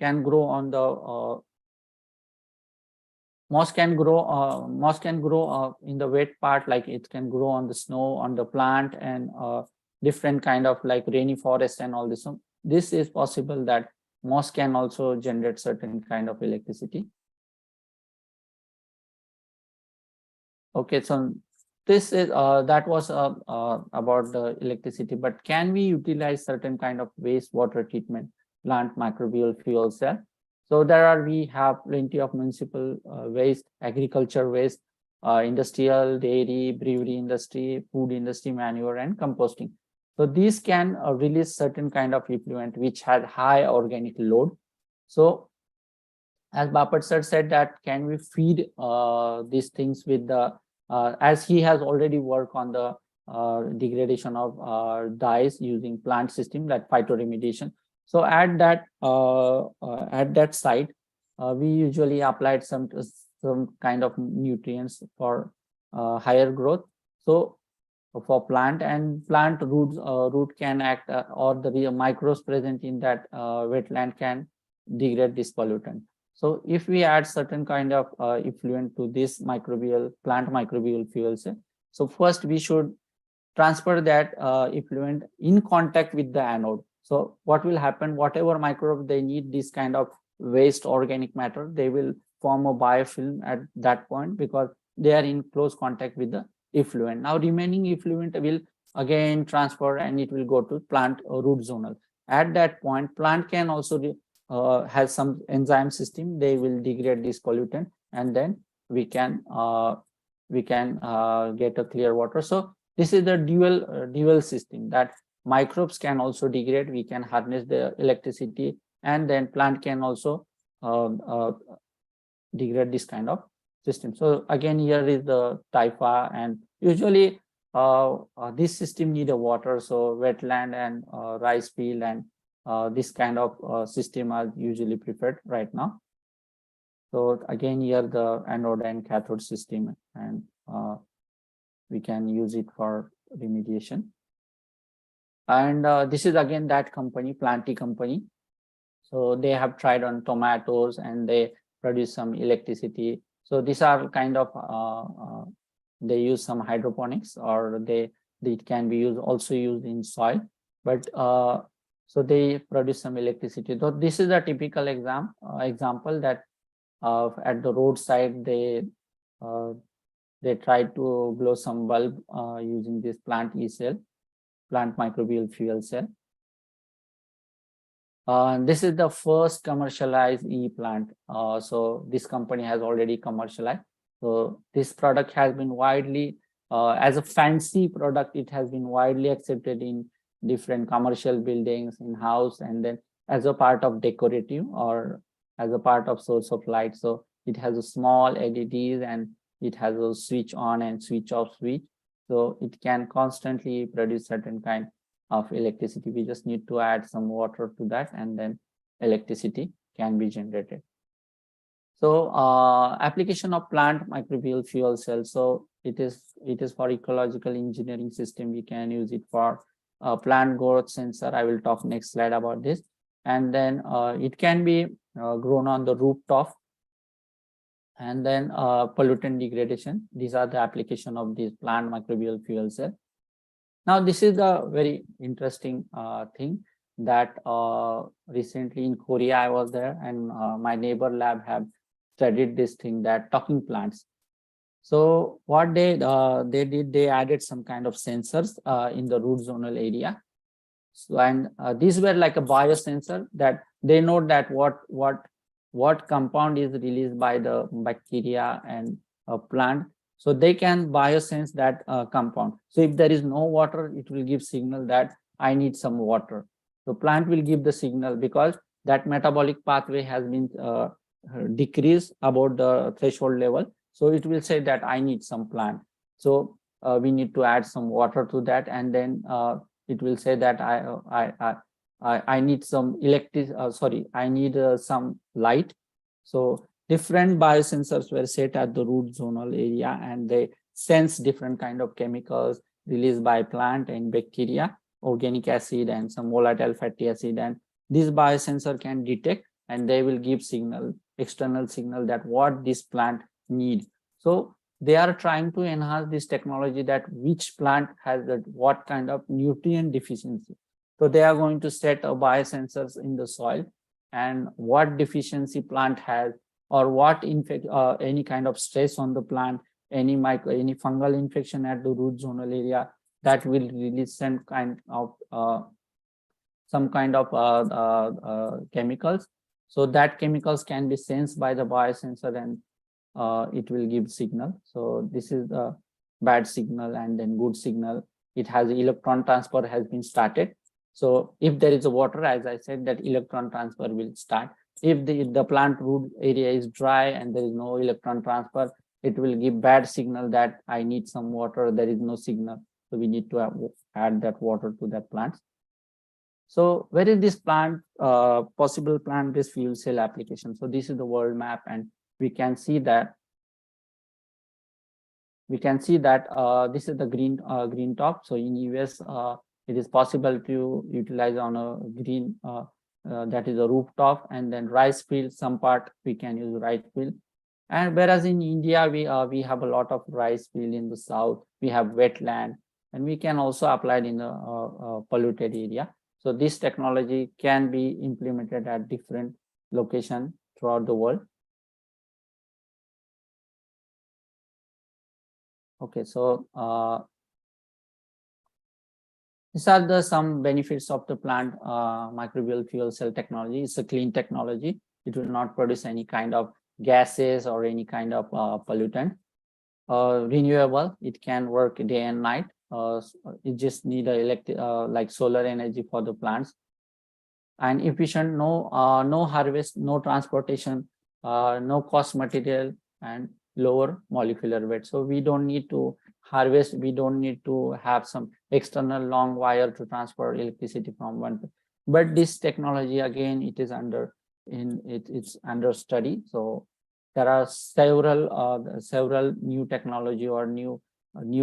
can grow on the moss can grow in the wet part, like it can grow on the snow, on the plant, and different kind of like rainy forest and all this. So this is possible that moss can also generate certain kind of electricity. Okay, so this is that was about the electricity, but can we utilize certain kind of wastewater treatment plant microbial fuel cell? So we have plenty of municipal waste, agriculture waste, industrial, dairy, brewery industry, food industry, manure, and composting. So these can release certain kind of effluent which has high organic load. So as Bapat sir said, that can we feed these things with the as he has already worked on the degradation of dyes using plant system, that phytoremediation. So at that site, we usually applied some kind of nutrients for higher growth. So for plant, and plant root can act, or the microbes present in that wetland can degrade this pollutant. So if we add certain kind of effluent to this plant microbial fuel cell, so first we should transfer that effluent in contact with the anode. So what will happen, whatever microbe they need this kind of waste organic matter, they will form a biofilm at that point because they are in close contact with the effluent. Now remaining effluent will again transfer and it will go to plant root zonal. At that point, plant can also has some enzyme system, they will degrade this pollutant, and then we can get a clear water. So this is the dual system, that microbes can also degrade, we can harness the electricity, and then plant can also degrade this kind of system. So again, here is the typha, and usually this system need a water, so wetland and rice field and this kind of system are usually preferred right now. So again, here the anode and cathode system, and we can use it for remediation. And this is again that company, Planty company. So they have tried on tomatoes and they produce some electricity. So these are kind of they use some hydroponics, or it can be also used in soil, but so they produce some electricity. So this is a typical example that at the roadside they try to blow some bulb using this plant e-cell, plant microbial fuel cell. This is the first commercialized e-plant. So this company has already commercialized. So this product has been widely, as a fancy product, it has been widely accepted in different commercial buildings, in house, and then as a part of decorative or as a part of source of light. So it has a small LEDs and it has a switch on and switch off switch. So it can constantly produce certain kind of electricity. We just need to add some water to that, and then electricity can be generated. So application of plant microbial fuel cell. So it is for ecological engineering system. We can use it for plant growth sensor. I will talk next slide about this. And then it can be grown on the rooftop. And then pollutant degradation. These are the application of this plant microbial fuel cell. Now, this is a very interesting thing that recently in Korea I was there, and my neighbor lab have studied this thing, that talking plants. So what they did, they added some kind of sensors in the root zonal area. So, and these were like a biosensor that they know that what compound is released by the bacteria and a plant. So they can biosense that compound. So if there is no water, it will give signal that I need some water. So plant will give the signal because that metabolic pathway has been decreased about the threshold level. So it will say that I need some plant. So we need to add some water to that, and then it will say that I need some I need some light. So different biosensors were set at the root zonal area, and they sense different kind of chemicals released by plant and bacteria, organic acid and some volatile fatty acid. And this biosensor can detect and they will give external signal that what this plant need. So they are trying to enhance this technology, that which plant has what kind of nutrient deficiency. So they are going to set a biosensors in the soil, and what deficiency plant has, or what any kind of stress on the plant, any fungal infection at the root zonal area, that will release some kind of chemicals. So that chemicals can be sensed by the biosensor, and it will give signal. So this is the bad signal, and then good signal. It has electron transfer has been started. So if there is a water, as I said, that electron transfer will start. If the plant root area is dry and there is no electron transfer, it will give bad signal that I need some water, there is no signal. So we need to add that water to that plant. So where is this possible plant-based fuel cell application? So this is the world map, and we can see that this is the green top. So in US, it is possible to utilize on a green, that is a rooftop, and then rice field, some part we can use rice field. And whereas in India, we have a lot of rice field in the south, we have wetland, and we can also apply it in a polluted area. So this technology can be implemented at different locations throughout the world. Okay, so these are some benefits of the plant microbial fuel cell technology. It's a clean technology. It will not produce any kind of gases or any kind of pollutant. Renewable, it can work day and night. It just need like solar energy for the plants. And efficient, no harvest, no transportation, no cost material, and lower molecular weight. So we don't need to harvest, we don't need to have some external long wire to transfer electricity from one. But this technology, again, it is it's under study. So there are several new technology or new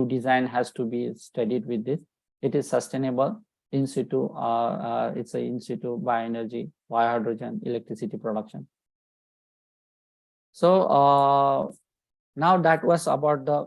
design has to be studied with this. It is sustainable in situ. It's a in situ bioenergy, biohydrogen electricity production. So now that was about the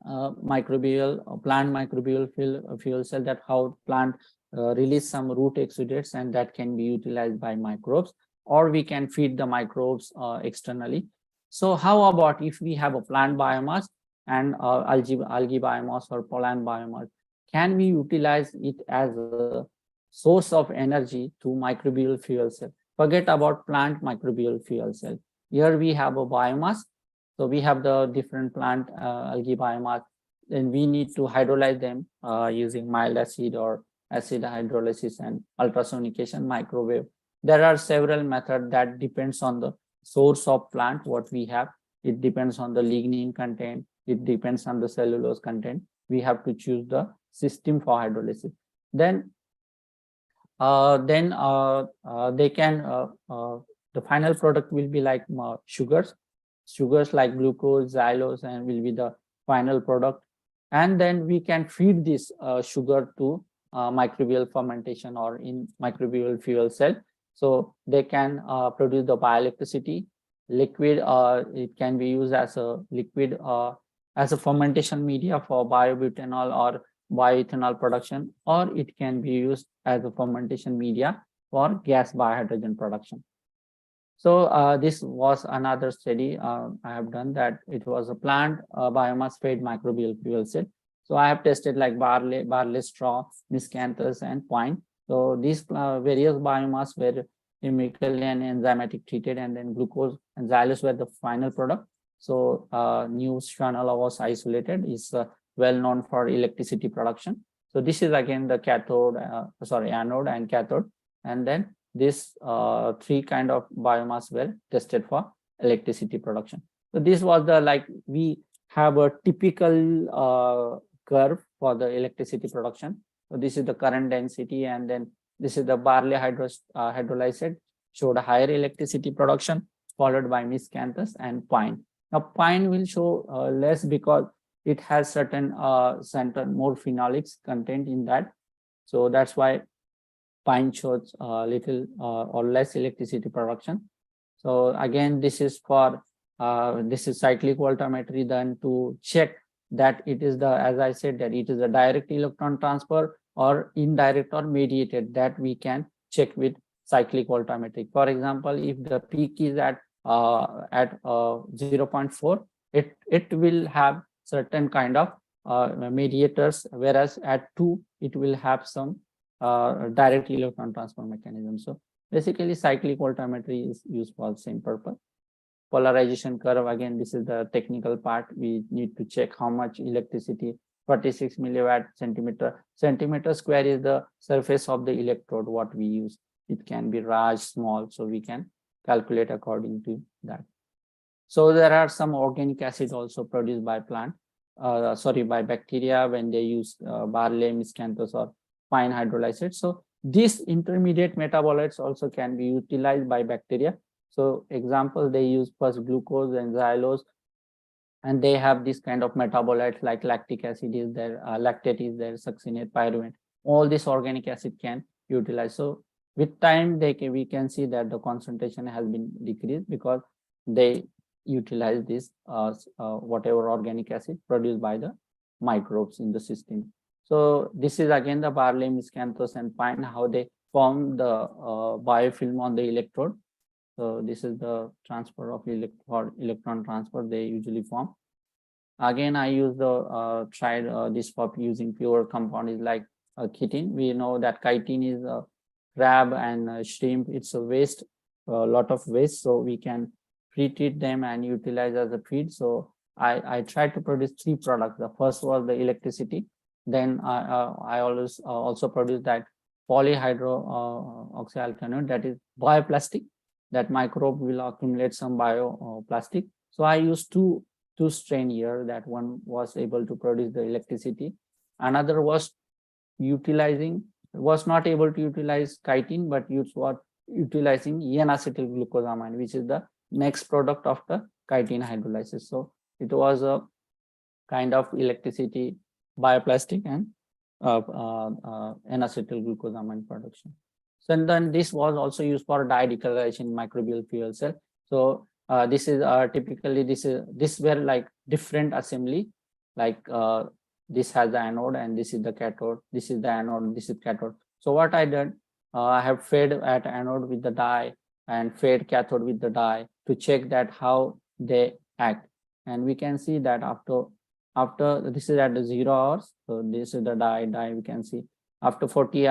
plant microbial fuel cell, that how plant release some root exudates, and that can be utilized by microbes, or we can feed the microbes externally. So how about if we have a plant biomass and algae biomass or pollen biomass? Can we utilize it as a source of energy to microbial fuel cell? Forget about plant microbial fuel cell. Here we have a biomass. So we have the different plant algae biomass, and we need to hydrolyze them using mild acid or acid hydrolysis and ultrasonication, microwave. There are several methods that depends on the source of plant, what we have. It depends on the lignin content. It depends on the cellulose content. We have to choose the system for hydrolysis. Then they can, the final product will be like sugars like glucose, xylose, and will be the final product. And then we can feed this sugar to microbial fermentation or in microbial fuel cell. So they can produce the bioelectricity, liquid. It can be used as a liquid, as a fermentation media for biobutanol or bioethanol production, or it can be used as a fermentation media for gas biohydrogen production. So this was another study I have done, that it was a plant biomass fed microbial fuel cell. So I have tested like barley straw, miscanthus, and pine. So these various biomass were chemically and enzymatic treated, and then glucose and xylose were the final product. So new schwannel was isolated, is well known for electricity production. So this is again the anode and cathode, and then this three kind of biomass were tested for electricity production. So this was the we have a typical curve for the electricity production. So this is the current density, and then this is the barley hydrolyzed, showed a higher electricity production, followed by miscanthus and pine. Now pine will show less because it has certain more phenolics content in that. So that's why pine shows little or less electricity production. So again, this is for this is cyclic voltammetry done to check that it is the, as I said, that it is a direct electron transfer or indirect or mediated, that we can check with cyclic voltammetry. For example, if the peak is at 0.4, it will have certain kind of mediators, whereas at 2 it will have some direct electron transfer mechanism. So basically cyclic voltammetry is used for the same purpose. Polarization curve, again, this is the technical part. We need to check how much electricity, 46 milliwatt centimeter square is the surface of the electrode what we use. It can be large, small, so we can calculate according to that. So there are some organic acid also produced by plant, by bacteria when they use barley, miscanthus or pine hydrolysate. So these intermediate metabolites also can be utilized by bacteria. So example, they use first glucose and xylose, and they have this kind of metabolites like lactic acid is there, lactate is there, succinate, pyruvate. All this organic acid can utilize. So with time, we can see that the concentration has been decreased because they utilize this whatever organic acid produced by the microbes in the system. So this is again the barley, miscanthus and pine, how they form the biofilm on the electrode. So this is the transfer of electron transfer they usually form. Again, I use the tried this for using pure compound is like chitin. We know that chitin is a crab and shrimp. It's a waste, a lot of waste. So we can pre-treat them and utilize as a feed. So I tried to produce 3 products. The first was the electricity. Then I always also produce that polyhydroxyalkanoate, that is bioplastic. That microbe will accumulate some bioplastic. So I used two strain here. That one was able to produce the electricity. Another was not able to utilize chitin, but was utilizing N-acetylglucosamine, which is the next product of the chitin hydrolysis. So it was a kind of electricity, bioplastic and N-acetylglucosamine production. So then this was also used for dye decolorization microbial fuel cell. So this is typically this were like different assembly, like this has the anode and this is the cathode. This is the anode, this is cathode. So what I did, I have fed at anode with the dye and fed cathode with the dye to check that how they act. And we can see that after this is at the 0 hours. So this is the dye we can see. After 48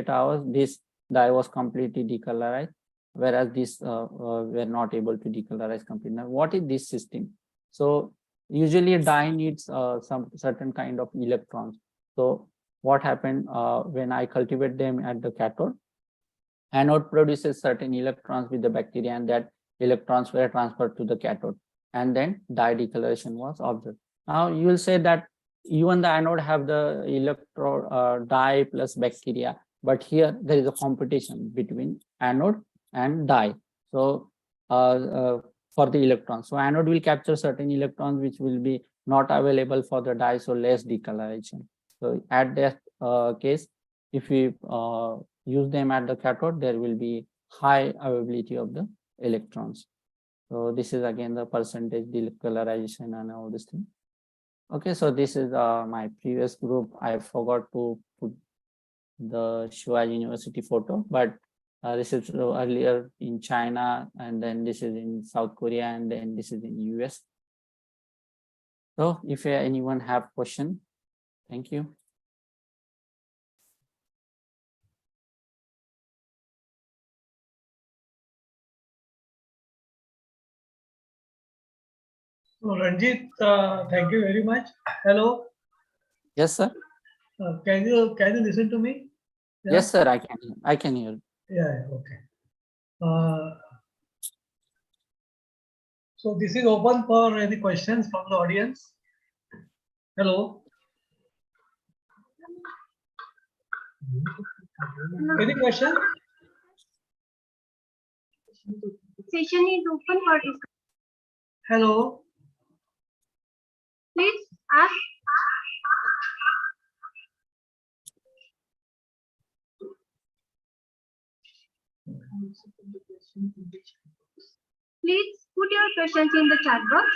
hours, this dye was completely decolorized, whereas this were not able to decolorize completely. Now, what is this system? So usually a dye needs some certain kind of electrons. So what happened when I cultivate them at the cathode, anode produces certain electrons with the bacteria, and that electrons were transferred to the cathode, and then dye decoloration was observed. Now you will say that even the anode have the electrode dye plus bacteria, but here there is a competition between anode and dye. So for the electrons, so anode will capture certain electrons which will be not available for the dye, so less decoloration. So at that case, if we use them at the cathode, there will be high availability of the electrons. So this is again the percentage decolorization and all this thing. Okay, so this is my previous group. I forgot to put the Shivaji University photo, but this is earlier in China, and then this is in South Korea, and then this is in US. So if anyone have question, thank you. So Ranjit, thank you very much. Hello. Yes, sir. Can you listen to me? Yeah? Yes, sir. I can hear. Yeah. Okay. So this is open for any questions from the audience. Hello. Any question? Session is open for discussion. Hello. Please ask. Please put your questions in the chat box.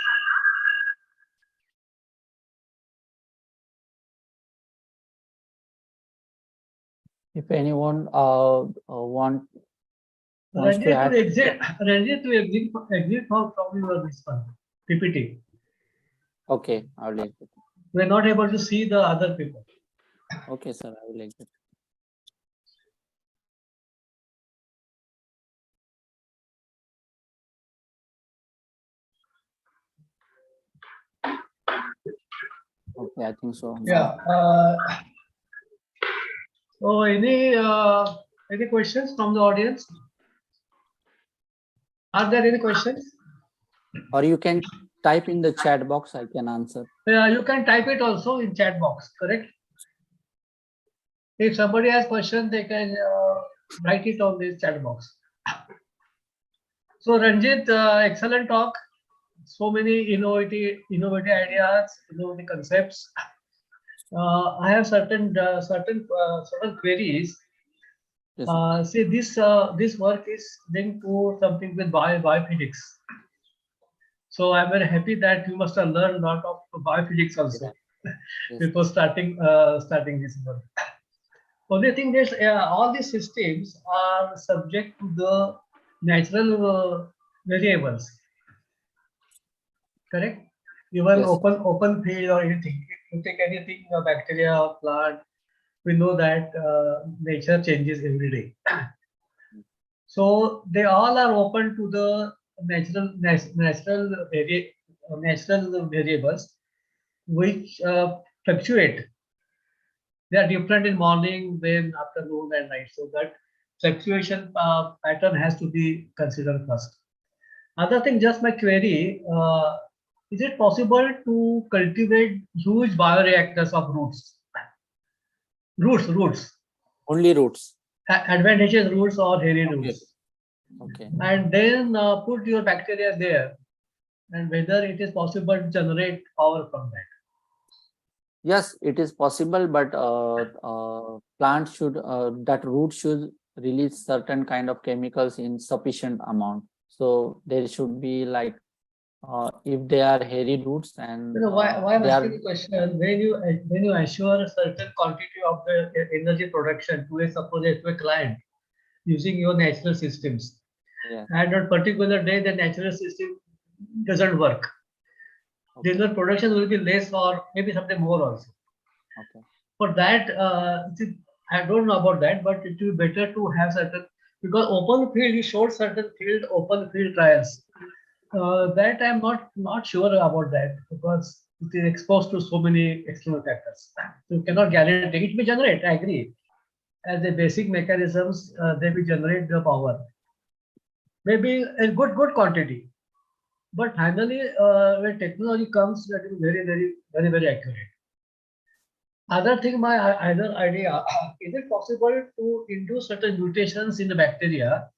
If anyone wants to Ranjit, add, to exit, Ranjit, to exit from your this one, PPT. okay, I will exit. We are not able to see the other people. Okay, sir, I will exit. Okay, I think so. Yeah. So any questions from the audience? Are there any questions? Or you can type in the chat box, I can answer. Yeah, you can type it also in chat box, correct? If somebody has questions, they can write it on this chat box. So Ranjit, excellent talk. So many innovative ideas, innovative concepts. I have certain queries. Yes, sir. See, this work is linked to something with biophysics. So I'm very happy that you must have learned a lot of biophysics also Yes. before starting this work. Only thing is, all these systems are subject to the natural variables, correct? Even Yes. open field or anything. You take anything, a bacteria or plant, we know that nature changes every day. So they all are open to the natural variables which fluctuate. They are different in morning, then afternoon and night. So that fluctuation pattern has to be considered first. Other thing, just my query, is it possible to cultivate huge bioreactors of roots? Roots, Only roots. advantageous roots or hairy Okay. roots. Okay. And then put your bacteria there, and whether it is possible to generate power from that. Yes, it is possible, but plant should that root should release certain kind of chemicals in sufficient amount. So there should be like if they are hairy roots and You know, why I'm they asking are the question, when you assure a certain quantity of the energy production to a client using your natural systems, yeah, and on particular day the natural system doesn't work, okay, then the production will be less or maybe something more also. okay. For that, I don't know about that, but it will be better to have certain, because open field, you showed certain field open field trials. That I'm not sure about that because it is exposed to so many external factors. So you cannot guarantee it may generate. I agree. As the basic mechanisms, they will generate the power. Maybe a good quantity, but finally, when technology comes, that is very accurate. Other thing, my other idea, is it possible to induce certain mutations in the bacteria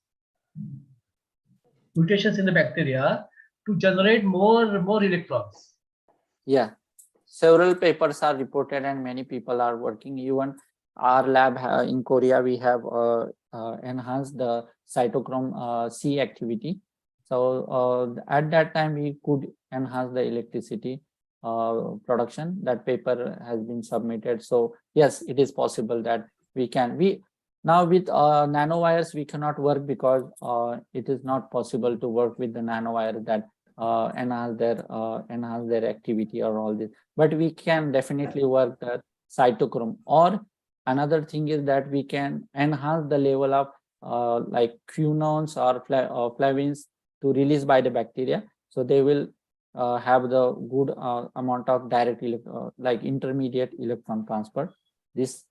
to generate more electrons? Yeah, several papers are reported and many people are working. Even our lab in Korea, we have enhanced the cytochrome C activity. So at that time, we could enhance the electricity production. That paper has been submitted. So yes, it is possible that we can. We now with nanowires we cannot work because it is not possible to work with the nanowire that enhance their activity or all this. But we can definitely work the cytochrome. Or another thing is that we can enhance the level of like quinones or flavins to release by the bacteria. So they will have the good amount of direct like intermediate electron transfer. This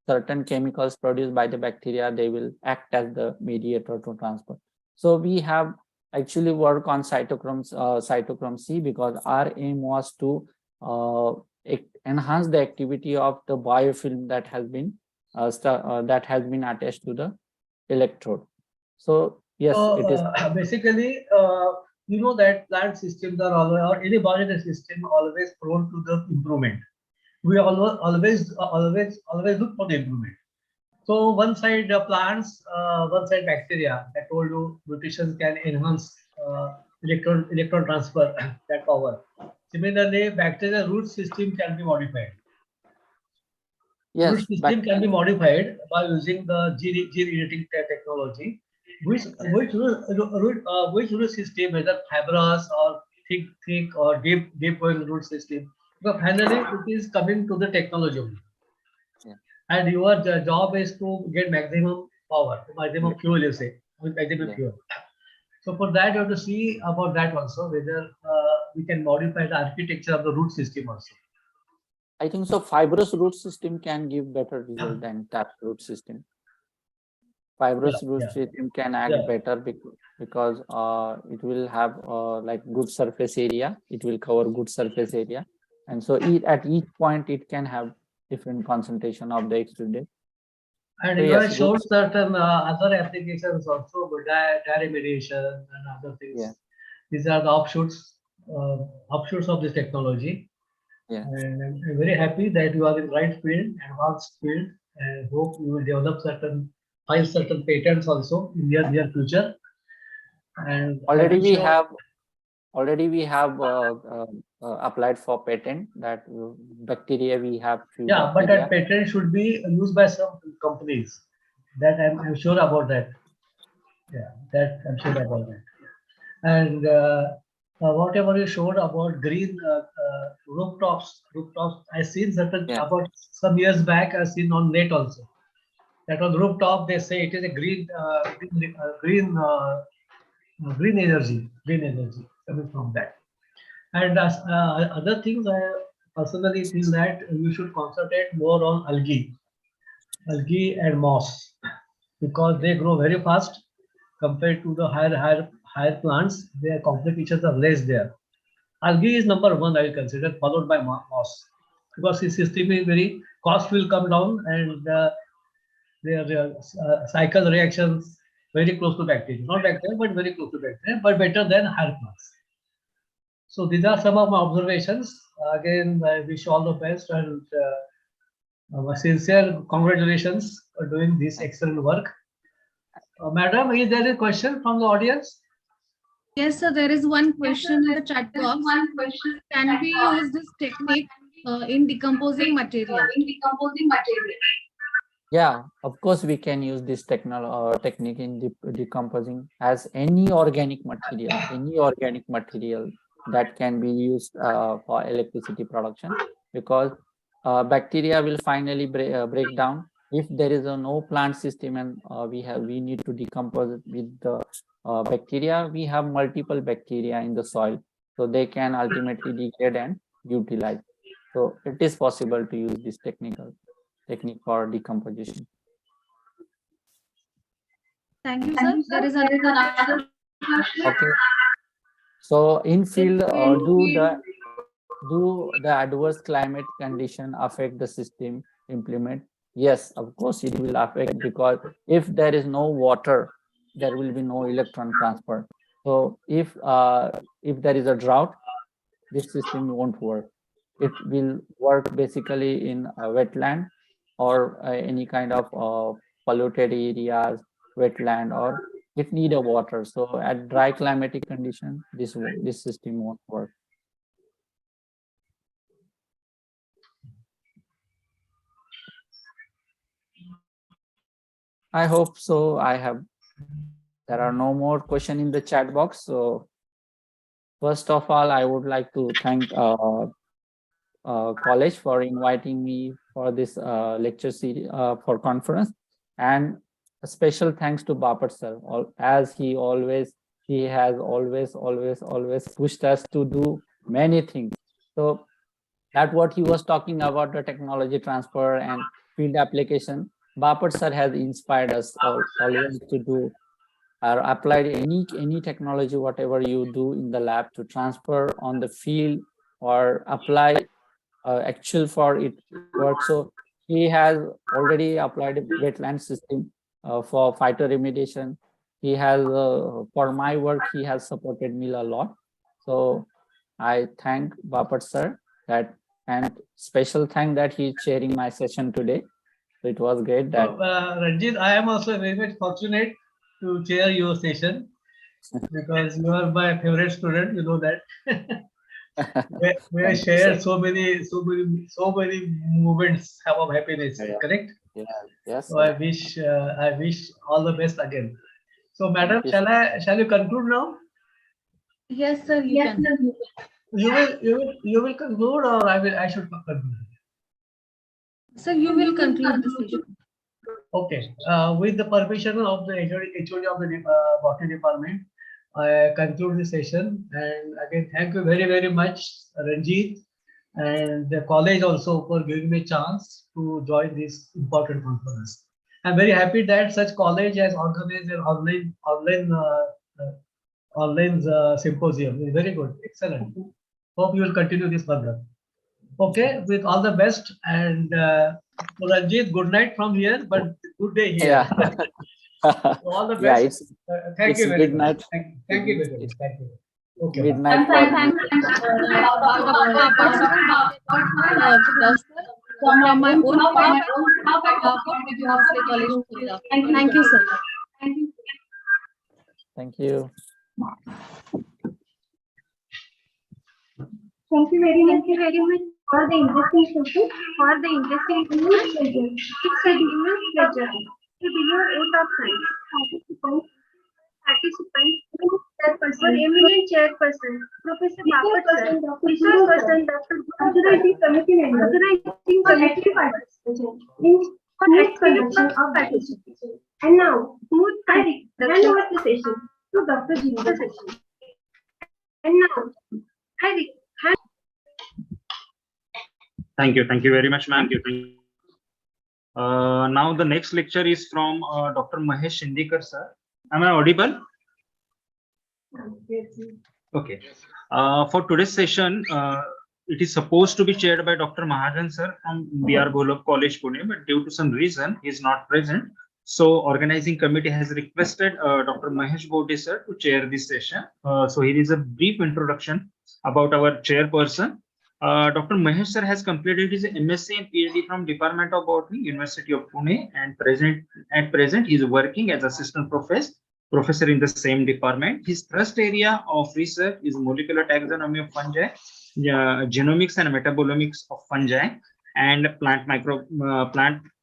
certain chemicals produced by the bacteria, they will act as the mediator to transfer. So we have actually work on cytochrome C because our aim was to enhance the activity of the biofilm that has been attached to the electrode. So yes, So it is. basically, you know that plant systems are always, or any biological system always prone to the improvement. We always look for the improvement. So one side plants, one side bacteria. I told you nutrition can enhance electron transfer that power. Similarly, bacteria root system can be modified. Root Yes, system can be modified by using the gene editing technology, which root system, whether fibrous or thick or deep going root system. But finally, it is coming to the technology only. yeah, And your job is to get maximum power, maximum fuel, you say, with maximum yeah. fuel. So for that, you have to see about that also, whether we can modify the architecture of the root system also. I think so. Fibrous root system can give better result than tapped root system. Fibrous root Yeah, system can act yeah. better because it will have like good surface area. It will cover good surface area, and so at each point it can have different concentration of the extruded. And So you have yes, shown certain other applications also, but dye remediation and other yeah, things. These are the offshoots of this technology. yeah. And I'm very happy that you are in right field, advanced field, and hope you will develop file certain patents also in near future. And I Already wish we you, have already we have applied for patent that bacteria we have few yeah, but that bacteria. patent should be used by some companies. That I'm sure about that. Yeah, that I'm sure about that. And whatever you showed about green rooftops, I seen certain Yeah, about some years back. I seen on net also that on rooftop they say it is a green energy coming from that. And other things, I personally feel that you should concentrate more on algae and moss, because they grow very fast compared to the higher plants. Their complications are less there. Algae is number one, I will consider, followed by moss, because the system is very cost will come down, and their cycle reactions very close to bacteria, not bacteria, but very close to bacteria, but better than higher plants. So these are some of my observations. Again, I wish you all the best, and my sincere congratulations for doing this excellent work. Madam, is there a question from the audience? Yes, sir. There is one Yes, sir, question in the there chat is box. one question Can that we use this technique in decomposing material? in decomposing material. yeah. Of course, we can use this technique in decomposing as any organic material that can be used for electricity production, because bacteria will finally break down if there is a no plant system, and we need to decompose it with the bacteria. We have multiple bacteria in the soil, so they can ultimately degrade and utilize. So it is possible to use this technique for decomposition. Thank you, Thank sir. you, There sir. is There is another another question. Okay. So in field, question. do the adverse climate condition affect the system implement? Yes, of course it will affect, because if there is no water, there will be no electron transfer. So if there is a drought, this system won't work. It will work basically in a wetland or any kind of polluted areas, wetland, or it need a water. So at dry climatic condition, this system won't work. I hope so. There are no more questions in the chat box. So first of all, I would like to thank college for inviting me for this lecture series for conference, and a special thanks to Bapat sir, as he has always pushed us to do many things. So that what he was talking about, the technology transfer and field application, Bapat sir has inspired us always to do or applied any technology, whatever you do in the lab, to transfer on the field or apply actual for it work. So he has already applied a wetland system for phytoremediation. He has for my work, he has supported me a lot. So I thank Bapat sir that, and special thank that he's sharing my session today. So it was great So, that. Ranjit, I am also very much fortunate to chair your session because you are my favorite student. You know that. We Thank you, share sir. so many moments of happiness. Yeah. Correct. Yeah. Yes, So sir. I wish all the best again. So, madam, Thank you, sir. shall you conclude now? Yes, sir, you Yes, can. sir. You will conclude, or I should conclude. Sir, you will conclude the session. Okay. With the permission of the HOD of the Botany department, I conclude the session. And again, thank you very much, Ranjit, and the college also for giving me a chance to join this important conference. I'm very happy that such college has organized an online symposium. It's very good, excellent. Hope you will continue this further. Okay, with all the best. And so Ranjit, good night from here, but good day here. Yeah. All the Yeah, best. Thank it's you very much. midnight. Thank you very much. Thank you. Okay, bye. Midnight for me. From my own part, for giving us the college. Thank you, sir. Thank you. Thank you. Thank you very much for the interesting session, for the interesting immense pleasure. It's an immense pleasure to be your oath of science. Participants, eminent chairperson, Professor Bapat sir, resource person, Dr. Authorizing committee member, authorizing committee participation, for explanation of participation. And now, smooth hand over the session to Dr. Jinta session. And now, I hand Thank you very much, ma'am. Now the next lecture is from Dr. Mahesh Shindikar, sir. Am I audible? Okay. For today's session, it is supposed to be chaired by Dr. Mahajan, sir, from B.R. Golab College, Pune, but due to some reason, he is not present. So, organizing committee has requested Dr. Mahesh Bode, sir, to chair this session. So, here is a brief introduction about our chairperson. Dr. Mahesh sir has completed his MSc and PhD from Department of Botany, University of Pune, and at present is working as assistant professor in the same department. His thrust area of research is molecular taxonomy of fungi, genomics and metabolomics of fungi, and plant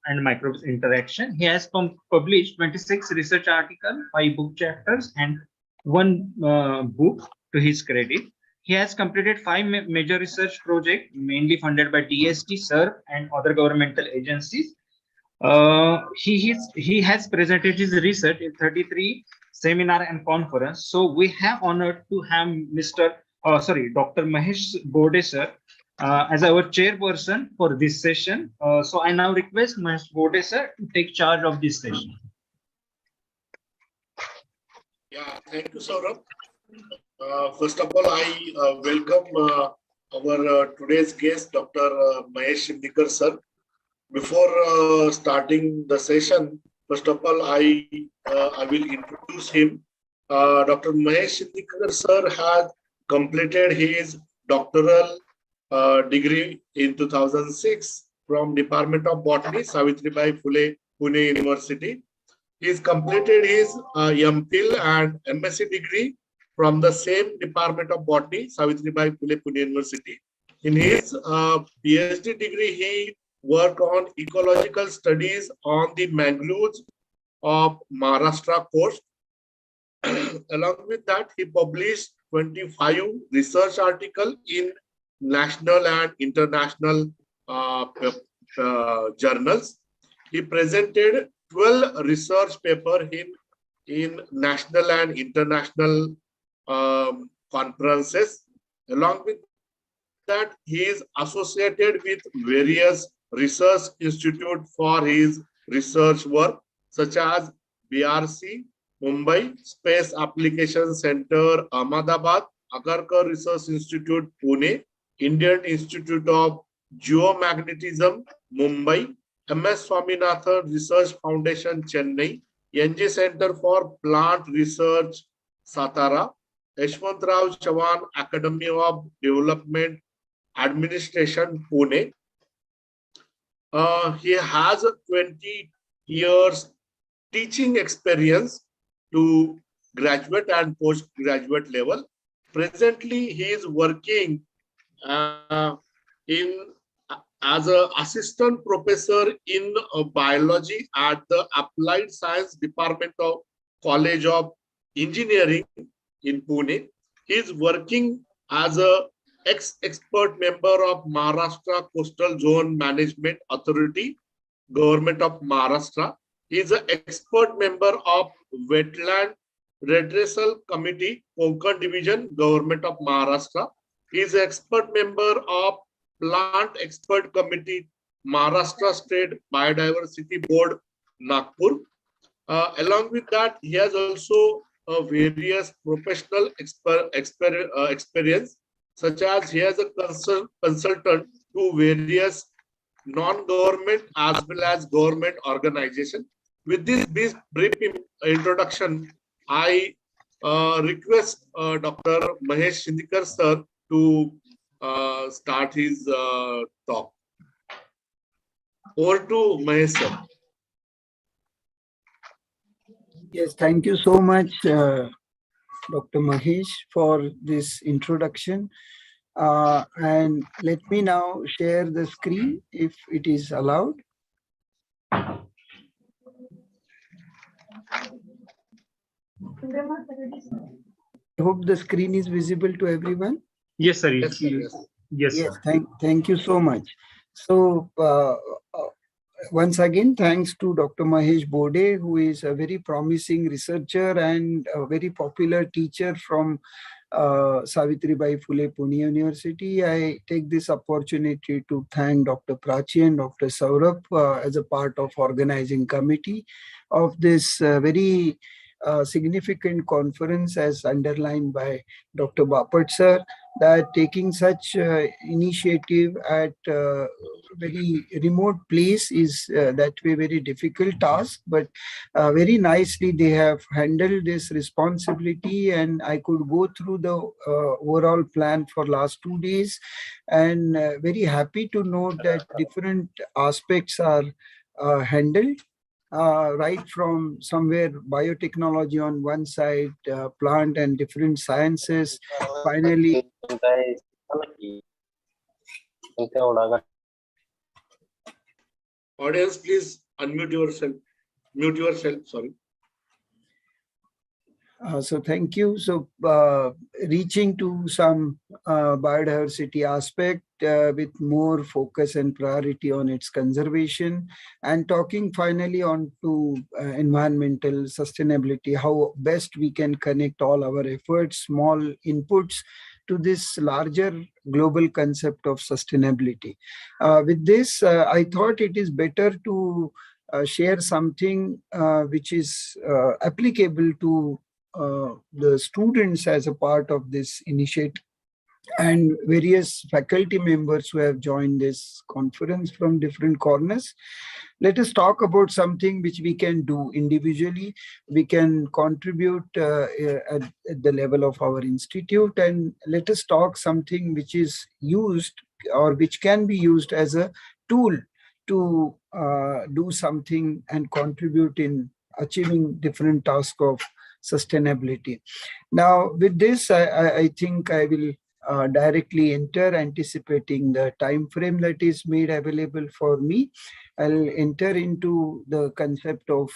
and microbes interaction. He has published 26 research articles, 5 book chapters, and 1 book to his credit. He has completed 5 major research projects, mainly funded by TST, SERP, and other governmental agencies. He has presented his research in 33 seminar and conference. So we have honored to have Dr. Mahesh Bode sir as our chairperson for this session. So I now request Mahesh Bode sir to take charge of this session. Yeah, thank you, Saurabh. First of all, I welcome our today's guest, Dr. Mahesh Shindikar sir. Before starting the session, first of all, I will introduce him. Dr. Mahesh Shindikar sir has completed his doctoral degree in 2006 from Department of Botany, Savitribai Phule, Pune University. He has completed his MPhil and MSc degree from the same Department of Botany, Savitribai Phule, Pune University. In his PhD degree, he worked on ecological studies on the mangroves of Maharashtra coast. Along with that, he published 25 research articles in national and international journals. He presented 12 research papers in national and international conferences. Along with that, he is associated with various research institutes for his research work, such as BRC, Mumbai, Space Application Center, Ahmedabad, Agarkar Research Institute, Pune, Indian Institute of Geomagnetism, Mumbai, MS Swaminathan Research Foundation, Chennai, NG Center for Plant Research, Satara, Yashwantrao Chavan Academy of Development Administration, Pune. He has a 20 years teaching experience to graduate and postgraduate level. Presently, he is working in as an assistant professor in biology at the Applied Science Department of College of Engineering in Pune. He is working as a ex-expert member of Maharashtra Coastal Zone Management Authority, Government of Maharashtra. He is an expert member of Wetland Redressal Committee, Konkan Division, Government of Maharashtra. He is an expert member of Plant Expert Committee, Maharashtra State Biodiversity Board, Nagpur. Along with that, he has also various professional experience, such as he has a consultant to various non-government as well as government organization. With this brief introduction, I request Dr. Mahesh Shindikar sir to start his talk. Over to Mahesh sir. Yes, thank you so much, Dr. Mahesh, for this introduction. And let me now share the screen if it is allowed. I hope the screen is visible to everyone. Yes, sir. Yes, sir. Yes. Yes, Yes, sir. thank you so much. So once again, thanks to Dr. Mahesh Bode, who is a very promising researcher and a very popular teacher from Savitribai Phule Pune University. I take this opportunity to thank Dr. Prachi and Dr. Saurabh as a part of organizing committee of this very significant conference, as underlined by Dr. Bapat sir, that taking such initiative at very remote place is that way very difficult task, but very nicely they have handled this responsibility, and I could go through the overall plan for last 2 days, and very happy to note that different aspects are handled. Right from somewhere biotechnology on one side, plant and different sciences, finally. Audience, please unmute yourself. Mute yourself, sorry. So thank you. So reaching to some biodiversity aspect with more focus and priority on its conservation, and talking finally on to environmental sustainability, how best we can connect all our efforts, small inputs to this larger global concept of sustainability. With this, I thought it is better to share something which is applicable to the students as a part of this initiative and various faculty members who have joined this conference from different corners. Let us talk about something which we can do individually. We can contribute at the level of our institute, and let us talk something which is used or which can be used as a tool to do something and contribute in achieving different tasks of sustainability. Now, with this, I think I will directly enter, anticipating the time frame that is made available for me. I'll enter into the concept of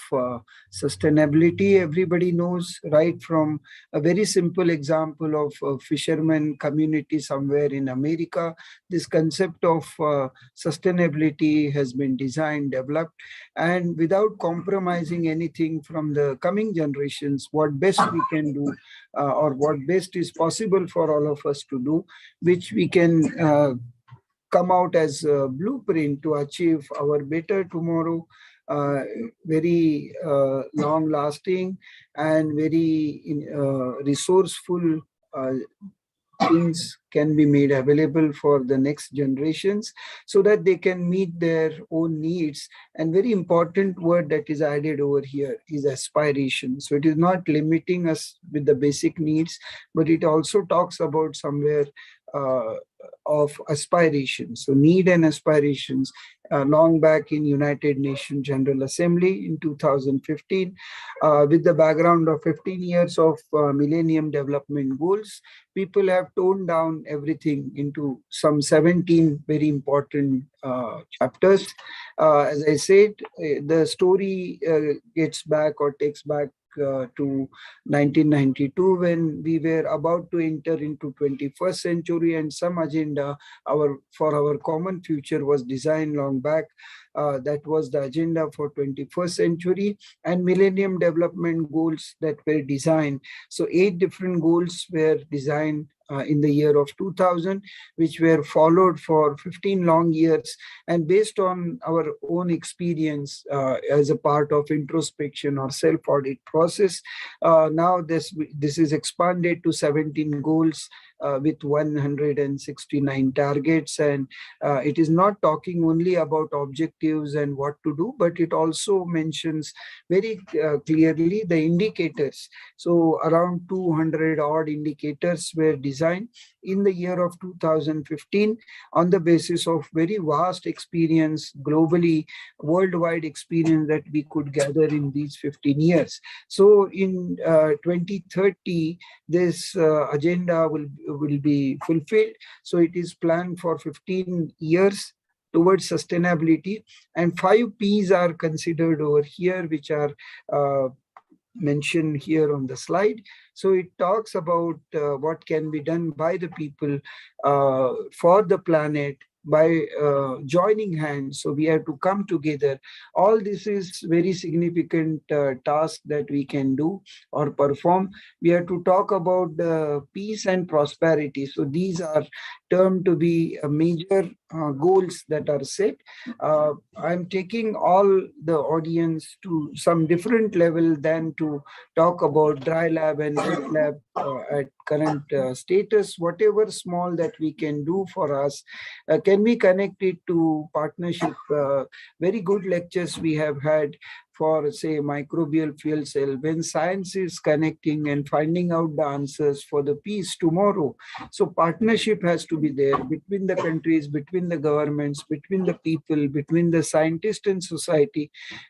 sustainability. Everybody knows, right from a very simple example of a fisherman community somewhere in America, this concept of sustainability has been designed, developed, and without compromising anything from the coming generations, what best we can do or what best is possible for all of us to do, which we can come out as a blueprint to achieve our better tomorrow, very long lasting and very resourceful things can be made available for the next generations so that they can meet their own needs. And very important word that is added over here is aspiration. So it is not limiting us with the basic needs, but it also talks about somewhere of aspirations. So need and aspirations long back in United Nations General Assembly in 2015, with the background of 15 years of Millennium Development Goals, people have toned down everything into some 17 very important chapters. As I said, the story gets back or takes back to 1992, when we were about to enter into 21st century, and some agenda for our common future was designed long back. That was the agenda for 21st century, and Millennium Development Goals that were designed. So 8 different goals were designed in the year of 2000, which were followed for 15 long years. And based on our own experience as a part of introspection or self-audit process, now this is expanded to 17 goals with 169 targets. And it is not talking only about objectives and what to do, but it also mentions very clearly the indicators. So around 200 odd indicators were designed in the year of 2015 on the basis of very vast experience globally, worldwide experience that we could gather in these 15 years. So in 2030, this agenda will be fulfilled. So it is planned for 15 years towards sustainability, and 5 P's are considered over here, which are mentioned here on the slide. So it talks about what can be done by the people for the planet by joining hands. So we have to come together. All this is very significant task that we can do or perform. We have to talk about peace and prosperity. So these are termed to be major goals that are set. I'm taking all the audience to some different level than to talk about dry lab and wet lab at current status. Whatever small that we can do for us, can we connect it to partnership? Very good lectures we have had for, say, microbial fuel cell, when science is connecting and finding out the answers for the peace tomorrow. So partnership has to be there between the countries, between the governments, between the people, between the scientists and society.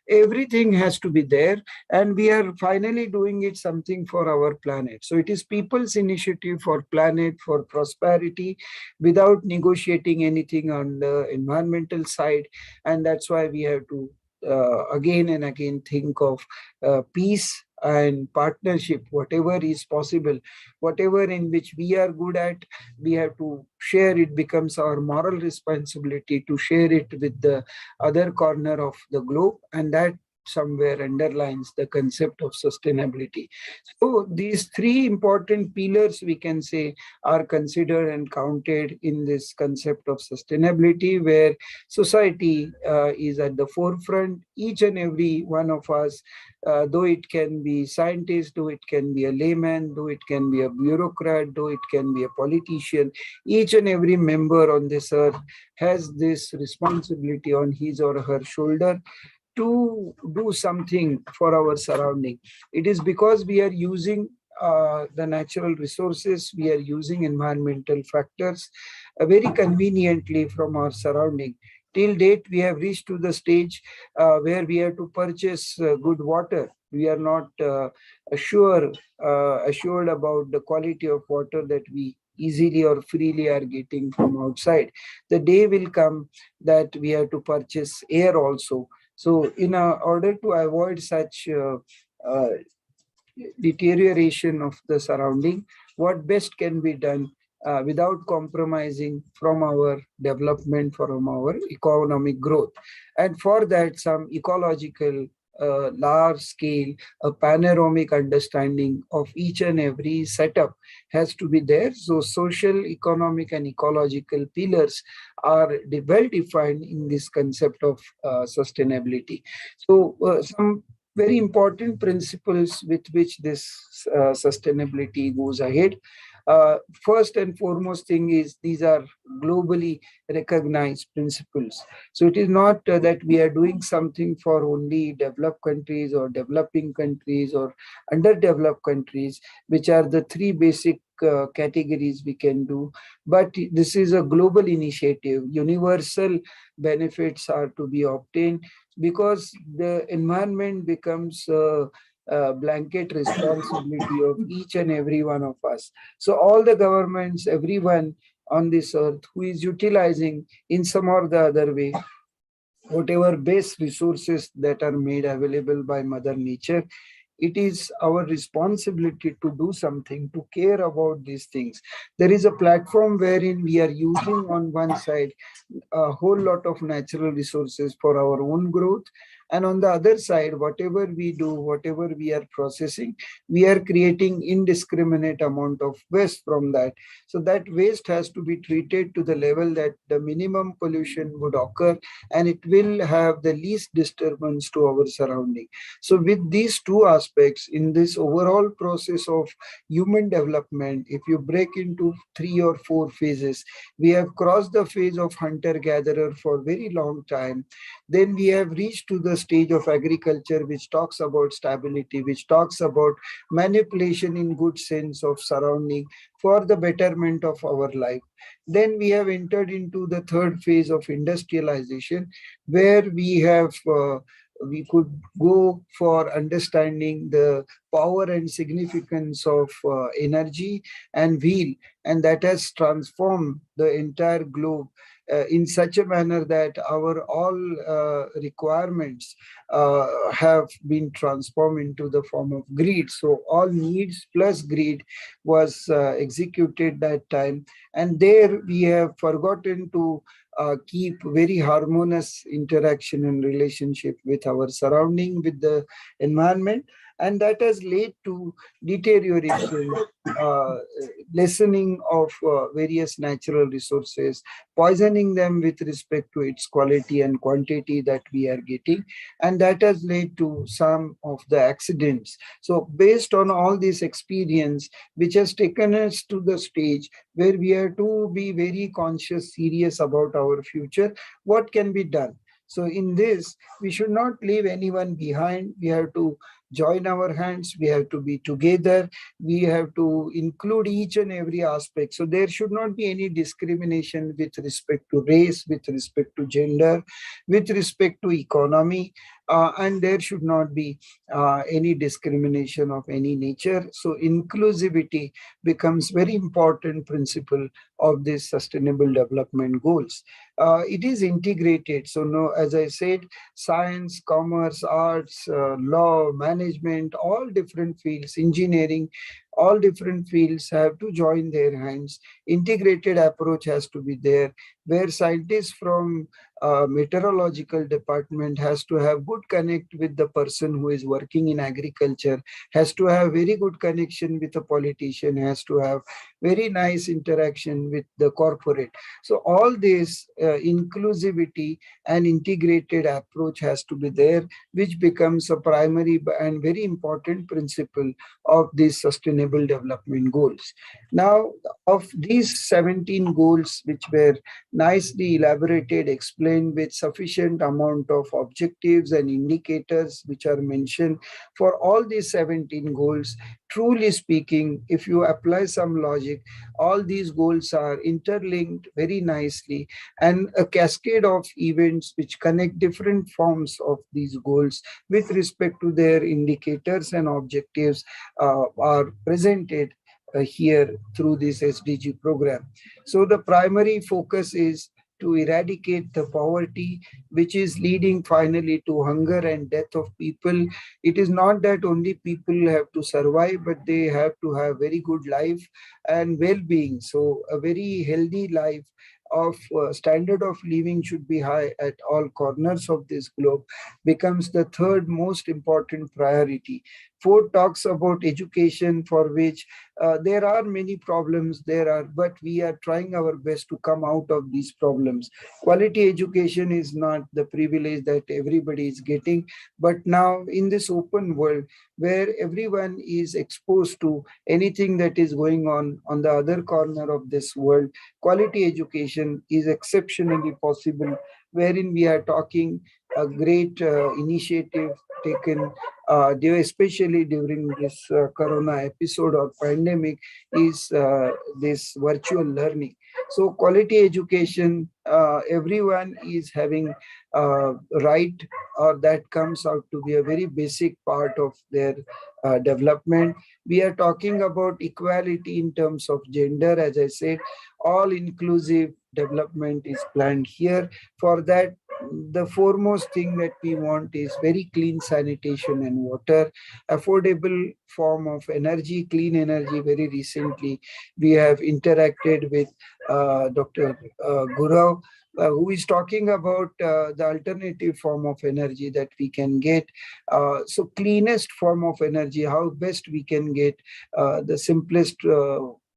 Everything has to be there, and we are finally doing it something for our planet. So it is people's initiative for planet, for prosperity, without negotiating anything on the environmental side. And that's why we have to again and again think of peace and partnership, whatever is possible, whatever in which we are good at, we have to share. It becomes our moral responsibility to share it with the other corner of the globe, and that somewhere underlines the concept of sustainability. So these 3 important pillars, we can say, are considered and counted in this concept of sustainability, where society is at the forefront. Each and every one of us, though it can be scientist, though it can be a layman, though it can be a bureaucrat, though it can be a politician, each and every member on this earth has this responsibility on his or her shoulder to do something for our surrounding. It is because we are using the natural resources, we are using environmental factors very conveniently from our surrounding. Till date, we have reached to the stage where we have to purchase good water. We are not assured about the quality of water that we easily or freely are getting from outside. The day will come that we have to purchase air also. So in order to avoid such deterioration of the surrounding, what best can be done without compromising from our development, from our economic growth? And for that, some ecological large scale, a panoramic understanding of each and every setup has to be there. So social, economic, and ecological pillars are well defined in this concept of sustainability. So some very important principles with which this sustainability goes ahead. First and foremost thing is these are globally recognized principles. So it is not that we are doing something for only developed countries or developing countries or underdeveloped countries, which are the three basic categories we can do. But this is a global initiative. Universal benefits are to be obtained because the environment becomes blanket responsibility of each and every one of us. So all the governments, everyone on this earth who is utilizing in some or the other way whatever base resources that are made available by Mother Nature, it is our responsibility to do something, to care about these things. There is a platform wherein we are using on one side a whole lot of natural resources for our own growth. And on the other side, whatever we do, whatever we are processing, we are creating indiscriminate amount of waste from that. So that waste has to be treated to the level that the minimum pollution would occur and it will have the least disturbance to our surrounding. So with these two aspects in this overall process of human development, if you break into 3 or 4 phases, we have crossed the phase of hunter-gatherer for a very long time. Then we have reached to the stage of agriculture, which talks about stability, which talks about manipulation in good sense of surrounding for the betterment of our life. Then we have entered into the third phase of industrialization, where we could go for understanding the power and significance of energy and wheel, and that has transformed the entire globe in such a manner that our all requirements have been transformed into the form of greed. So all needs plus greed was executed that time, and there we have forgotten to keep very harmonious interaction and relationship with our surrounding, with the environment, and that has led to deterioration, lessening of various natural resources, poisoning them with respect to its quality and quantity that we are getting, and that has led to some of the accidents. So based on all this experience, which has taken us to the stage where we are to be very conscious, serious about our future, what can be done? So in this, we should not leave anyone behind. We have to join our hands. We have to be together. We have to include each and every aspect. So there should not be any discrimination with respect to race, with respect to gender, with respect to economy, and there should not be any discrimination of any nature. So inclusivity becomes very important principle of these sustainable development goals. It is integrated. So no, as I said, science, commerce, arts, law, management, all different fields, engineering, all different fields have to join their hands. Integrated approach has to be there, where scientists from meteorological department has to have good connect with the person who is working in agriculture, has to have very good connection with a politician, has to have very nice interaction with the corporate. So all this inclusivity and integrated approach has to be there, which becomes a primary and very important principle of these sustainable development goals. Now, of these 17 goals, which were nicely elaborated, explained with sufficient amount of objectives and indicators which are mentioned for all these 17 goals, truly speaking, if you apply some logic, all these goals are interlinked very nicely, and a cascade of events which connect different forms of these goals with respect to their indicators and objectives are presented here through this SDG program. So the primary focus is to eradicate the poverty, which is leading finally to hunger and death of people. It is not that only people have to survive, but they have to have very good life and well-being. So a very healthy life of standard of living should be high at all corners of this globe becomes the third most important priority, Fourth talks about education, for which there are many problems but we are trying our best to come out of these problems. Quality education is not the privilege that everybody is getting, but now in this open world where everyone is exposed to anything that is going on the other corner of this world, quality education is exceptionally possible, wherein we are talking a great initiative taken especially during this corona episode or pandemic, is this virtual learning. So quality education, everyone is having right, or that comes out to be a very basic part of their development. We are talking about equality in terms of gender. As I said, all inclusive development is planned here. For that, the foremost thing that we want is very clean sanitation and water, affordable form of energy, clean energy. Very recently, we have interacted with Dr. Gurav, who is talking about the alternative form of energy that we can get. So cleanest form of energy, how best we can get the simplest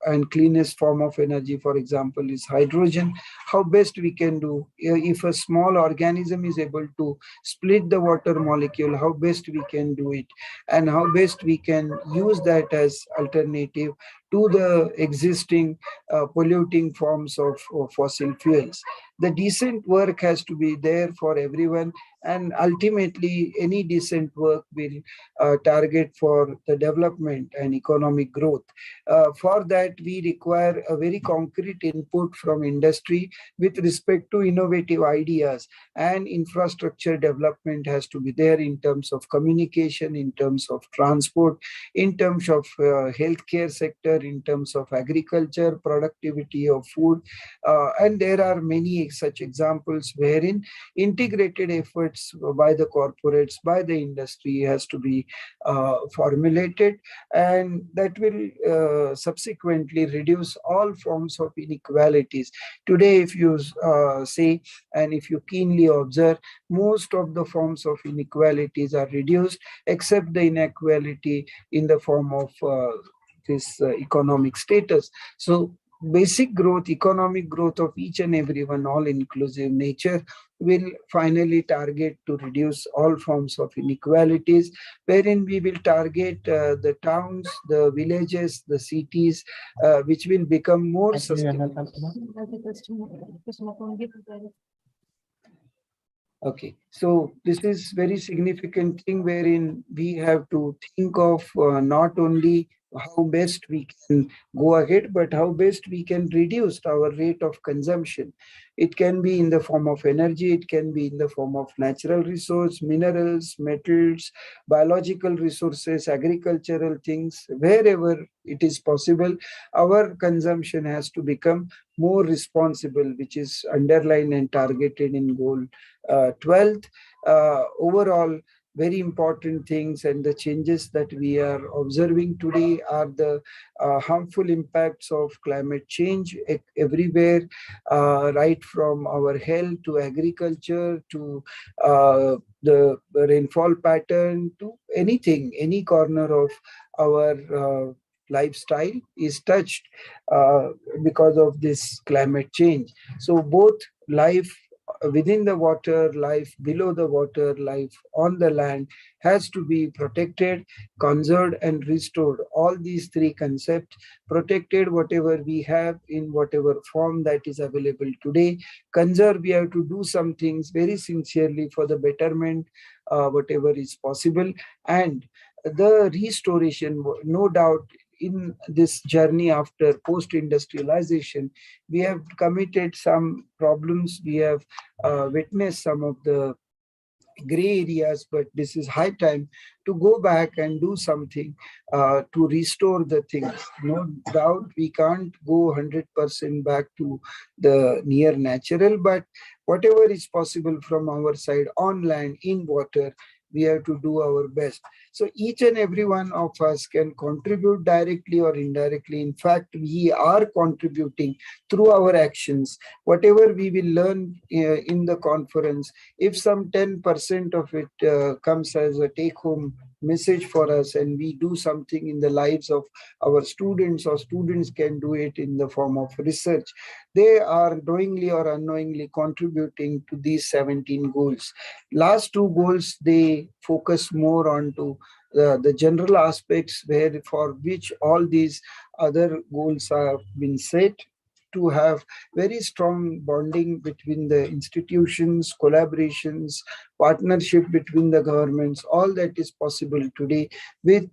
and cleanest form of energy, for example, is hydrogen. How best we can do, if a small organism is able to split the water molecule, how best we can do it, and how best we can use that as alternative to the existing polluting forms of fossil fuels. The decent work has to be there for everyone, and ultimately any decent work will target for the development and economic growth. For that, we require a very concrete input from industry with respect to innovative ideas, and infrastructure development has to be there in terms of communication, in terms of transport, in terms of healthcare sector, in terms of agriculture, productivity of food, and there are many such examples wherein integrated efforts by the corporates, by the industry has to be formulated, and that will subsequently reduce all forms of inequalities. Today, if you say, and if you keenly observe, most of the forms of inequalities are reduced, except the inequality in the form of this economic status. So basic growth, economic growth of each and everyone, all inclusive nature, will finally target to reduce all forms of inequalities, wherein we will target the towns, the villages, the cities, which will become more sustainable. Okay, so this is very significant thing wherein we have to think of not only how best we can go ahead, but how best we can reduce our rate of consumption. It can be in the form of energy, it can be in the form of natural resource, minerals, metals, biological resources, agricultural things. Wherever it is possible, our consumption has to become more responsible, which is underlined and targeted in goal 12th. Overall, very important things and the changes that we are observing today are the harmful impacts of climate change everywhere, right from our health to agriculture to the rainfall pattern to anything, any corner of our lifestyle is touched because of this climate change. So both life within the water, life below the water, life on the land has to be protected, conserved, and restored. All these three concepts, protected whatever we have in whatever form that is available today. Conserve, we have to do some things very sincerely for the betterment, whatever is possible. And the restoration, no doubt, in this journey after post-industrialization, we have committed some problems. We have witnessed some of the gray areas, but this is high time to go back and do something to restore the things. No doubt we can't go 100% back to the near natural, but whatever is possible from our side on land, in water, we have to do our best. So each and every one of us can contribute directly or indirectly. In fact, we are contributing through our actions. Whatever we will learn in the conference, if some 10% of it comes as a take-home message for us and we do something in the lives of our students, or students can do it in the form of research, they are knowingly or unknowingly contributing to these 17 goals. Last two goals, they focus more on to the general aspects where for which all these other goals have been set, to have very strong bonding between the institutions, collaborations, partnership between the governments, all that is possible today with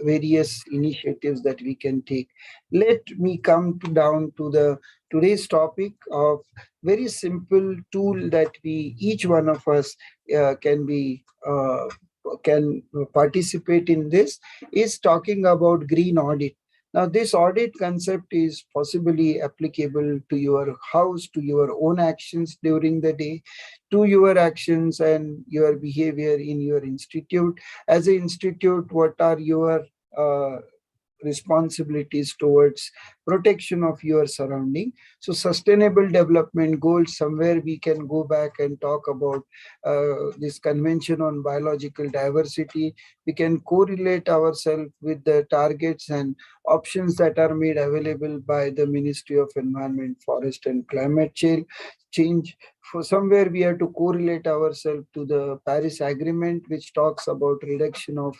various initiatives that we can take. Let me come down to the today's topic of very simple tool that we, each one of us can participate in this, is talking about green audit. Now, this audit concept is possibly applicable to your house, to your own actions during the day, to your actions and your behavior in your institute. As an institute, what are your uh, responsibilities towards protection of your surrounding? So sustainable development goals, somewhere we can go back and talk about this convention on biological diversity. We can correlate ourselves with the targets and options that are made available by the Ministry of Environment, Forest and Climate Change. For somewhere we have to correlate ourselves to the Paris Agreement, which talks about reduction of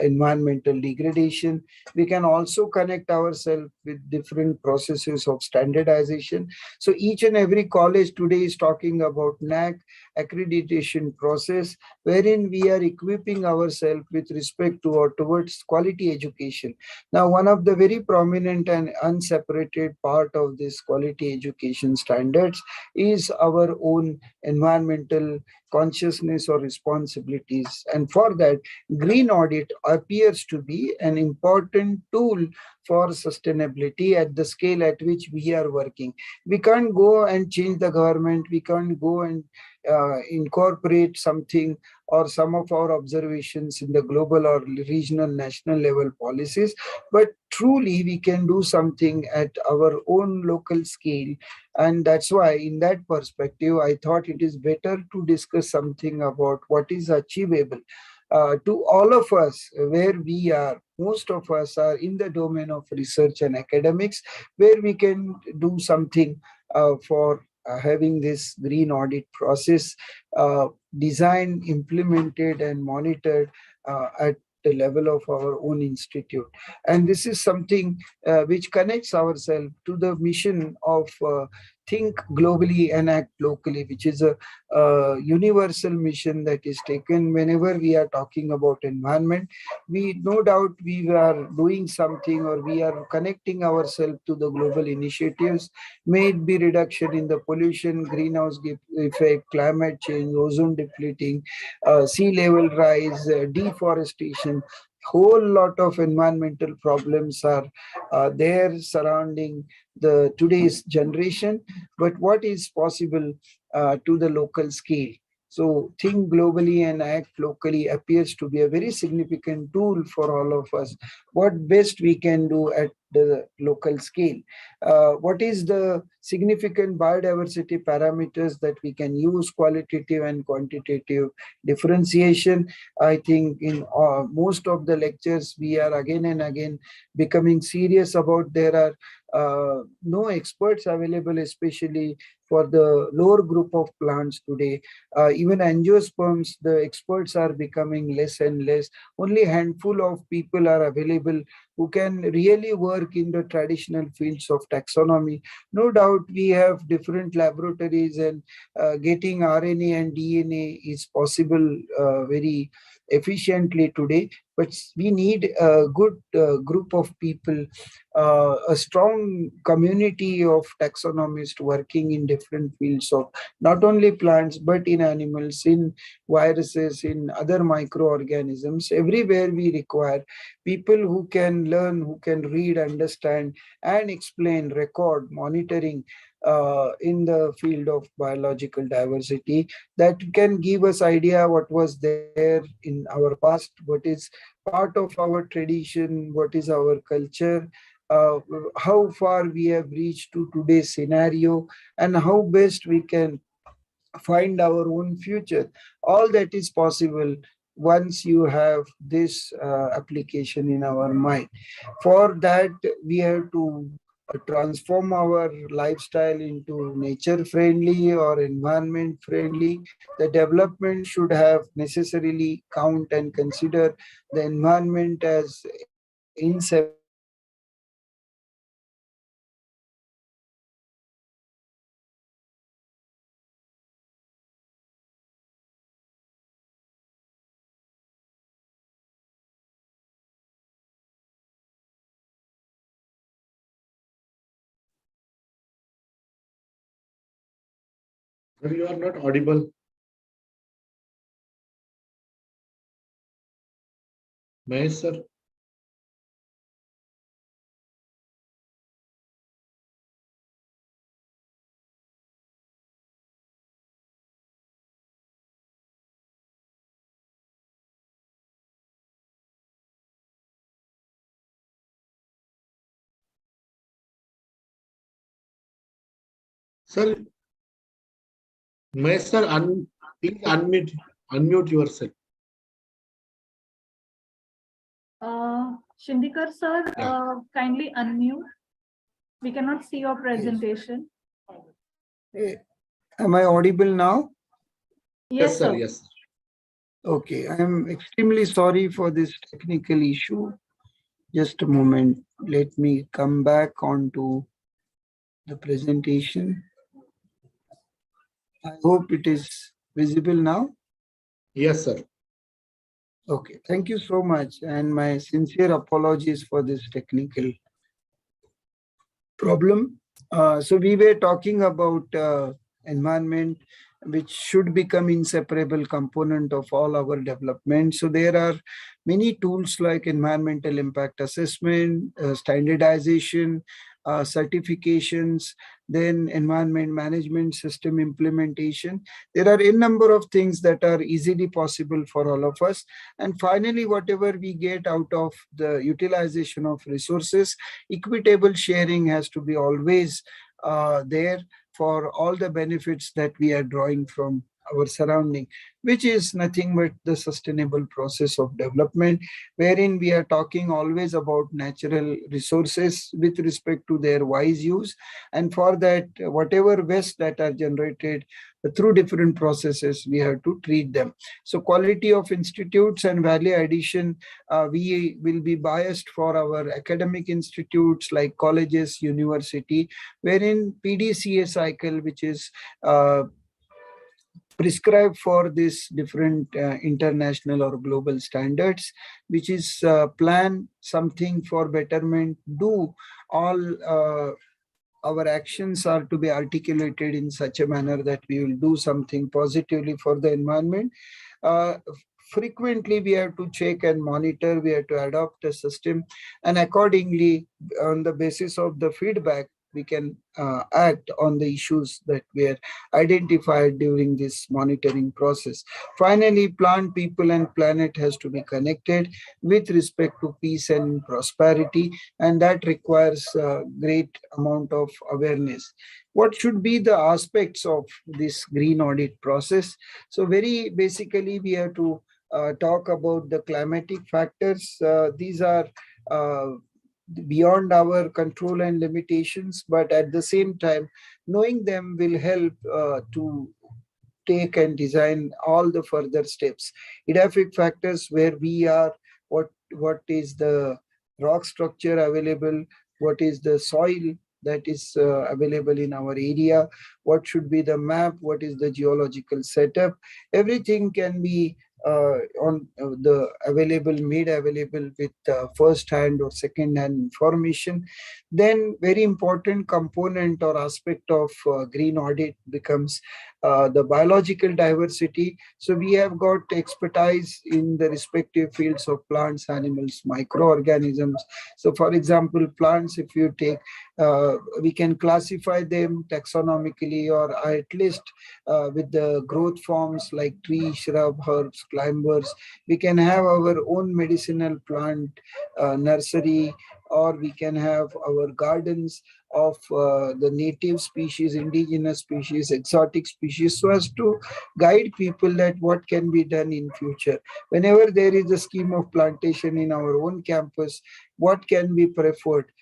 environmental degradation. We can also connect ourselves with different processes of standardization. So each and every college today is talking about NAC accreditation process, wherein we are equipping ourselves with respect to or towards quality education. Now, one of the very prominent and unseparated part of this quality education standards is our own environmental consciousness or responsibilities. And for that, green audit appears to be an important tool for sustainability at the scale at which we are working. We can't go and change the government. We can't go and incorporate something or some of our observations in the global or regional, national level policies. But truly, we can do something at our own local scale. And that's why, in that perspective, I thought it is better to discuss something about what is achievable. To all of us, where we are, most of us are in the domain of research and academics, where we can do something for having this green audit process designed, implemented, and monitored at the level of our own institute. And this is something which connects ourselves to the mission of think globally and act locally, which is a universal mission that is taken whenever we are talking about environment. We no doubt we are doing something, or we are connecting ourselves to the global initiatives, may it be reduction in the pollution, greenhouse effect, climate change, ozone depleting, sea level rise, deforestation. Whole lot of environmental problems are there surrounding the today's generation. But what is possible to the local scale? So think globally and act locally appears to be a very significant tool for all of us. What best we can do at the local scale? What is the significant biodiversity parameters that we can use, qualitative and quantitative differentiation? I think in most of the lectures, we are again and again becoming serious about there are no experts available, especially for the lower group of plants today. Even angiosperms, the experts are becoming less and less. Only handful of people are available who can really work in the traditional fields of taxonomy. No doubt we have different laboratories, and getting RNA and DNA is possible very efficiently today. But we need a good group of people, a strong community of taxonomists working in different fields of not only plants, but in animals, in viruses, in other microorganisms. Everywhere we require people who can learn, who can read, understand, and explain, record, monitoring in the field of biological diversity, that can give us idea what was there in our past, what is part of our tradition, what is our culture, uh, how far we have reached to today's scenario, and how best we can find our own future. All that is possible once you have this application in our mind. For that, we have to transform our lifestyle into nature friendly or environment friendly. The development should have necessarily count and consider the environment as inseparable component of our development. So we have to Sir, you are not audible. Mahesh sir. Sir, Mahesh sir, please unmute yourself. Shindikar sir, Yeah. kindly unmute. We cannot see your presentation. am I audible now? Yes, sir. Yes. Okay, I am extremely sorry for this technical issue. Just a moment. Let me come back onto the presentation. I hope it is visible now. Yes, sir. Okay, thank you so much. And my sincere apologies for this technical problem. So we were talking about environment, which should become inseparable component of all our development. So there are many tools like environmental impact assessment, standardization, certifications, then environment management system implementation. There are a number of things that are easily possible for all of us. And finally, whatever we get out of the utilization of resources, equitable sharing has to be always there for all the benefits that we are drawing from our surrounding, which is nothing but the sustainable process of development, wherein we are talking always about natural resources with respect to their wise use. And for that, whatever waste that are generated through different processes, we have to treat them. So quality of institutes and value addition, we will be biased for our academic institutes like colleges, university, wherein PDCA cycle, which is prescribed for this different international or global standards, which is plan something for betterment, do all our actions are to be articulated in such a manner that we will do something positively for the environment. Uh, Frequently, we have to check and monitor, we have to adopt a system, and accordingly, on the basis of the feedback, we can act on the issues that were identified during this monitoring process. Finally, plant, people, and planet has to be connected with respect to peace and prosperity, and that requires a great amount of awareness. What should be the aspects of this green audit process? So very basically, we have to talk about the climatic factors. These are beyond our control and limitations, but at the same time, knowing them will help to take and design all the further steps. Edaphic factors, where we are, what is the rock structure available, what is the soil that is available in our area, what should be the map, what is the geological setup. Everything can be on the available, made available with first hand or second hand information. Then very important component or aspect of green audit becomes the biological diversity. So we have got expertise in the respective fields of plants, animals, microorganisms. So for example, plants, if you take, we can classify them taxonomically, or at least with the growth forms like tree, shrub, herbs, climbers. We can have our own medicinal plant nursery, or we can have our gardens of the native species, indigenous species, exotic species, so as to guide people that what can be done in future. Whenever there is a scheme of plantation in our own campus, what can be preferred?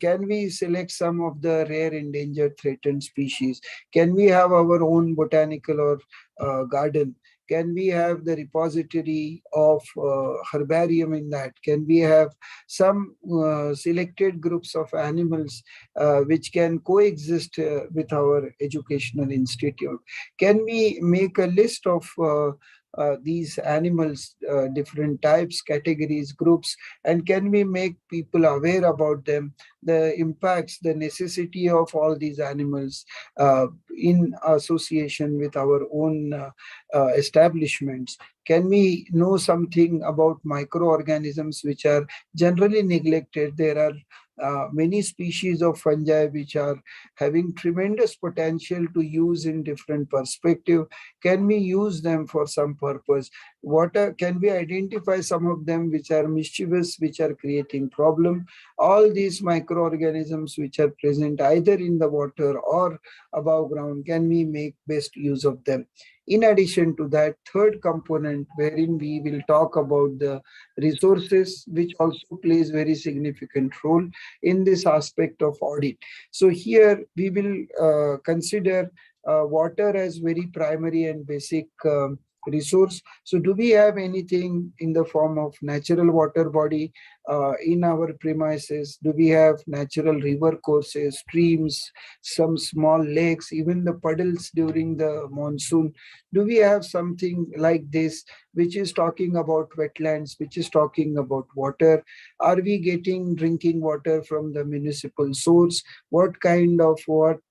Can we select some of the rare, endangered, threatened species? Can we have our own botanical or garden? Can we have the repository of herbarium in that? Can we have some selected groups of animals which can coexist with our educational institute? Can we make a list of these animals, different types, categories, groups, and can we make people aware about them, the impacts, the necessity of all these animals in association with our own establishments? Can we know something about microorganisms which are generally neglected? There are many species of fungi which are having tremendous potential to use in different perspective. Can we use them for some purpose? Can we identify some of them which are mischievous, which are creating problem? All these microorganisms which are present either in the water or above ground, can we make best use of them? In addition to that, third component wherein we will talk about the resources, which also plays very significant role in this aspect of audit. So here we will consider water as very primary and basic resource. So do we have anything in the form of natural water body in our premises? Do we have natural river courses, streams, some small lakes, even the puddles during the monsoon? Do we have something like this which is talking about wetlands, which is talking about water? Are we getting drinking water from the municipal source? What kind of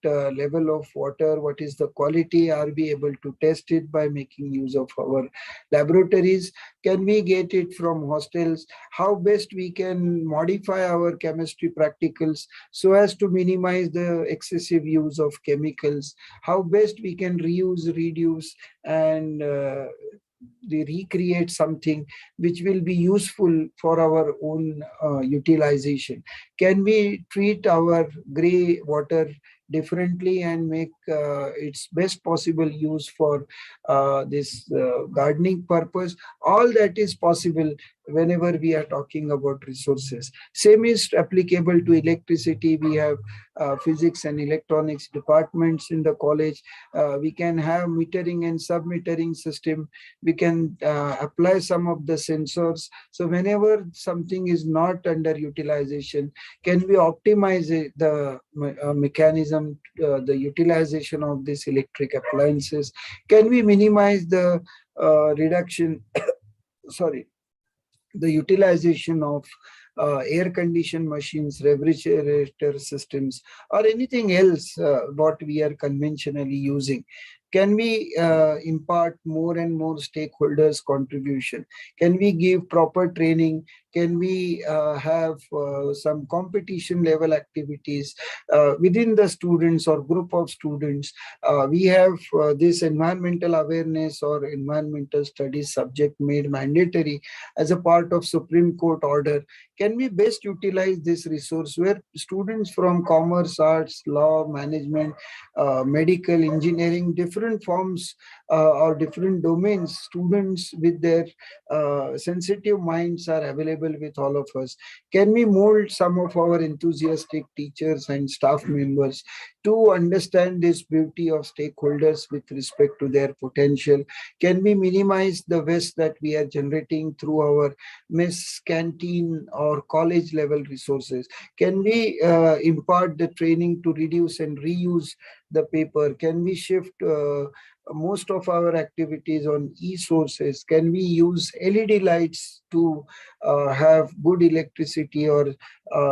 level of water? What is the quality? Are we able to test it by making use of our laboratories? Can we get it from hostels? How best we can modify our chemistry practicals so as to minimize the excessive use of chemicals? How best we can reuse, reduce, and recreate something which will be useful for our own utilization? Can we treat our gray water differently and make its best possible use for this gardening purpose? All that is possible whenever we are talking about resources. Same is applicable to electricity. We have physics and electronics departments in the college. We can have metering and sub-metering system. We can apply some of the sensors. So whenever something is not under utilization, can we optimize the mechanism, the utilization of these electric appliances? Can we minimize the reduction, sorry, the utilization of air-conditioned machines, refrigerator systems, or anything else what we are conventionally using? Can we impart more and more stakeholders' contribution? Can we give proper training? Can we have some competition level activities within the students or group of students? We have this environmental awareness or environmental studies subject made mandatory as a part of Supreme Court order. Can we best utilize this resource where students from commerce, arts, law, management, medical, engineering, different forms or different domains, students with their sensitive minds are available with all of us? Can we mold some of our enthusiastic teachers and staff members to understand this beauty of stakeholders with respect to their potential? Can we minimize the waste that we are generating through our mess, canteen, or college level resources? Can we impart the training to reduce and reuse the paper? Can we shift most of our activities on e-sources? Can we use LED lights to have good electricity or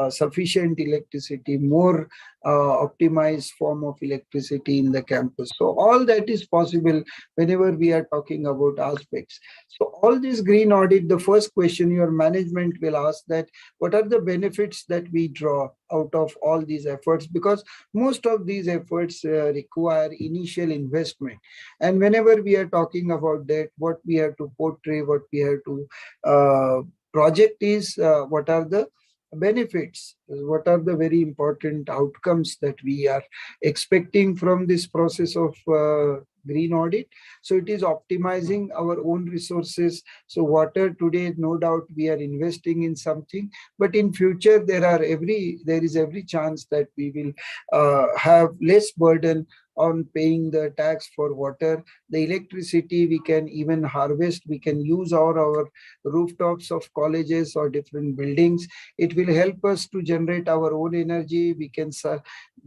sufficient electricity, more optimized form of electricity in the campus? So all that is possible whenever we are talking about aspects. So all this green audit, the first question your management will ask that what are the benefits that we draw out of all these efforts? Because most of these efforts require initial investment. And whenever we are talking about that, what we have to portray, what we have to project is what are the benefits, what are the very important outcomes that we are expecting from this process of green audit. So it is optimizing our own resources. So water today, no doubt we are investing in something, but in future there is every chance that we will have less burden on paying the tax for water. The electricity we can even harvest, we can use our rooftops of colleges or different buildings. It will help us to generate our own energy. We can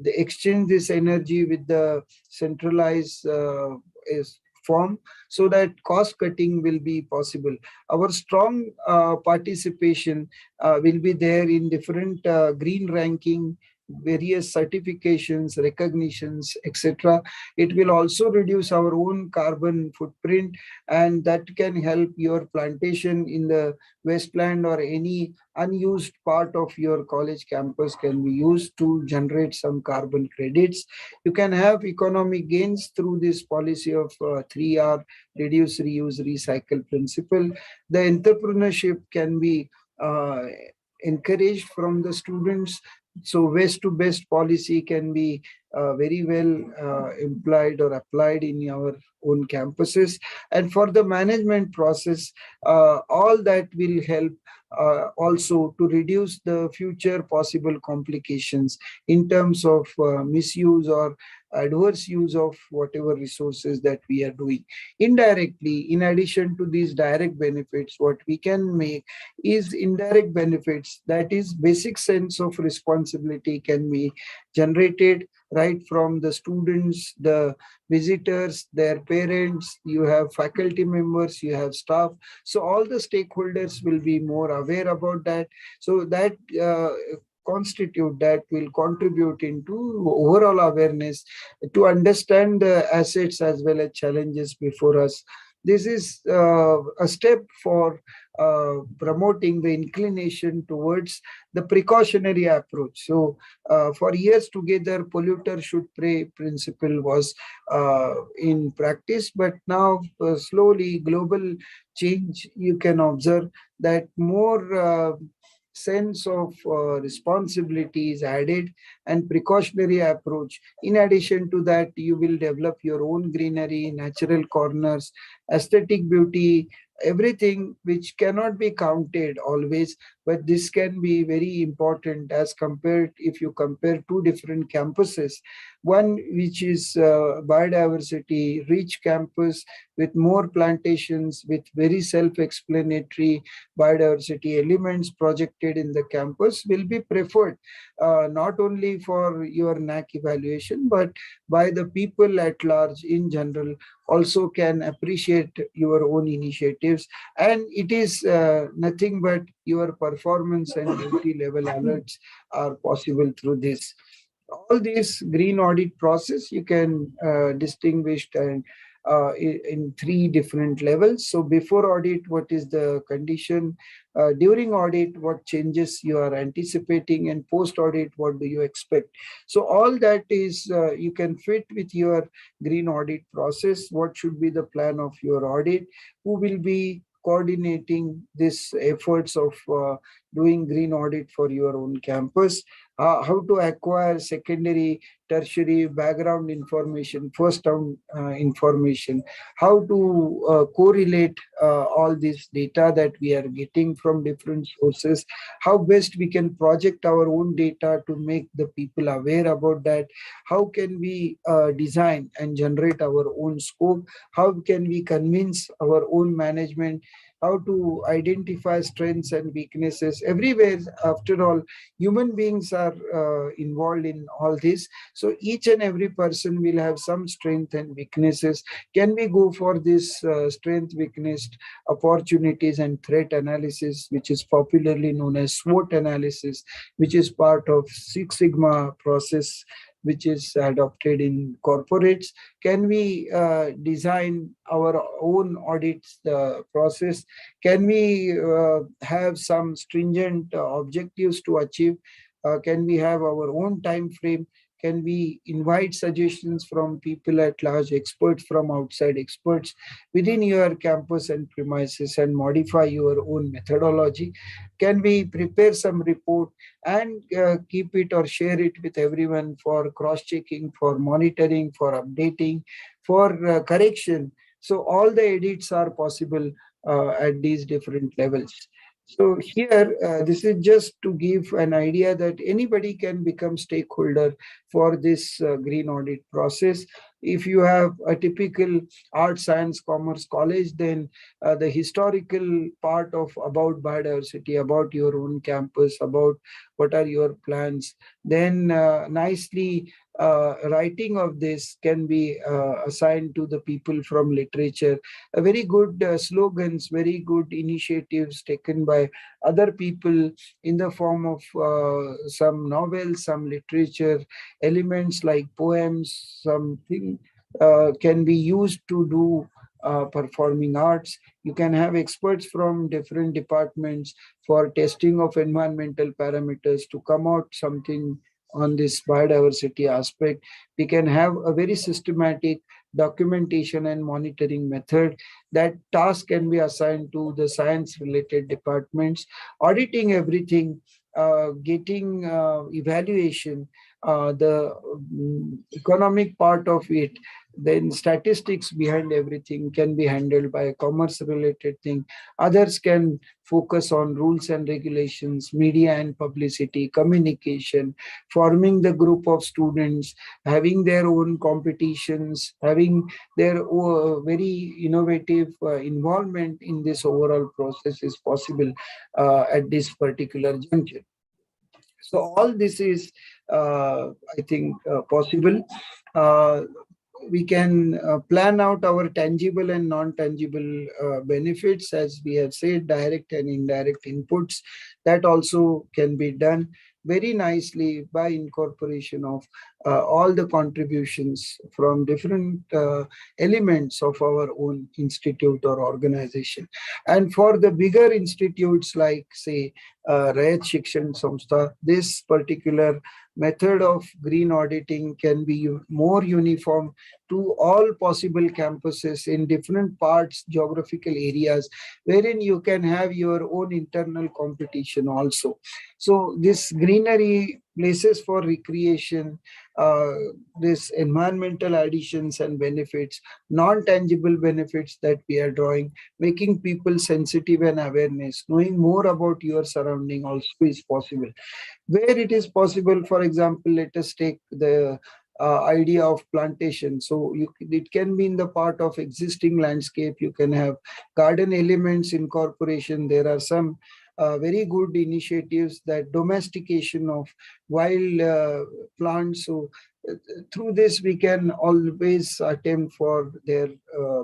exchange this energy with the centralized form, so that cost cutting will be possible. Our strong participation will be there in different green ranking, various certifications, recognitions, etc. It will also reduce our own carbon footprint, and that can help your plantation in the wasteland or any unused part of your college campus can be used to generate some carbon credits. You can have economic gains through this policy of 3R, reduce, reuse, recycle principle. The entrepreneurship can be encouraged from the students. So waste to best policy can be very well implied or applied in our own campuses. And for the management process, all that will help also to reduce the future possible complications in terms of misuse or adverse use of whatever resources that we are doing. Indirectly, in addition to these direct benefits, what we can make is indirect benefits. That is, basic sense of responsibility can be generated right from the students, the visitors, their parents. You have faculty members, you have staff. So all the stakeholders will be more aware about that. So that will contribute into overall awareness to understand the assets as well as challenges before us. This is a step for promoting the inclination towards the precautionary approach. So for years together, polluter should pay principle was in practice, but now slowly global change, you can observe that more sense of responsibility is added and precautionary approach. In addition to that, you will develop your own greenery, natural corners, aesthetic beauty, everything which cannot be counted always, but this can be very important as compared if you compare two different campuses. One which is biodiversity rich campus with more plantations, with very self-explanatory biodiversity elements projected in the campus will be preferred, not only for your NAC evaluation, but by the people at large in general also can appreciate your own initiatives. And it is nothing but your performance and duty level alerts are possible through this. All this green audit process you can distinguish and in three different levels. So before audit, what is the condition? During audit, what changes you are anticipating? And post audit, what do you expect? So all that is you can fit with your green audit process. What should be the plan of your audit? Who will be coordinating this efforts of doing green audit for your own campus? How to acquire secondary, tertiary background information, first round information, how to correlate all this data that we are getting from different sources, how best we can project our own data to make the people aware about that, how can we design and generate our own scope, how can we convince our own management, how to identify strengths and weaknesses. Everywhere, after all, human beings are involved in all this. So each and every person will have some strength and weaknesses. Can we go for this strength, weakness, opportunities and threat analysis, which is popularly known as SWOT analysis, which is part of Six Sigma process, which is adopted in corporates? Can we design our own audits process? Can we have some stringent objectives to achieve? Can we have our own time frame? Can we invite suggestions from people at large, experts from outside, experts within your campus and premises, and modify your own methodology? Can we prepare some report and keep it or share it with everyone for cross-checking, for monitoring, for updating, for correction? So all the edits are possible at these different levels. So here, this is just to give an idea that anybody can become stakeholder for this green audit process. If you have a typical art, science, commerce college, then the historical part of about biodiversity, about your own campus, about what are your plans, then nicely writing of this can be assigned to the people from literature. A very good slogans, very good initiatives taken by other people in the form of some novels, some literature elements like poems, something can be used to do performing arts. You can have experts from different departments for testing of environmental parameters to come out something on this biodiversity aspect. We can have a very systematic documentation and monitoring method. That task can be assigned to the science related departments, auditing everything, getting evaluation, the economic part of it, then statistics behind everything can be handled by a commerce related thing. Others can focus on rules and regulations, media and publicity, communication, forming the group of students, having their own competitions, having their very innovative involvement in this overall process is possible at this particular juncture. So all this is, I think, possible. We can plan out our tangible and non-tangible benefits, as we have said, direct and indirect inputs. That also can be done very nicely by incorporation of all the contributions from different elements of our own institute or organization. And for the bigger institutes like, say, Rayat Shikshan Samstha, this particular method of green auditing can be more uniform to all possible campuses in different parts, geographical areas, wherein you can have your own internal competition also. So this greenery, places for recreation, this environmental additions and benefits, non-tangible benefits that we are drawing, making people sensitive and awareness, knowing more about your surrounding also is possible. Where it is possible, for example, let us take the idea of plantation. So it can be in the part of existing landscape. You can have garden elements incorporation. There are some very good initiatives that domestication of wild plants. So through this, we can always attempt for their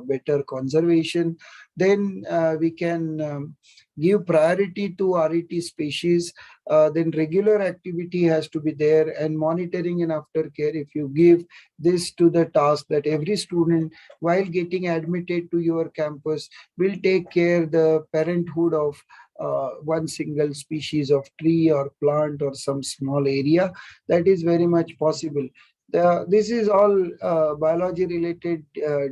better conservation. Then we can give priority to RET species. Then regular activity has to be there, and monitoring and aftercare. If you give this to the task that every student, while getting admitted to your campus, will take care the parenthood of one single species of tree or plant or some small area, that is very much possible. This is all biology related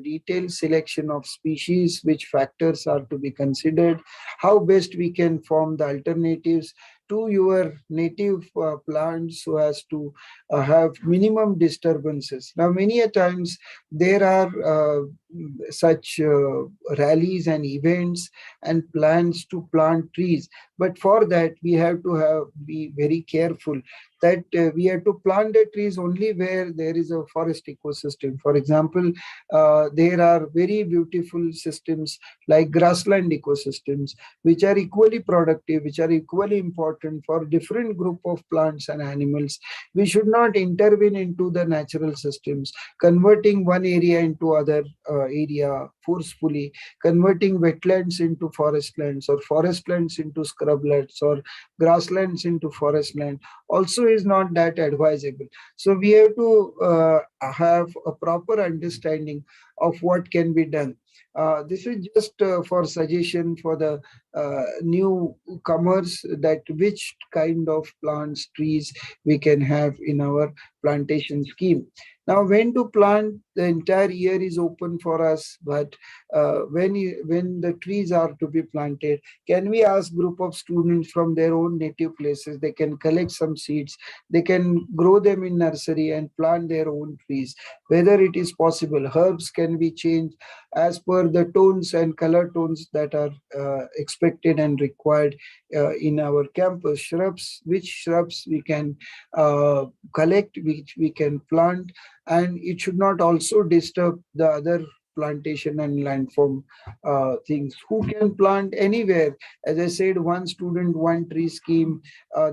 detailed selection of species, which factors are to be considered, how best we can form the alternatives to your native plants so as to have minimum disturbances. Now, many a times there are such rallies and events and plans to plant trees, but for that we have to be very careful that we have to plant the trees only where there is a forest ecosystem. For example, there are very beautiful systems like grassland ecosystems, which are equally productive, which are equally important for different group of plants and animals. We should not intervene into the natural systems, converting one area into other area forcefully, converting wetlands into forest lands or forest lands into scrublands or grasslands into forest land also is not that advisable. So we have to have a proper understanding of what can be done. This is just for suggestion for the newcomers that which kind of plants, trees we can have in our plantation scheme. Now, when to plant, the entire year is open for us, but when the trees are to be planted, can we ask group of students from their own native places? They can collect some seeds, they can grow them in nursery and plant their own trees. Whether it is possible, herbs can be changed as per the tones and color tones that are expected and required in our campus. Shrubs, which shrubs we can collect, which we can plant, and it should not also disturb the other plantation and landform things. Who can plant anywhere? As I said, one student, one tree scheme.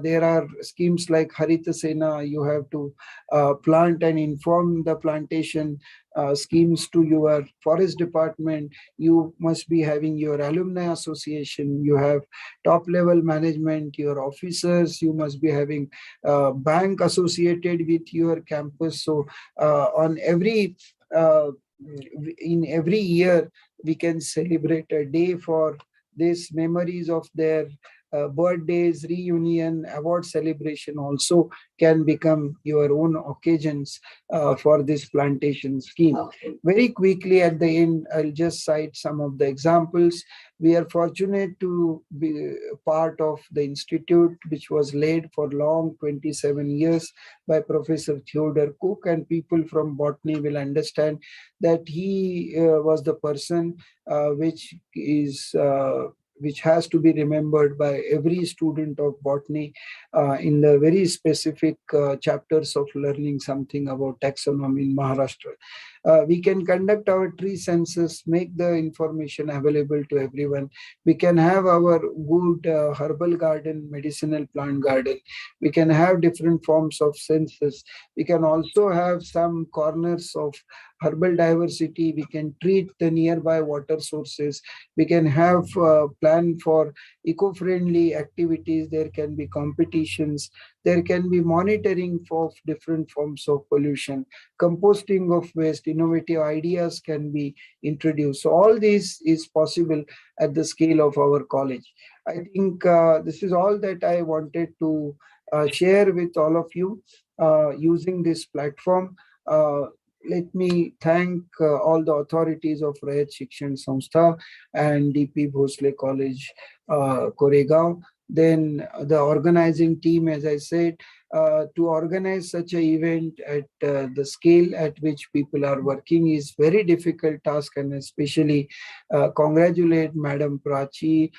There are schemes like Harita Sena. You have to plant and inform the plantation schemes to your forest department. You must be having your alumni association. You have top level management, your officers. You must be having bank associated with your campus. So on every in every year we can celebrate a day for these memories of their birthdays, reunion, award celebration also can become your own occasions for this plantation scheme. Very quickly at the end, I'll just cite some of the examples. We are fortunate to be part of the institute, which was led for long 27 years by Professor Theodore Cook, and people from Botany will understand that he was the person which has to be remembered by every student of botany in the very specific chapters of learning something about taxonomy in Maharashtra. We can conduct our tree census, make the information available to everyone. We can have our good herbal garden, medicinal plant garden. We can have different forms of census. We can also have some corners of herbal diversity. We can treat the nearby water sources. We can have a plan for eco-friendly activities. There can be competitions. There can be monitoring for different forms of pollution, composting of waste, innovative ideas can be introduced. So all this is possible at the scale of our college. I think this is all that I wanted to share with all of you using this platform. Let me thank all the authorities of Rayat Shikshan Samstha and DP Bhosle College, Koregaon. Then the organizing team, as I said, to organize such an event at the scale at which people are working is very difficult task, and especially congratulate Madam Prachi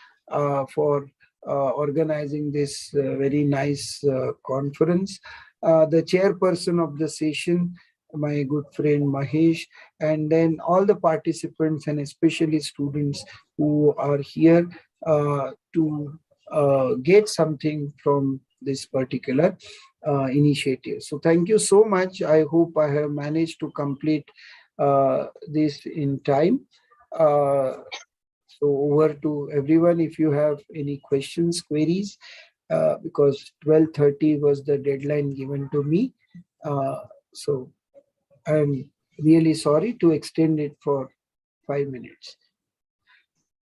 for organizing this very nice conference. The chairperson of the session, my good friend Mahesh, and then all the participants and especially students who are here to get something from this particular initiative. So thank you so much. I hope I have managed to complete this in time. So over to everyone if you have any questions, queries, because 12:30 was the deadline given to me. So I'm really sorry to extend it for 5 minutes.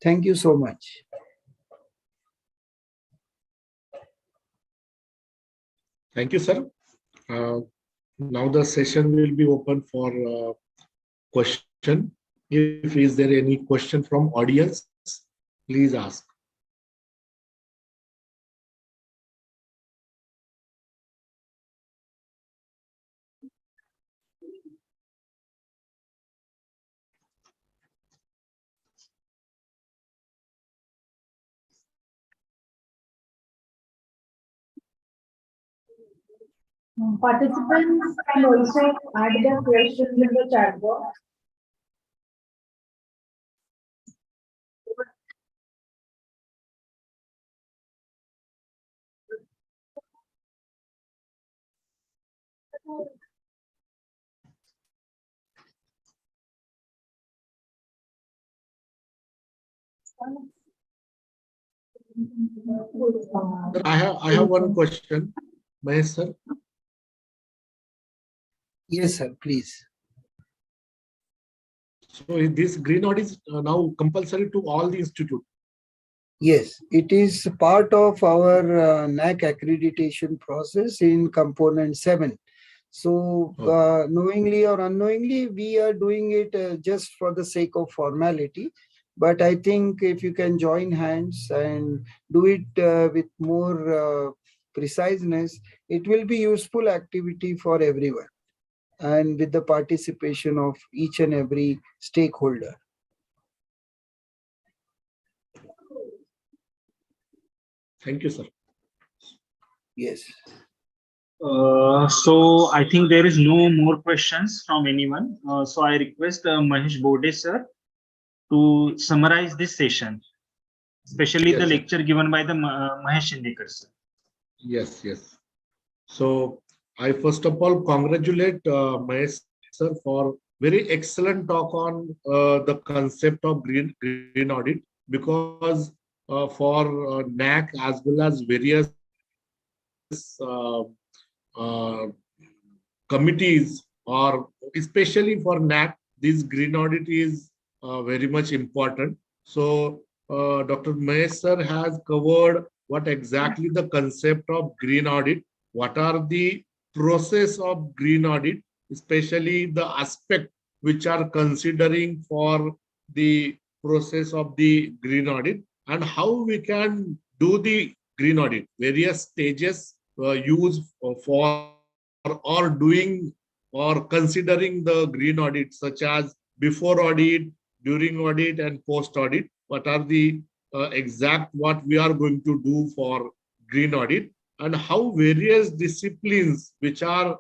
Thank you so much. Thank you, sir. Now the session will be open for question. If is there any question from audience, please ask. Participants can also add their questions in the chat box. Sir, I have one question. Mahesh, sir. Yes, sir, please. So this green audit is now compulsory to all the institute. Yes, it is part of our NAC accreditation process in component 7. So knowingly or unknowingly, we are doing it just for the sake of formality. But I think if you can join hands and do it with more preciseness, it will be useful activity for everyone and with the participation of each and every stakeholder. Thank you, sir. Yes. So I think there is no more questions from anyone. So I request Mahesh Bode sir to summarize this session, especially the Yes. lecture given by the Mahesh Shindekar sir. Yes, yes. So I first of all congratulate Mahesh sir for very excellent talk on the concept of green audit, because for NAC as well as various committees, or especially for NAC, this green audit is very much important. So Dr. Mahesh sir has covered what exactly the concept of green audit, what are the process of green audit, especially the aspect which are considering for the process of the green audit, and how we can do the green audit, various stages used for or doing or considering the green audit, such as before audit, during audit, and post audit. What are the exact what we are going to do for green audit, and how various disciplines which are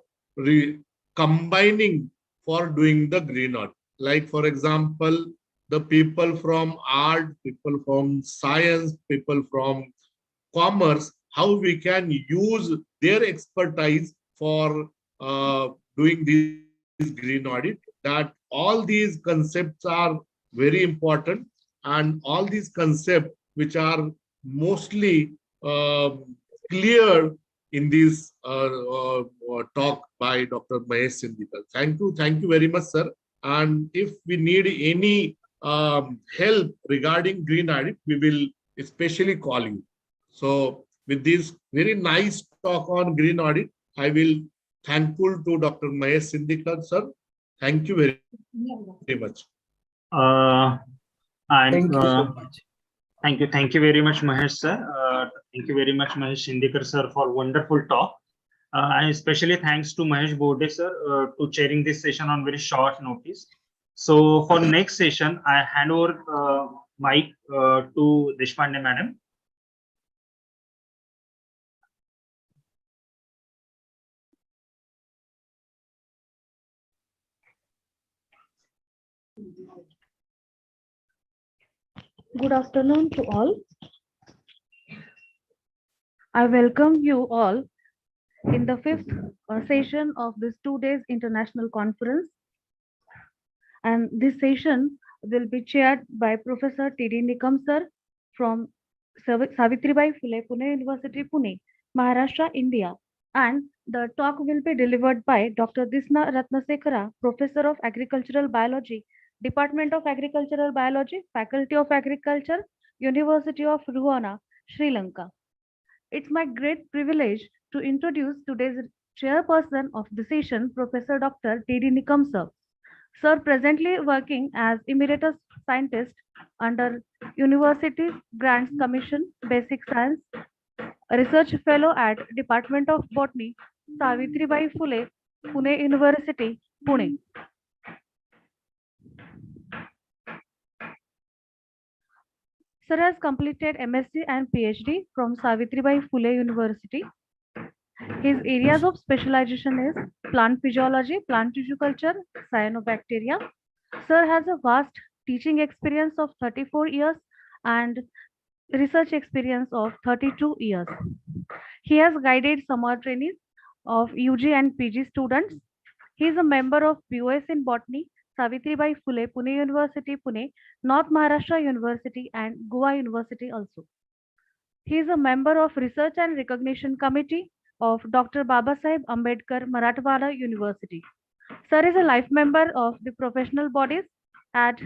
combining for doing the green audit. Like for example, the people from art, people from science, people from commerce, how we can use their expertise for doing this green audit. That all these concepts are very important, and all these concepts which are mostly clear in this talk by Dr. Mahesh Sindikar. Thank you very much, sir. And if we need any help regarding green audit, we will especially call you. So with this very nice talk on green audit, I will thankful to Dr. Mahesh Sindikar, sir. Thank you very much. Thank you so much. Thank you very much, Mahesh sir. Thank you very much, Mahesh Shindekar sir, for wonderful talk. And especially thanks to Mahesh Bode sir to chairing this session on very short notice. So for next session, I hand over mic to Deshpande madam. Good afternoon to all. I welcome you all in the fifth session of this 2 days international conference. And this session will be chaired by Professor T.D. Nikam sir from Savitribai Phule Pune University, Pune, Maharashtra, India. And the talk will be delivered by Dr. Disna Ratnasekara, Professor of Agricultural Biology, Department of Agricultural Biology, Faculty of Agriculture, University of Ruana, Sri Lanka. It's my great privilege to introduce today's chairperson of the session, Professor Dr. T.D. Nikam sir. Sir presently working as Emeritus Scientist under University Grants Commission, Basic Science, a Research Fellow at Department of Botany, Savitribai Phule, Pune University, Pune. Sir has completed MSc and PhD from Savitribai Phule University. His areas of specialization is plant physiology, plant tissue culture, cyanobacteria. Sir has a vast teaching experience of 34 years and research experience of 32 years. He has guided summer trainees of UG and PG students. He is a member of BOS in Botany, Savitribai Phule, Pune University, Pune, North Maharashtra University, and Goa University also. He is a member of Research and Recognition Committee of Dr. Babasaheb Ambedkar, Marathwada University. Sir is a life member of the professional bodies at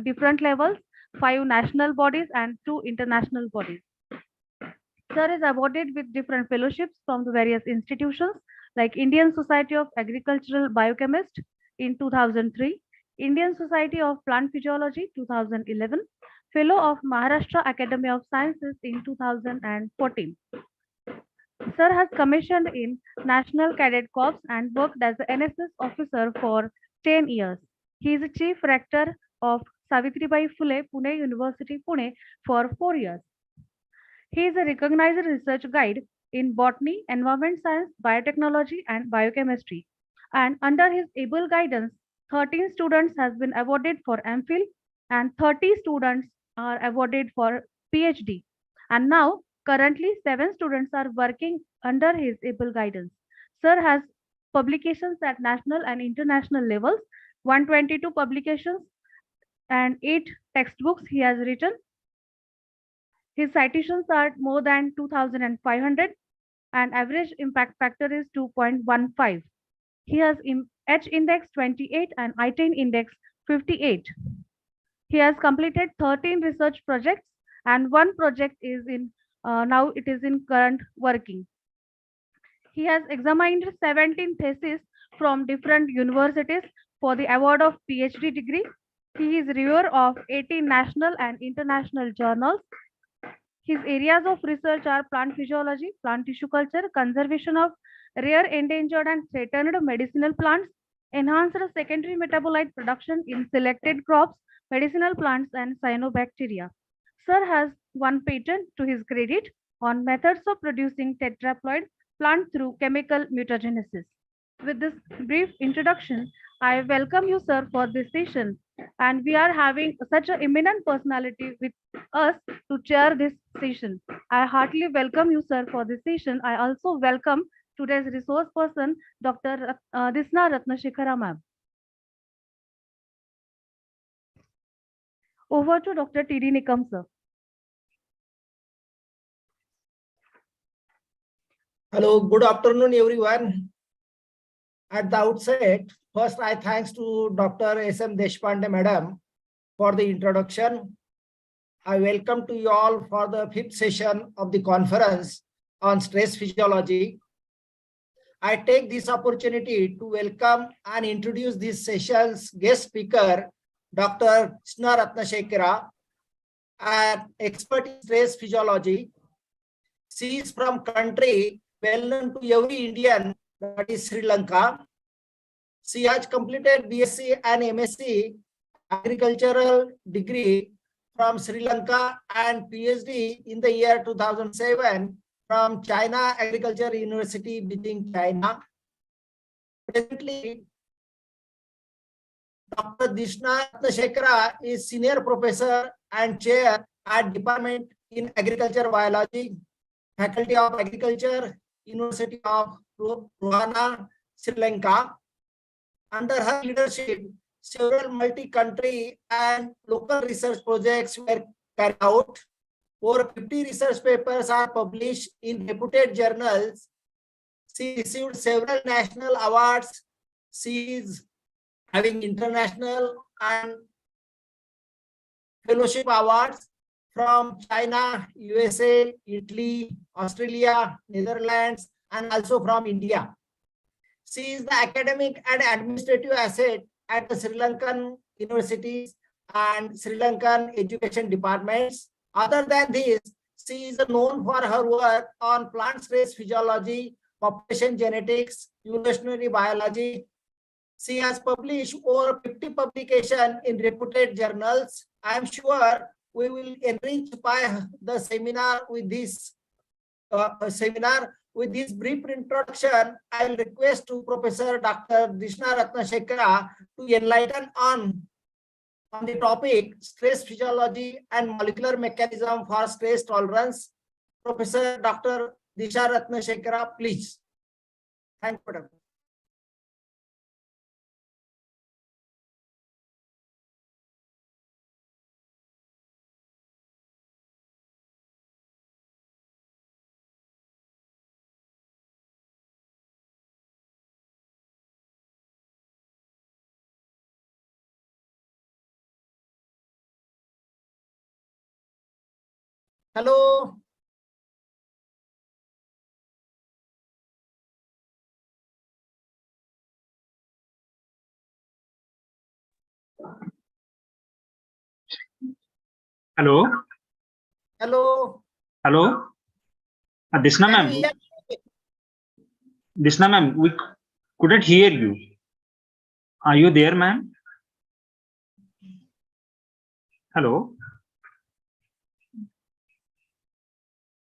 different levels, 5 national bodies and 2 international bodies. Sir is awarded with different fellowships from the various institutions like Indian Society of Agricultural Biochemist in 2003, Indian Society of Plant Physiology 2011, Fellow of Maharashtra Academy of Sciences in 2014. Sir has commissioned in National Cadet Corps and worked as an NSS officer for 10 years. He is Chief Rector of Savitribai Phule Pune University, Pune for 4 years. He is a recognized research guide in botany, environment science, biotechnology, and biochemistry. And under his able guidance, 13 students has been awarded for MPhil and 30 students are awarded for PhD. And now, currently, 7 students are working under his able guidance. Sir has publications at national and international levels, 122 publications and 8 textbooks he has written. His citations are more than 2,500 and average impact factor is 2.15. He has H index 28 and I-10 index 58. He has completed 13 research projects and one project is in now it is in current working. He has examined 17 theses from different universities for the award of PhD degree. He is reviewer of 18 national and international journals. His areas of research are plant physiology, plant tissue culture, conservation of rare, endangered, and threatened medicinal plants, enhanced secondary metabolite production in selected crops, medicinal plants, and cyanobacteria. Sir has one patent to his credit on methods of producing tetraploid plant through chemical mutagenesis. With this brief introduction, I welcome you, sir, for this session. And we are having such an eminent personality with us to chair this session. I heartily welcome you, sir, for this session. I also welcome today's resource person, Dr. Disna Ratnashekara ma'am. Over to Dr. T.D. Nikam, sir. Hello, good afternoon, everyone. At the outset, first I thanks to Dr. S.M. Deshpande madam for the introduction. I welcome to you all for the 5th session of the conference on stress physiology. I take this opportunity to welcome and introduce this session's guest speaker, Dr. Sna Ratnashekara, an expert in stress physiology. She is from country well known to every Indian, that is Sri Lanka. She has completed BSc and MSc agricultural degree from Sri Lanka and PhD in the year 2007 from China Agriculture University, Beijing, China. Presently, Dr. Dishna Shekara is Senior Professor and Chair at Department in Agriculture Biology, Faculty of Agriculture, University of Rohana, Sri Lanka. Under her leadership, several multi-country and local research projects were carried out. Over 50 research papers are published in reputed journals. She received several national awards. She is having international and fellowship awards from China, USA, Italy, Australia, Netherlands, and also from India. She is the academic and administrative asset at the Sri Lankan universities and Sri Lankan education departments. Other than this, she is known for her work on plant stress physiology, population genetics, evolutionary biology. She has published over 50 publications in reputed journals. I am sure we will enrich by the seminar with this With this brief introduction, I will request to Professor Dr. Dishna Ratnashekara to enlighten on the topic stress physiology and molecular mechanism for stress tolerance. Professor Dr. Disha Ratnashekara, please. Thank you. Hello. Hello. Hello. Hello. Dishna Can ma'am. you hear me? Dishna ma'am, we couldn't hear you. Are you there, ma'am? Hello.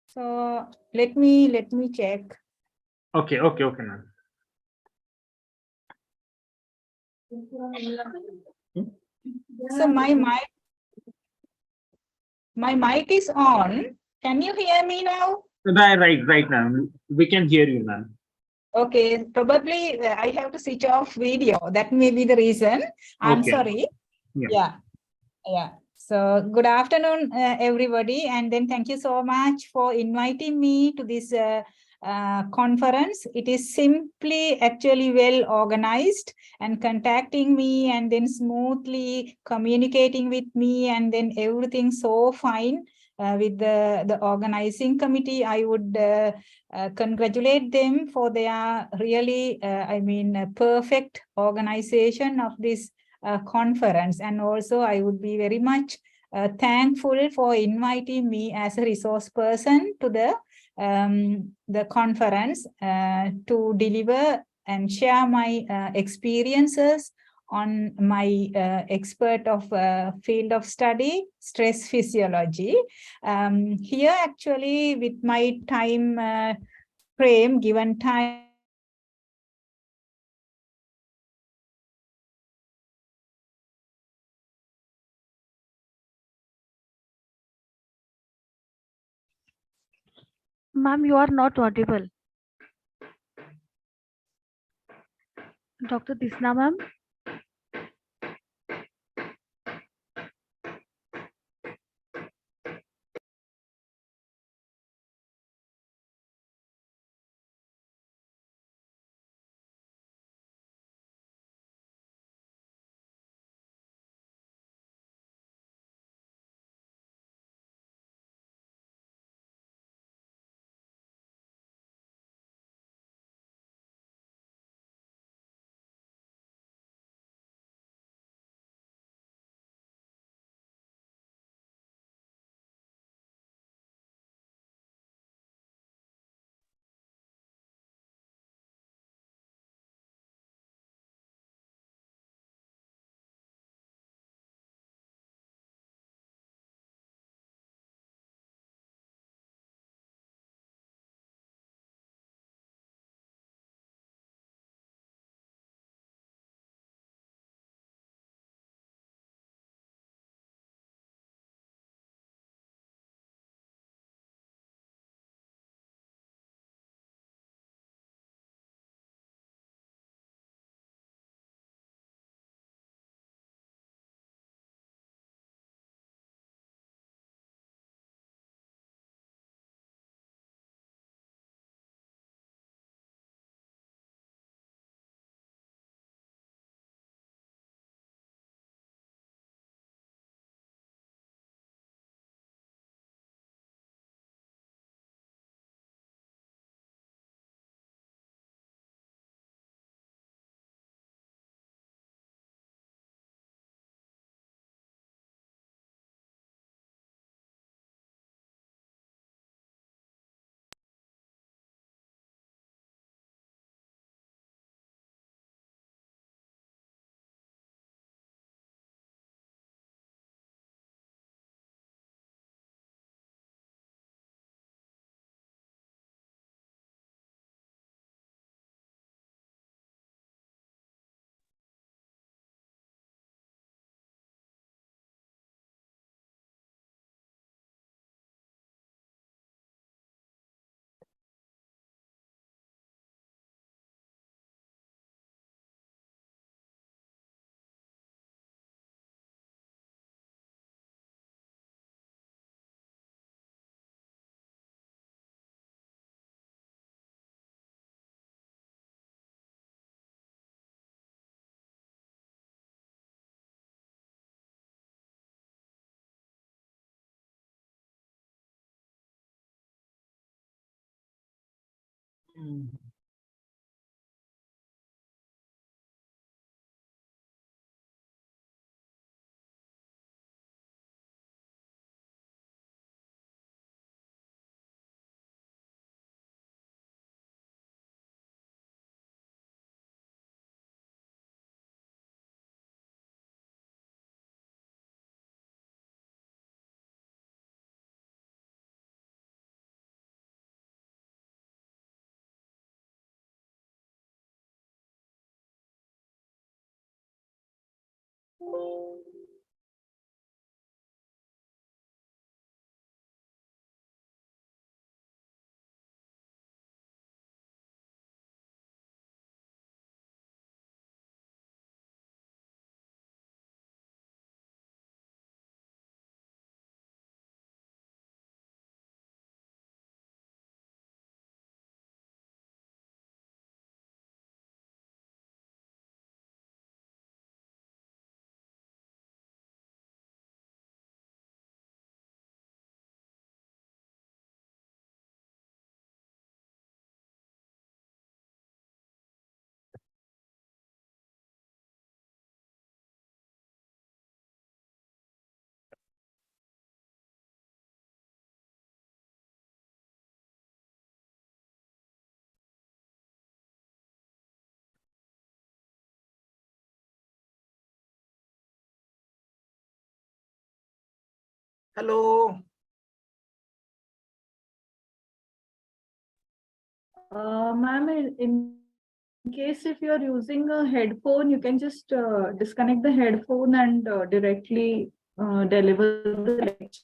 So let me check. Okay, ma'am. So my mic is on. Can you hear me now? Right, ma'am. We can hear you, ma'am. Okay, probably I have to switch off video. That may be the reason. I'm Okay. sorry. Yeah. Yeah. So good afternoon, everybody. And then thank you so much for inviting me to this conference. It is simply actually well organized and contacting me and then smoothly communicating with me and then everything so fine with the organizing committee. I would congratulate them for their really, perfect organization of this conference. And also I would be very much thankful for inviting me as a resource person to the conference to deliver and share my experiences on my expert of field of study, stress physiology. Here actually with my time frame, given time, Ma'am, you are not audible. Dr. Disna, ma'am. Mm. Hello. Ma'am, in case if you are using a headphone, you can just disconnect the headphone and directly deliver the lecture.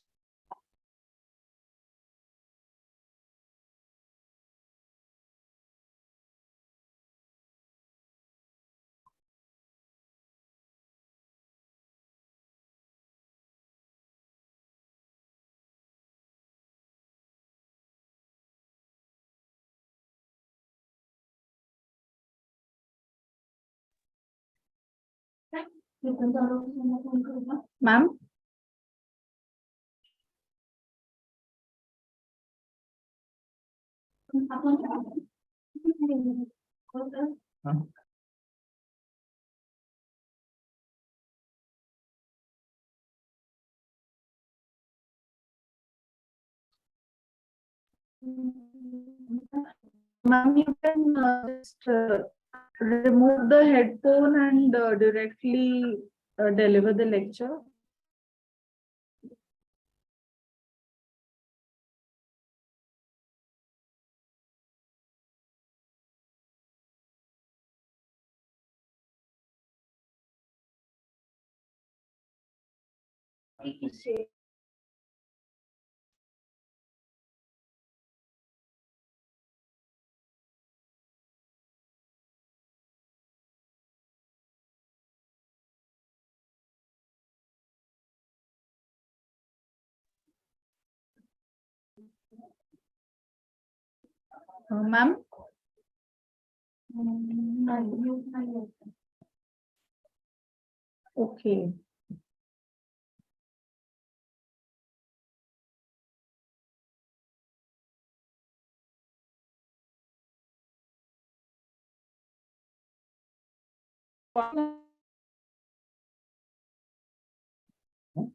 Ma'am? Ma'am, you can just remove the headphone and directly deliver the lecture. Ma'am? Okay.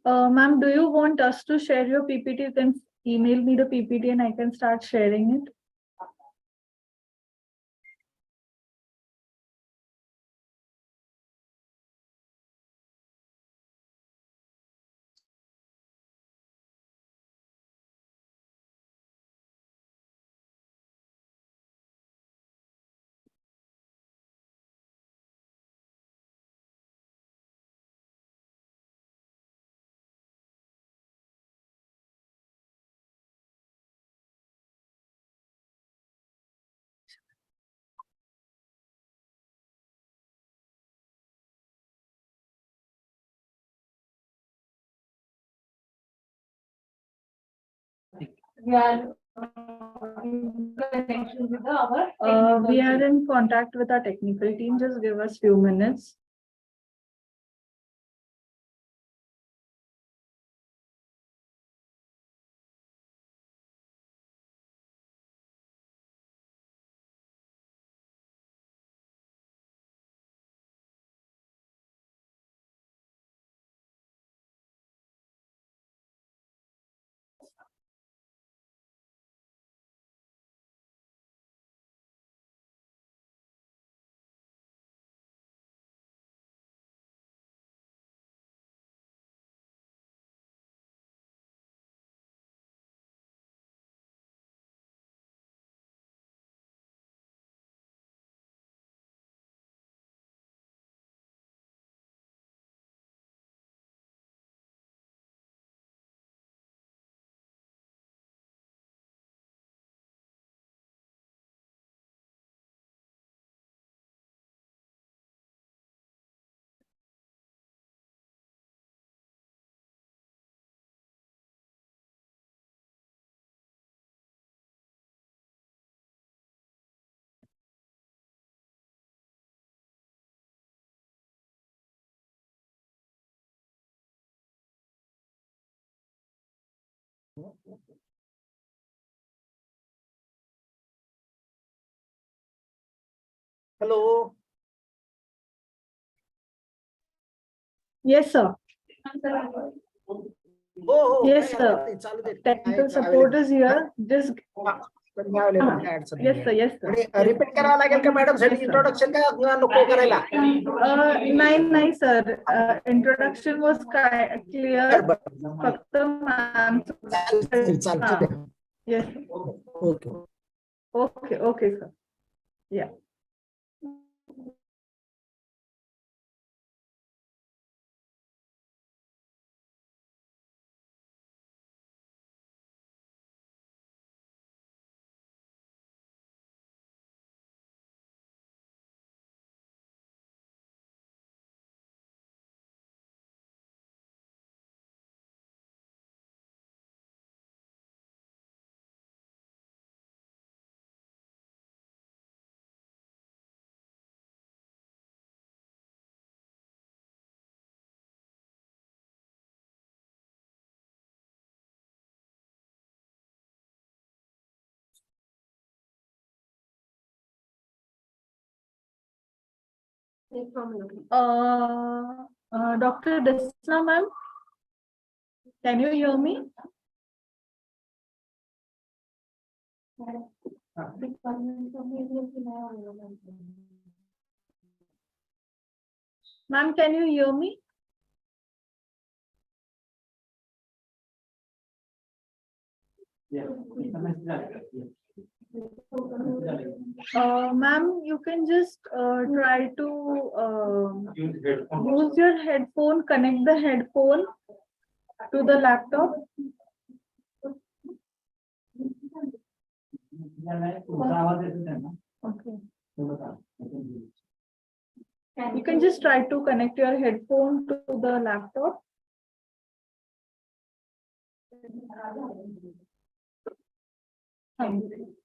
Ma'am, do you want us to share your PPT? You can email me the PPT and I can start sharing it. We are we are in contact with our technical team. Just give us few minutes. Hello. Yes, sir. Oh, Yes, sir. Technical support is here. Just yes, sir. Yes, sir. Repeat करावं लागेल का madam साठी introduction का नको करायला नाही sir. Introduction was clear. फक्त ma'am. चालतं Yes. Okay Okay, sir. Yeah. Dr. Desna, ma'am, can you hear me? Ma'am, can you hear me? Ma'am, you can just try to use your headphone, connect the headphone to the laptop. Okay. You can just try to connect your headphone to the laptop. Thank you.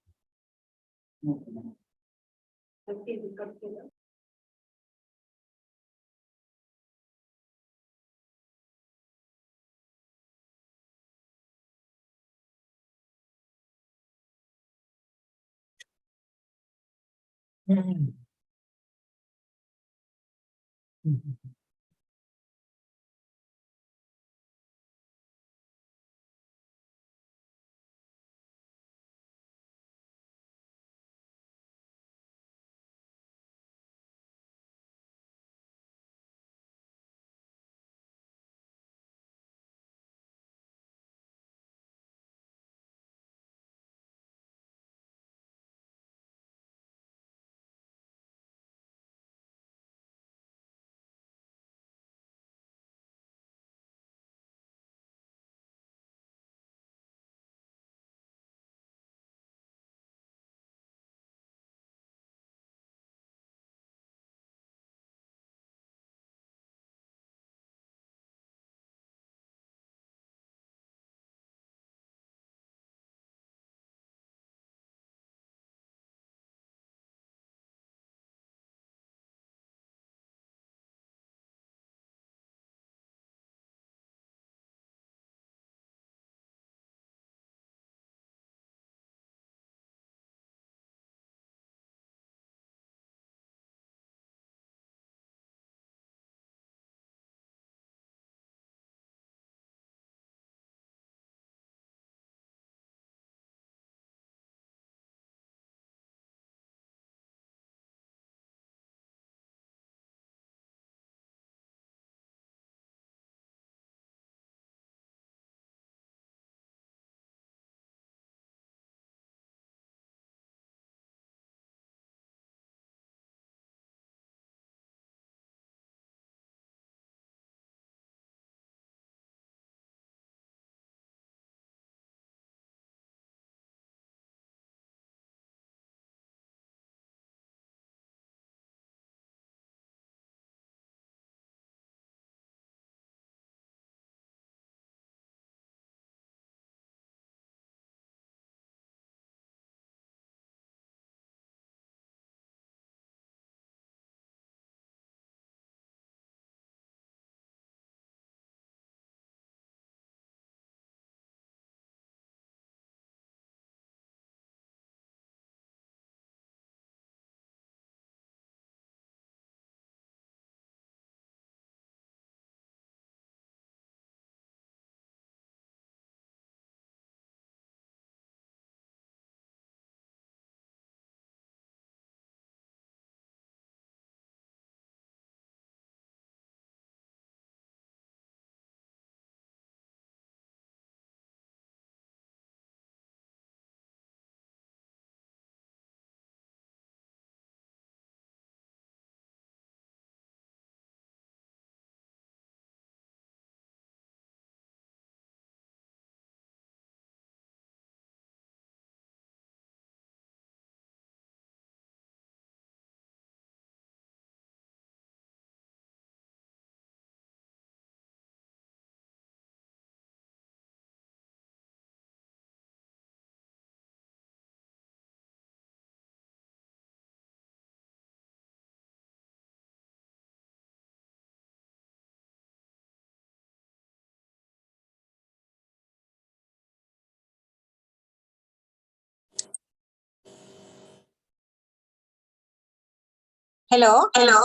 Hello. Yes,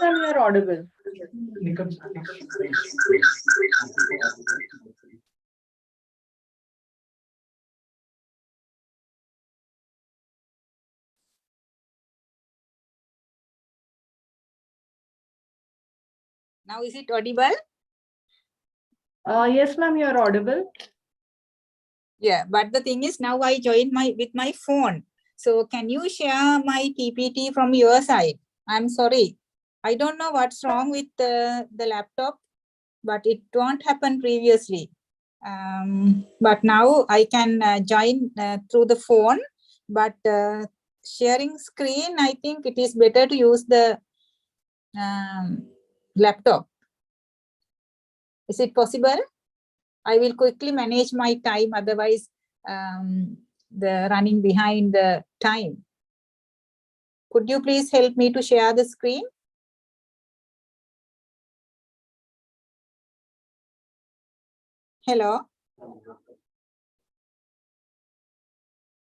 ma'am, you are audible. Now is it audible? Yes, ma'am, you are audible. Yeah, but the thing is now I joined with my phone. So can you share my PPT from your side? I'm sorry. I don't know what's wrong with the laptop, but it won't happen previously. But now I can join through the phone, but sharing screen, I think it is better to use the laptop. Is it possible? I will quickly manage my time, otherwise the running behind the time. Could you please help me to share the screen? Hello.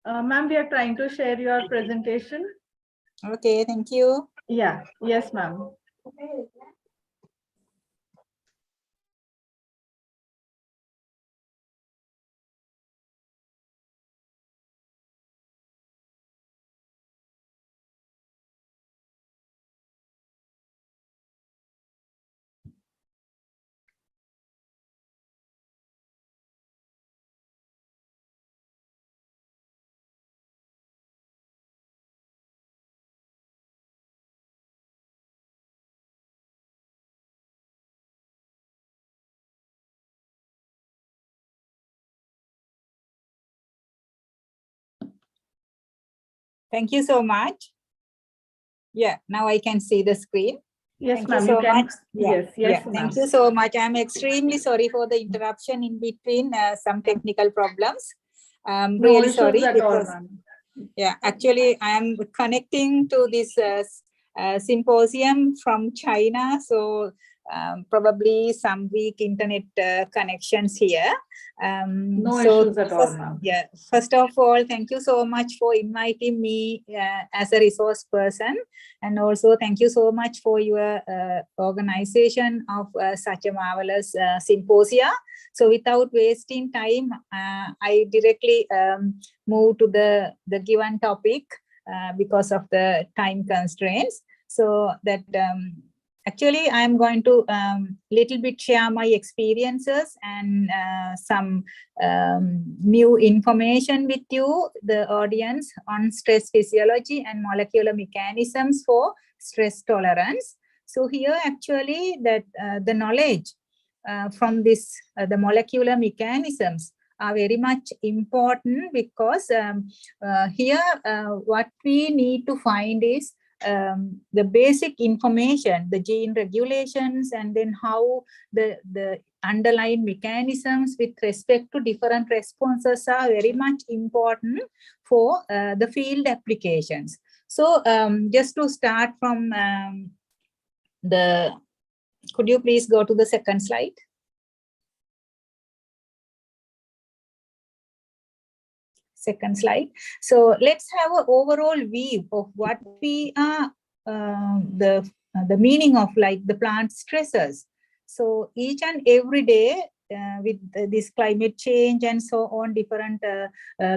Ma'am, we are trying to share your presentation. Okay, thank you. Yeah, yes, ma'am. Thank you so much. Yeah, now I can see the screen. Yes, Thank you ma'am, so you can. much. Yeah, Yes, thank ma'am. you so much. I'm extremely sorry for the interruption in between some technical problems. I'm No really issues sorry at all, because ma'am. yeah, actually I am connecting to this symposium from China, so probably some weak internet connections here. No So issues at all, ma'am. yeah, first of all, thank you so much for inviting me as a resource person, and also thank you so much for your organization of such a marvelous symposia. So without wasting time, I directly move to the given topic because of the time constraints. So that actually I'm going to little bit share my experiences and some new information with you, the audience, on stress physiology and molecular mechanisms for stress tolerance. So here actually that the knowledge from this the molecular mechanisms are very much important, because here what we need to find is the basic information, the gene regulations, and then how the underlying mechanisms with respect to different responses are very much important for the field applications. So just to start from could you please go to the second slide? Second slide. So let's have an overall view of what we are, the meaning of like the plant stressors. So each and every day with this climate change and so on, different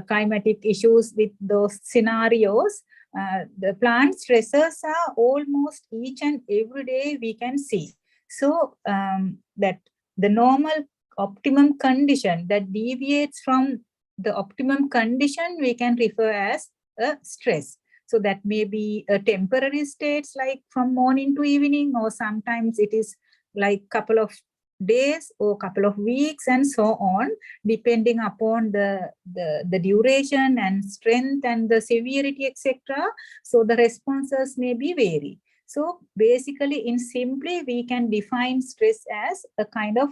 climatic issues with those scenarios, the plant stressors are almost each and every day we can see. So that the normal optimum condition that deviates from the optimum condition we can refer as a stress. So that may be a temporary states like from morning to evening, or sometimes it is like couple of days or couple of weeks and so on, depending upon the duration and strength and the severity, etc. So the responses may be vary. So basically, in simply, we can define stress as a kind of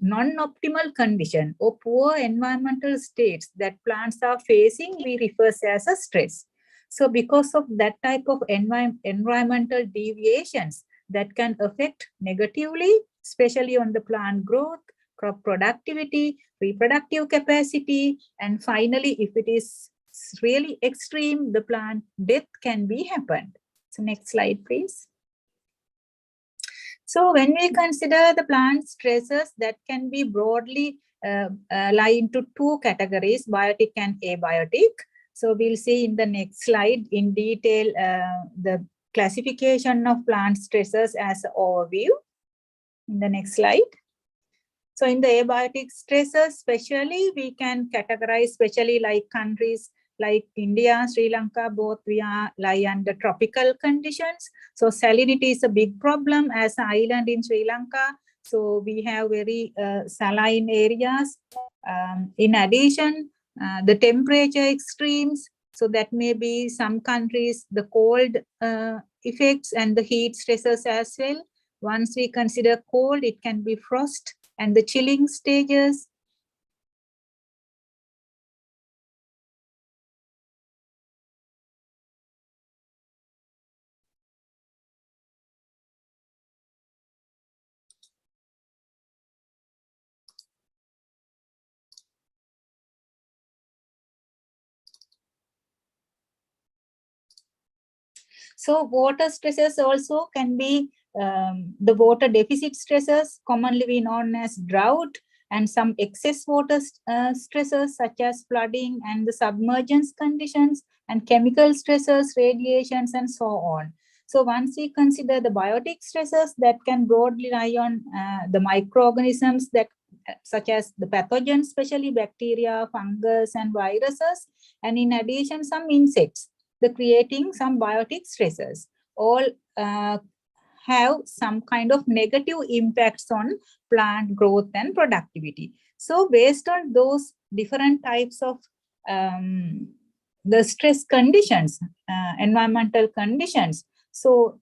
non-optimal condition or poor environmental states that plants are facing, we refer as a stress. So because of that type of environmental deviations that can affect negatively, especially on the plant growth, crop productivity, reproductive capacity, and finally, if it is really extreme, the plant death can be happened. So next slide, please. So when we consider the plant stresses, that can be broadly lie into two categories, biotic and abiotic. So we'll see in the next slide in detail the classification of plant stresses as an overview. In the next slide. So in the abiotic stresses, especially we can categorize, especially like countries like India, Sri Lanka, both lie under tropical conditions. So salinity is a big problem as an island in Sri Lanka. So we have very saline areas. In addition, the temperature extremes. So that may be some countries, the cold effects and the heat stresses as well. Once we consider cold, it can be frost and the chilling stages. So water stresses also can be the water deficit stresses, commonly we known as drought, and some excess water stresses such as flooding and the submergence conditions, and chemical stresses, radiations, and so on. So once we consider the biotic stresses, that can broadly lie on the microorganisms that such as the pathogens, especially bacteria, fungus, and viruses, and in addition, some insects, the creating some biotic stresses. All have some kind of negative impacts on plant growth and productivity. So based on those different types of the stress conditions, environmental conditions, so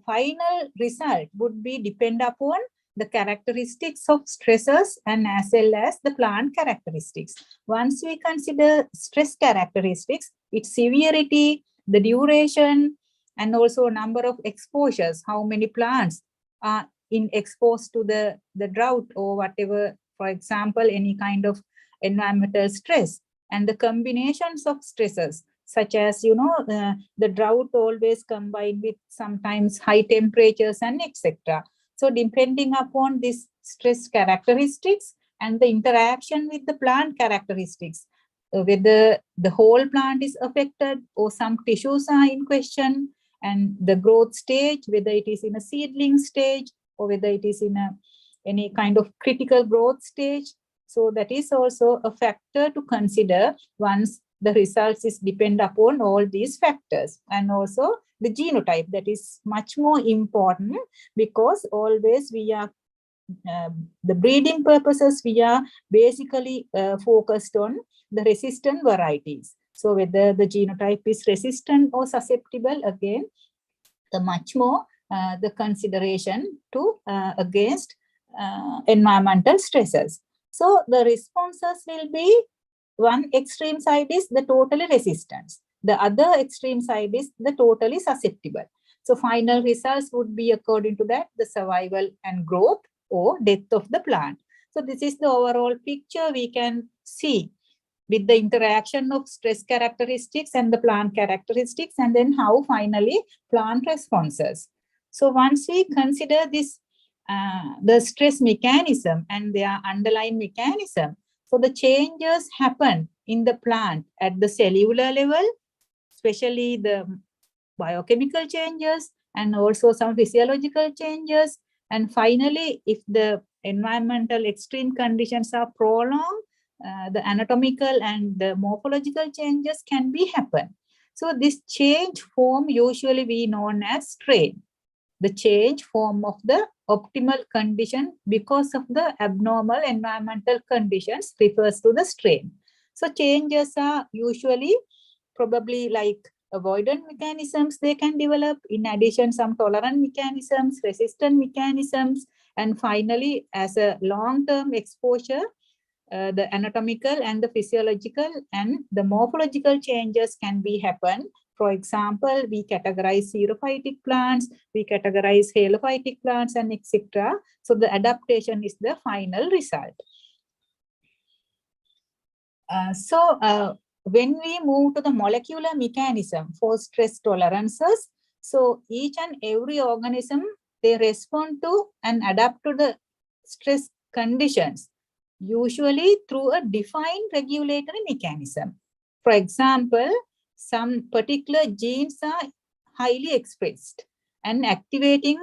final result would be depend upon the characteristics of stresses and as well as the plant characteristics. Once we consider stress characteristics, its severity, the duration, and also number of exposures, how many plants are exposed to the drought or whatever, for example, any kind of environmental stress, and the combinations of stresses, such as, the drought always combined with sometimes high temperatures and etc. So depending upon these stress characteristics and the interaction with the plant characteristics, whether the whole plant is affected or some tissues are in question, and the growth stage, whether it is in a seedling stage or whether it is in any kind of critical growth stage. So that is also a factor to consider once the results is depend upon all these factors. And also the genotype, that is much more important, because always we are the breeding purposes, we are basically focused on the resistant varieties. So whether the genotype is resistant or susceptible, again, the much more the consideration to against environmental stresses. So the responses will be, one extreme side is the totally resistance. The other extreme side is the totally susceptible. So final results would be according to that, the survival and growth or death of the plant. So this is the overall picture we can see with the interaction of stress characteristics and the plant characteristics, and then how finally plant responses. So once we consider this, the stress mechanism and their underlying mechanism, so the changes happen in the plant at the cellular level, especially the biochemical changes and also some physiological changes. And finally, if the environmental extreme conditions are prolonged, the anatomical and the morphological changes can be happen. So this change form usually we known as strain. The change form of the optimal condition because of the abnormal environmental conditions refers to the strain. So changes are usually probably like avoidant mechanisms they can develop. In addition, some tolerant mechanisms, resistant mechanisms, and finally, as a long-term exposure, the anatomical and the physiological and the morphological changes can be happen For example, we categorize xerophytic plants, we categorize halophytic plants, and etc. So the adaptation is the final result. When we move to the molecular mechanism for stress tolerances, so each and every organism, they respond to and adapt to the stress conditions, usually through a defined regulatory mechanism. For example, some particular genes are highly expressed and activating,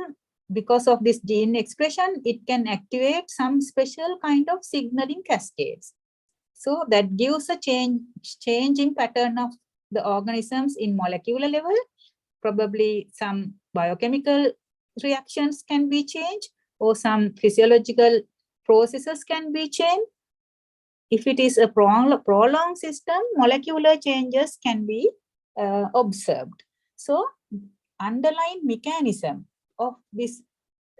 because of this gene expression, it can activate some special kind of signaling cascades. So that gives a changing pattern of the organisms in molecular level. Probably some biochemical reactions can be changed, or some physiological processes can be changed. If it is a prolonged system, molecular changes can be observed. So underlying mechanism of this,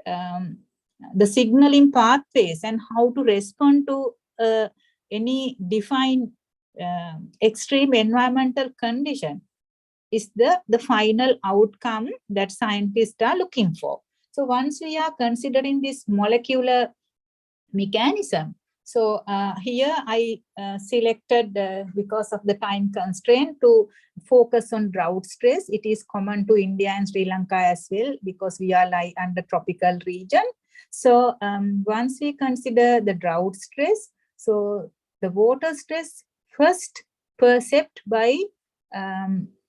the signaling pathways and how to respond to any defined extreme environmental condition is the final outcome that scientists are looking for. So once we are considering this molecular mechanism, so here I selected, because of the time constraint, to focus on drought stress. It is common to India and Sri Lanka as well, because we are like under tropical region. So once we consider the drought stress, so the water stress first perceived by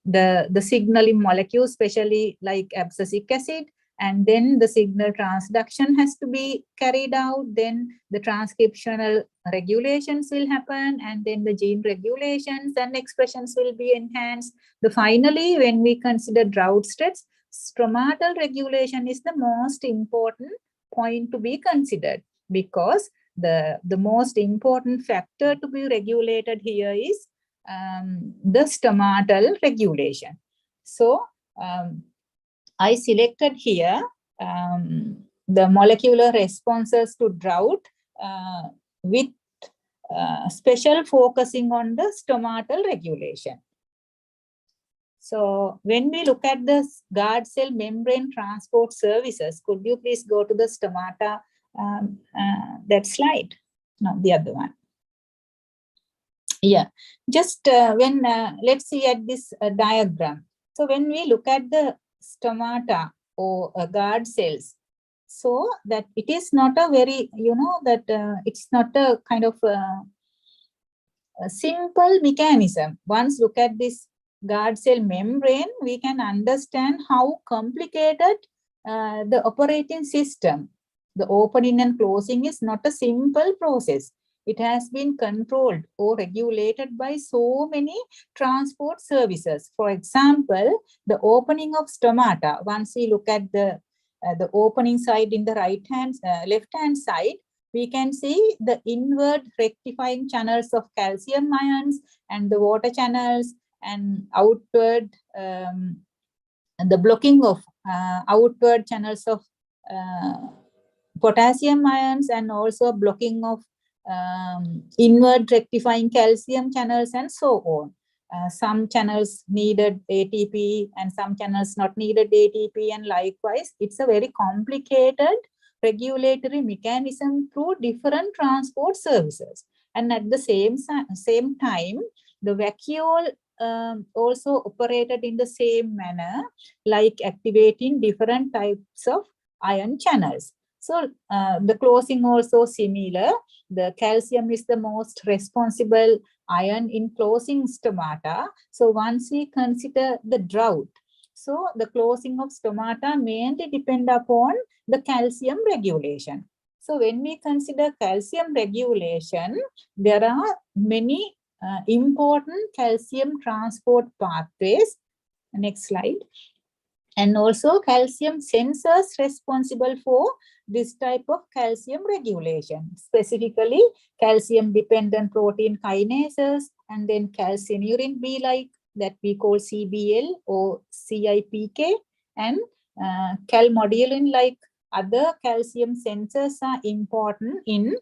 the signaling molecules, especially like abscisic acid, and then the signal transduction has to be carried out, then the transcriptional regulations will happen, and then the gene regulations and expressions will be enhanced. Finally, when we consider drought stress, stomatal regulation is the most important point to be considered, because the most important factor to be regulated here is the stomatal regulation. So I selected here the molecular responses to drought with special focusing on the stomatal regulation. So when we look at the guard cell membrane transport services, could you please go to the stomata, that slide? No, the other one. Yeah, just let's see at this diagram. So when we look at the stomata or guard cells, so that it is not a very, it's not a kind of a simple mechanism. Once look at this guard cell membrane, we can understand how complicated the operating system. The opening and closing is not a simple process. It has been controlled or regulated by so many transport services. For example, the opening of stomata, once we look at the opening side in the left-hand side, we can see the inward rectifying channels of calcium ions and the water channels, and outward, the blocking of outward channels of potassium ions, and also blocking of inward rectifying calcium channels, and so on. Some channels needed ATP and some channels not needed ATP, and likewise, it's a very complicated regulatory mechanism through different transport services. And at the same time, the vacuole also operated in the same manner, like activating different types of ion channels. So the closing also similar. The calcium is the most responsible ion in closing stomata. So once we consider the drought, so the closing of stomata mainly depend upon the calcium regulation. So when we consider calcium regulation, there are many important calcium transport pathways. Next slide. And also calcium sensors responsible for this type of calcium regulation, specifically calcium dependent protein kinases, and then calcineurin B-like that we call CBL or CIPK, and calmodulin like other calcium sensors are important in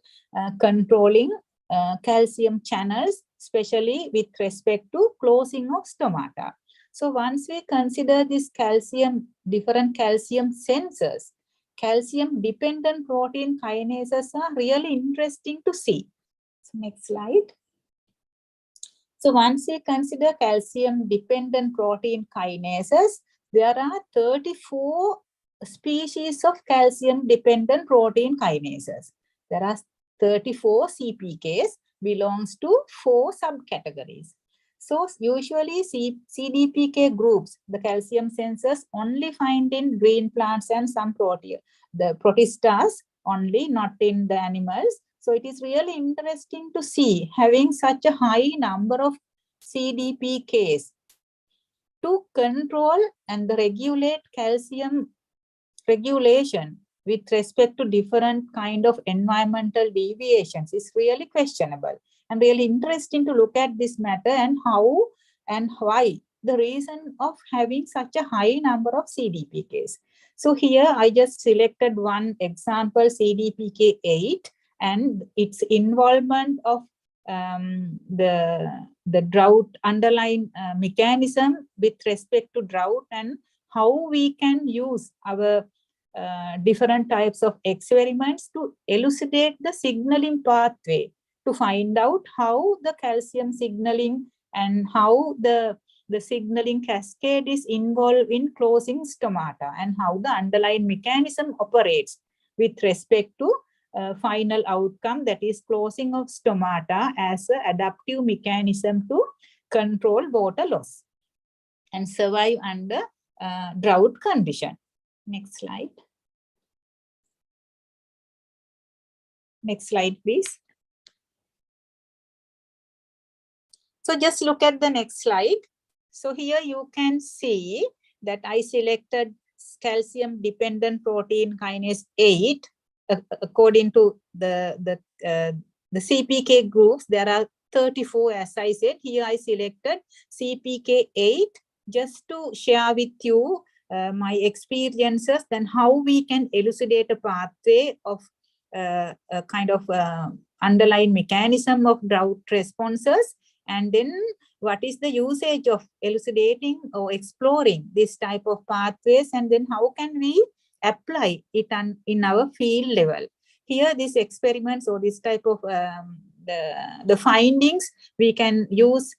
controlling calcium channels, especially with respect to closing of stomata. So once we consider this calcium, different calcium sensors, calcium dependent protein kinases are really interesting to see. So next slide. So once we consider calcium dependent protein kinases, there are 34 species of calcium dependent protein kinases. There are 34 CPKs, belongs to 4 subcategories. So usually CDPK groups, the calcium sensors only find in green plants and some the protistas only, not in the animals. So it is really interesting to see having such a high number of CDPKs to control and regulate calcium regulation with respect to different kind of environmental deviations is really questionable, and really interesting to look at this matter and how and why the reason of having such a high number of CDPKs. So here I just selected one example, CDPK8, and its involvement of the drought underlying mechanism with respect to drought, and how we can use our different types of experiments to elucidate the signaling pathway to find out how the calcium signaling and how the signaling cascade is involved in closing stomata, and how the underlying mechanism operates with respect to final outcome, that is closing of stomata as an adaptive mechanism to control water loss and survive under drought condition. Next slide. Next slide, please. So just look at the next slide. So here you can see that I selected calcium dependent protein kinase 8 according to the CPK groups. There are 34, as I said. Here I selected CPK8 just to share with you my experiences, then how we can elucidate a pathway of a kind of underlying mechanism of drought responses, and then what is the usage of elucidating or exploring this type of pathways, and then how can we apply it in our field level. Here, these experiments or this type of the findings, we can use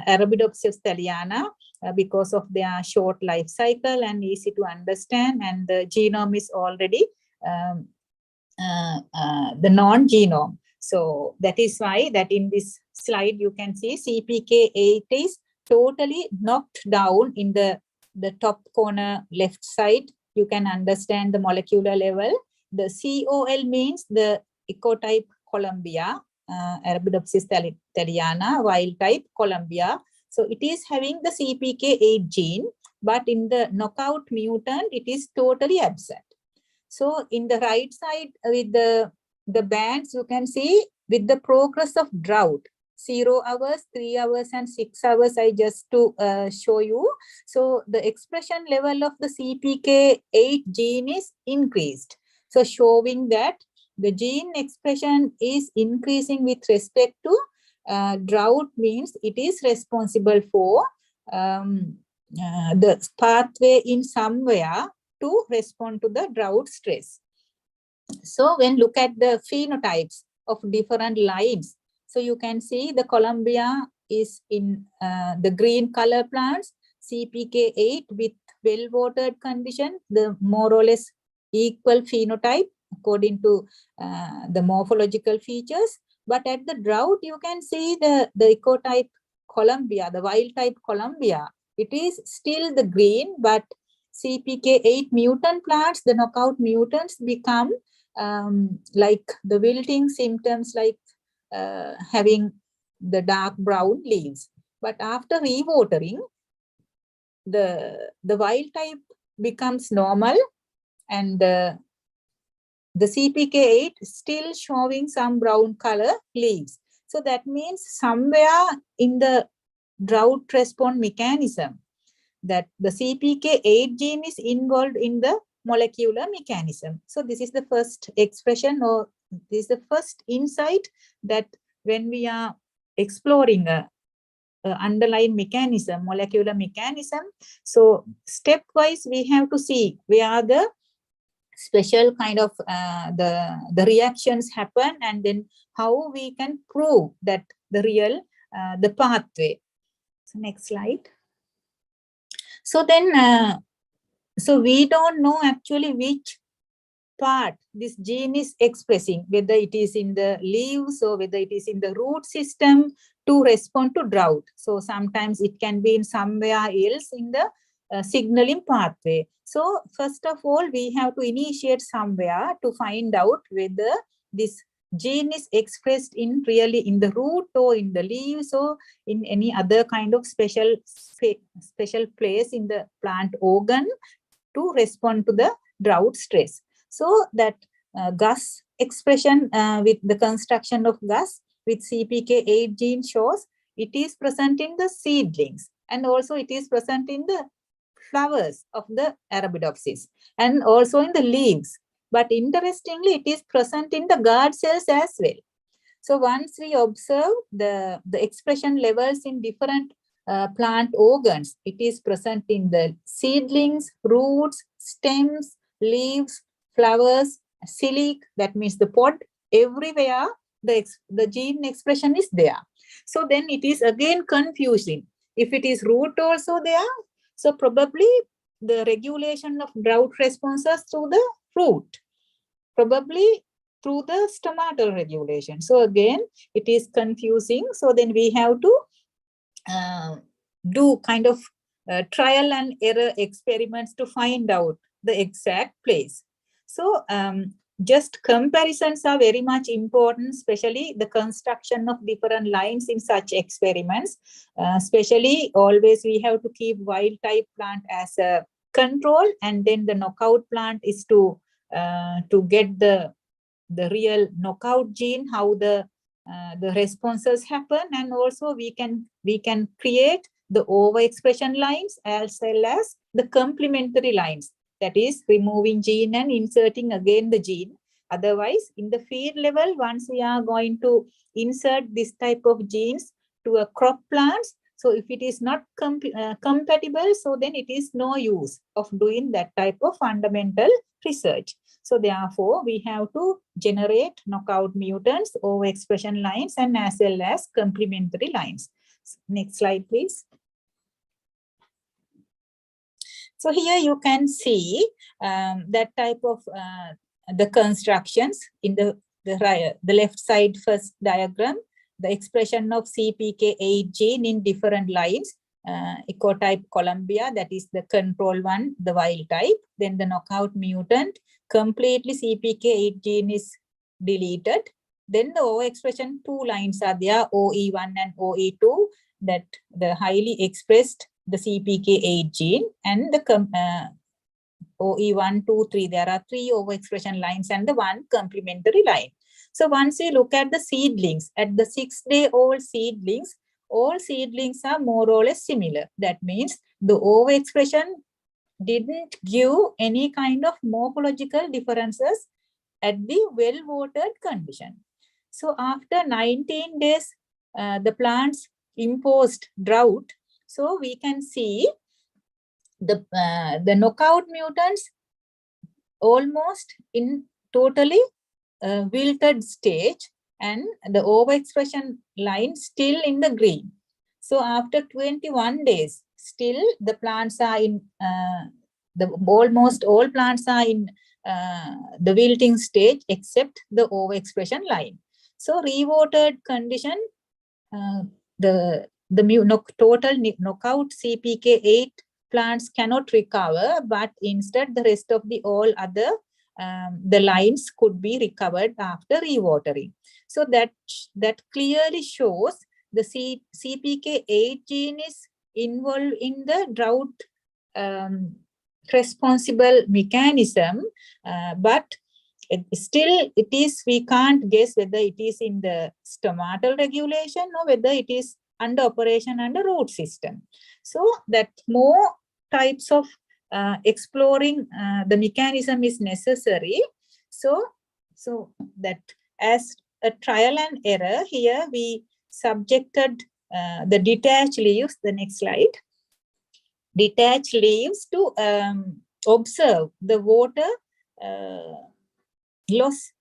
Arabidopsis thaliana because of their short life cycle and easy to understand, and the genome is already the non-genome. So that is why that in this slide you can see CPK8 is totally knocked down in the top corner left side. You can understand the molecular level. The COL means the ecotype Columbia, Arabidopsis thaliana, wild type Columbia. So it is having the CPK8 gene, but in the knockout mutant, it is totally absent. So in the right side with the bands, you can see with the progress of drought, 0 hours, 3 hours, and 6 hours, I just to show you. So the expression level of the CPK8 gene is increased. So showing that the gene expression is increasing with respect to drought means it is responsible for the pathway in somewhere to respond to the drought stress. So when look at the phenotypes of different lines, so you can see the Columbia is in the green color plants, CPK8 with well-watered condition, the more or less equal phenotype according to the morphological features. But at the drought, you can see the ecotype Columbia, the wild type Columbia, it is still the green, but CPK8 mutant plants, the knockout mutants become like the wilting symptoms, like having the dark brown leaves. But after rewatering, the wild type becomes normal, and the CPK8 still showing some brown color leaves. So that means somewhere in the drought response mechanism, that the CPK8 gene is involved in the molecular mechanism. So this is the first expression, or this is the first insight, that when we are exploring a underlying mechanism, molecular mechanism. So stepwise, we have to see where are the special kind of the reactions happen, and then how we can prove that the real the pathway. So next slide. So then so we don't know actually which part this gene is expressing, whether it is in the leaves or whether it is in the root system to respond to drought. So sometimes it can be in somewhere else in the signaling pathway. So first of all, we have to initiate somewhere to find out whether this gene is expressed in really in the root or in the leaves or in any other kind of special place in the plant organ to respond to the drought stress. So that GUS expression with the construction of GUS with CPK8 gene shows it is present in the seedlings, and also it is present in the flowers of the Arabidopsis and also in the leaves. But interestingly, it is present in the guard cells as well. So once we observe the expression levels in different plant organs, it is present in the seedlings, roots, stems, leaves, flowers, silic, that means the pod, everywhere the gene expression is there. So then it is again confusing. If it is root also there, so probably the regulation of drought responses through the root, probably through the stomatal regulation. So again, it is confusing. So then we have to do kind of trial and error experiments to find out the exact place. So just comparisons are very much important, especially the construction of different lines in such experiments. Especially always we have to keep wild type plant as a control, and then the knockout plant is to get the real knockout gene, how the responses happen, and also we can create the overexpression lines as well as the complementary lines, that is removing gene and inserting again the gene. Otherwise, in the field level, once we are going to insert this type of genes to a crop plants, so if it is not compatible, so then it is no use of doing that type of fundamental research. So therefore, we have to generate knockout mutants, overexpression lines, and as well as complementary lines. Next slide, please. So here you can see that type of the constructions in the left side first diagram, the expression of CPK8 gene in different lines, ecotype Columbia, that is the control one, the wild type, then the knockout mutant, completely CPK8 gene is deleted. Then the overexpression two lines are there, OE1 and OE2, that the highly expressed the CPK8 gene, and the OE1, 2, 3, there are three overexpression lines and the one complementary line. So once we look at the seedlings, at the 6-day-old seedlings, all seedlings are more or less similar. That means the overexpression didn't give any kind of morphological differences at the well-watered condition. So after 19 days, the plants imposed drought. So we can see the knockout mutants almost in totally wilted stage, and the overexpression line still in the green. So after 21 days, still the plants are in almost all plants are in the wilting stage except the overexpression line. So rewatered condition, the total knockout CPK8 plants cannot recover, but instead the rest of the all other the lines could be recovered after rewatering. So that clearly shows the CPK8 gene is involved in the drought responsible mechanism, but we can't guess whether it is in the stomatal regulation or whether it is under operation under root system. So that more types of exploring the mechanism is necessary. So that as a trial and error, here we subjected the detached leaves, the next slide, detached leaves to observe the water loss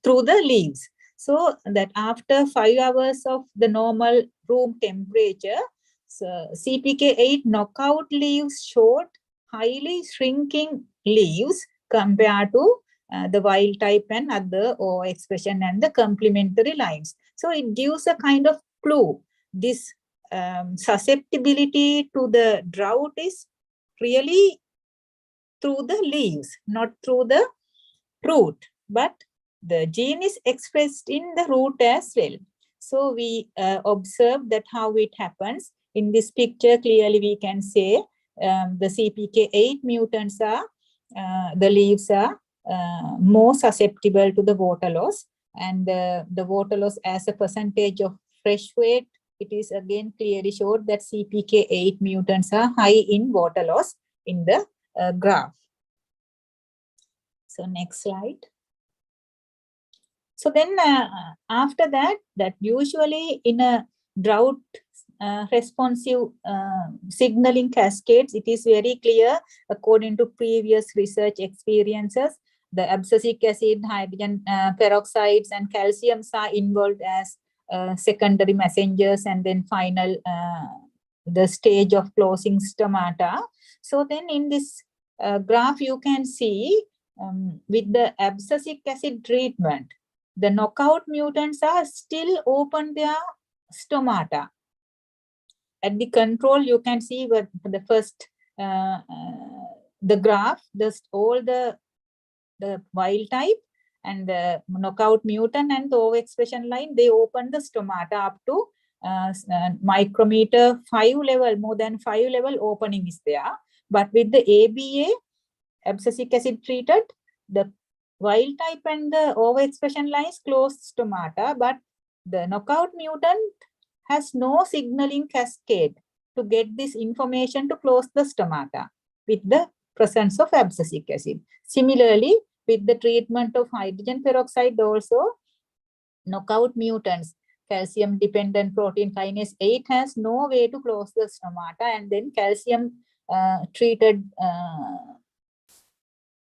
through the leaves. So that after 5 hours of the normal room temperature, so CPK8 knockout leaves showed highly shrinking leaves compared to the wild type and other O expression and the complementary lines. So it gives a kind of clue. This susceptibility to the drought is really through the leaves, not through the root, but the gene is expressed in the root as well. So we observe that how it happens. In this picture, clearly we can say the CPK8 mutants are, the leaves are more susceptible to the water loss, and the water loss as a percentage of fresh weight, it is again clearly showed that CPK8 mutants are high in water loss in the graph. So next slide. So then after that usually in a drought responsive signaling cascades, it is very clear according to previous research experiences, the abscisic acid, hydrogen peroxides and calciums are involved as secondary messengers, and then final the stage of closing stomata. So then in this graph you can see with the abscisic acid treatment, the knockout mutants are still open their stomata. At the control, you can see what the first, the graph, all the wild type and the knockout mutant and the overexpression line, they open the stomata up to micrometer 5 level, more than 5 level opening is there. But with the ABA, abscisic acid treated, the wild type and the overexpression lines closed stomata, but the knockout mutant has no signaling cascade to get this information to close the stomata with the presence of abscisic acid. Similarly, with the treatment of hydrogen peroxide also, knockout mutants, calcium dependent protein kinase 8 has no way to close the stomata, and then calcium treated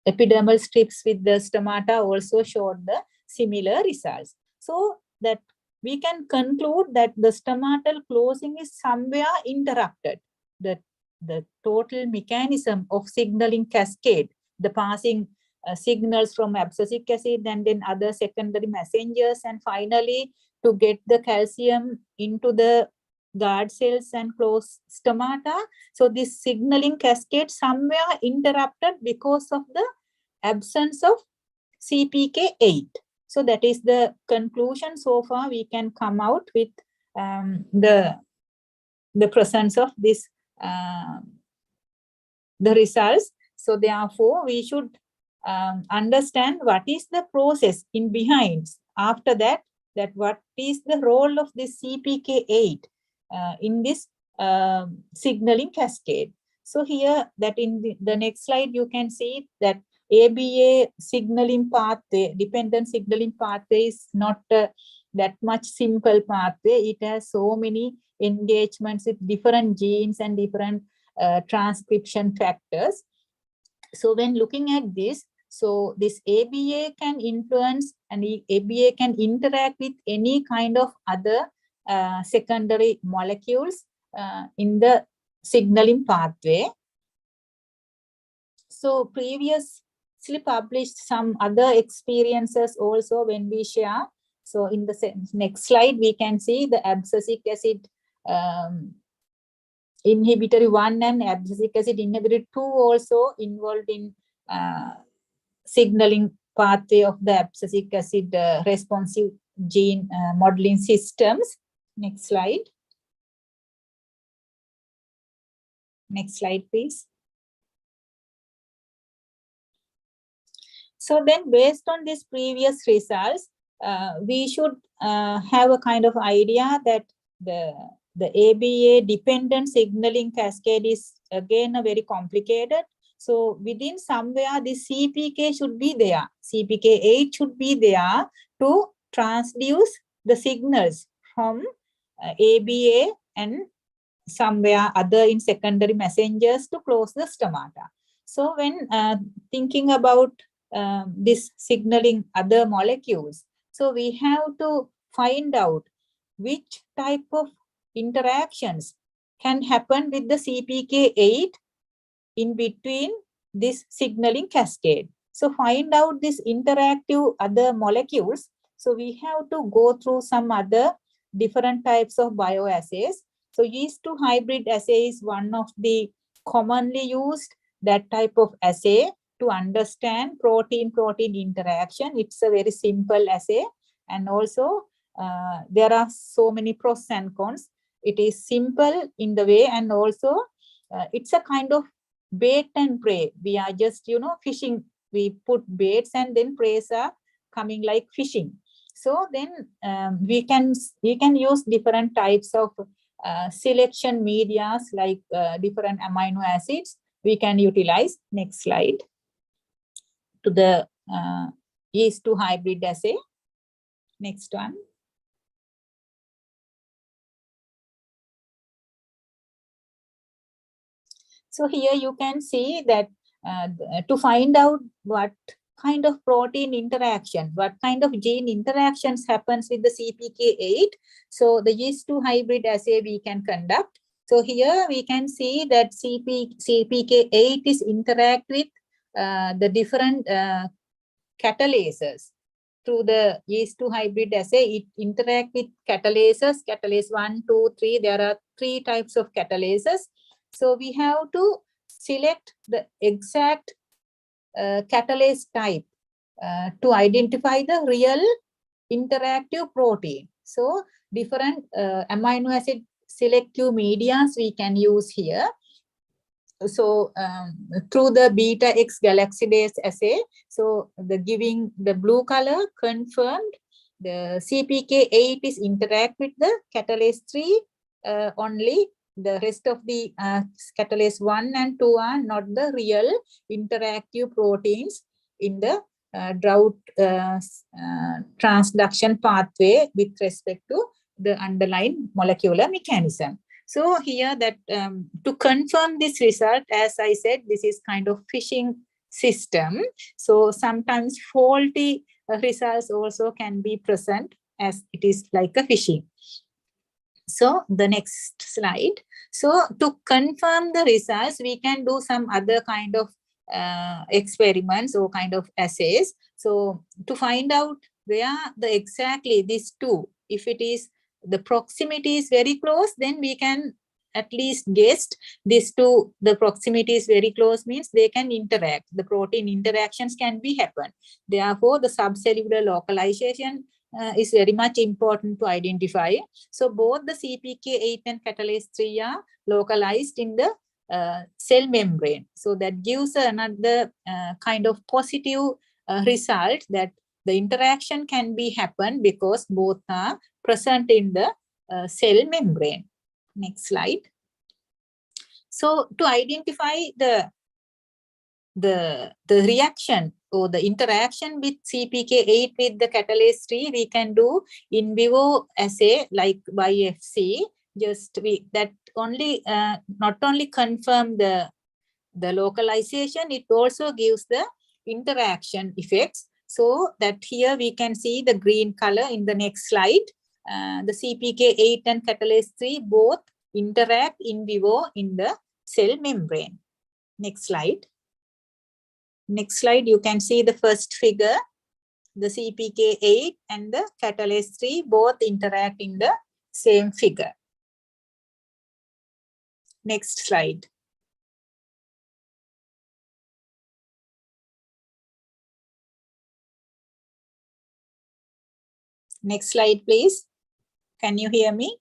epidermal strips with the stomata also showed the similar results. So that we can conclude that the stomatal closing is somewhere interrupted. The total mechanism of signaling cascade, the passing signals from abscisic acid and then other secondary messengers, and finally to get the calcium into the guard cells and close stomata. So this signaling cascade somewhere interrupted because of the absence of CPK8. So that is the conclusion so far we can come out with the presence of this, the results. So therefore we should understand what is the process in behind. After that what is the role of this CPK8 in this signaling cascade. So here that in the next slide you can see that ABA signaling pathway, dependent signaling pathway is not that much simple pathway. It has so many engagements with different genes and different transcription factors. So when looking at this, so this ABA can influence and ABA can interact with any kind of other secondary molecules in the signaling pathway. So previously published some other experiences also when we share. So in the next slide, we can see the abscisic acid inhibitory 1 and abscisic acid inhibitory 2 also involved in signaling pathway of the abscisic acid responsive gene modeling systems. Next slide. Next slide, please. So then based on these previous results, we should have a kind of idea that the ABA dependent signaling cascade is again a very complicated. So within somewhere the CPK should be there. CPK8 should be there to transduce the signals from ABA and somewhere other in secondary messengers to close the stomata. So when thinking about this signaling other molecules, so we have to find out which type of interactions can happen with the CPK8 in between this signaling cascade. So find out this interactive other molecules. So we have to go through some other different types of bioassays. So yeast to hybrid assay is one of the commonly used that type of assay to understand protein-protein interaction. It's a very simple assay, and also there are so many pros and cons. It is simple in the way, and also it's a kind of bait and prey. We are just, fishing. We put baits and then preys are coming like fishing. So then we can use different types of selection medias like different amino acids. We can utilize. Next slide. To the yeast to hybrid assay. Next one. So here you can see that to find out what kind of protein interaction, what kind of gene interactions happens with the CPK8. So the yeast to hybrid assay we can conduct. So here we can see that CPK8 is interact with the different catalases. Through the yeast to hybrid assay, it interact with catalases, catalase 1, 2, 3. There are 3 types of catalases. So we have to select the exact catalase type to identify the real interactive protein. So different amino acid selective medias we can use here. So through the beta X galaxidase assay, so the giving the blue color confirmed the CPK8 is interact with the catalase 3 only. The rest of the catalase 1 and 2 are not the real interactive proteins in the drought transduction pathway with respect to the underlying molecular mechanism. So here that to confirm this result, as I said, this is kind of fishing system. So sometimes faulty results also can be present as it is like a fishing. So the next slide. So to confirm the results, we can do some other kind of experiments or kind of assays. So to find out where the exactly these two, if it is the proximity is very close, then we can at least guess these two, the proximity is very close means they can interact. The protein interactions can be happen. Therefore, the subcellular localization is very much important to identify. So both the CPK8 and catalase 3 are localized in the cell membrane. So that gives another kind of positive result that the interaction can be happen because both are present in the cell membrane. Next slide. So to identify the reaction or the interaction with CPK8 with the catalase 3, we can do in vivo assay like YFC. Just that only not only confirm the localization, it also gives the interaction effects. So that here we can see the green color in the next slide. The CPK8 and catalase 3 both interact in vivo in the cell membrane. Next slide. Next slide, you can see the first figure. The CPK8 and the catalase 3 both interact in the same figure. Next slide. Next slide, please. Can you hear me?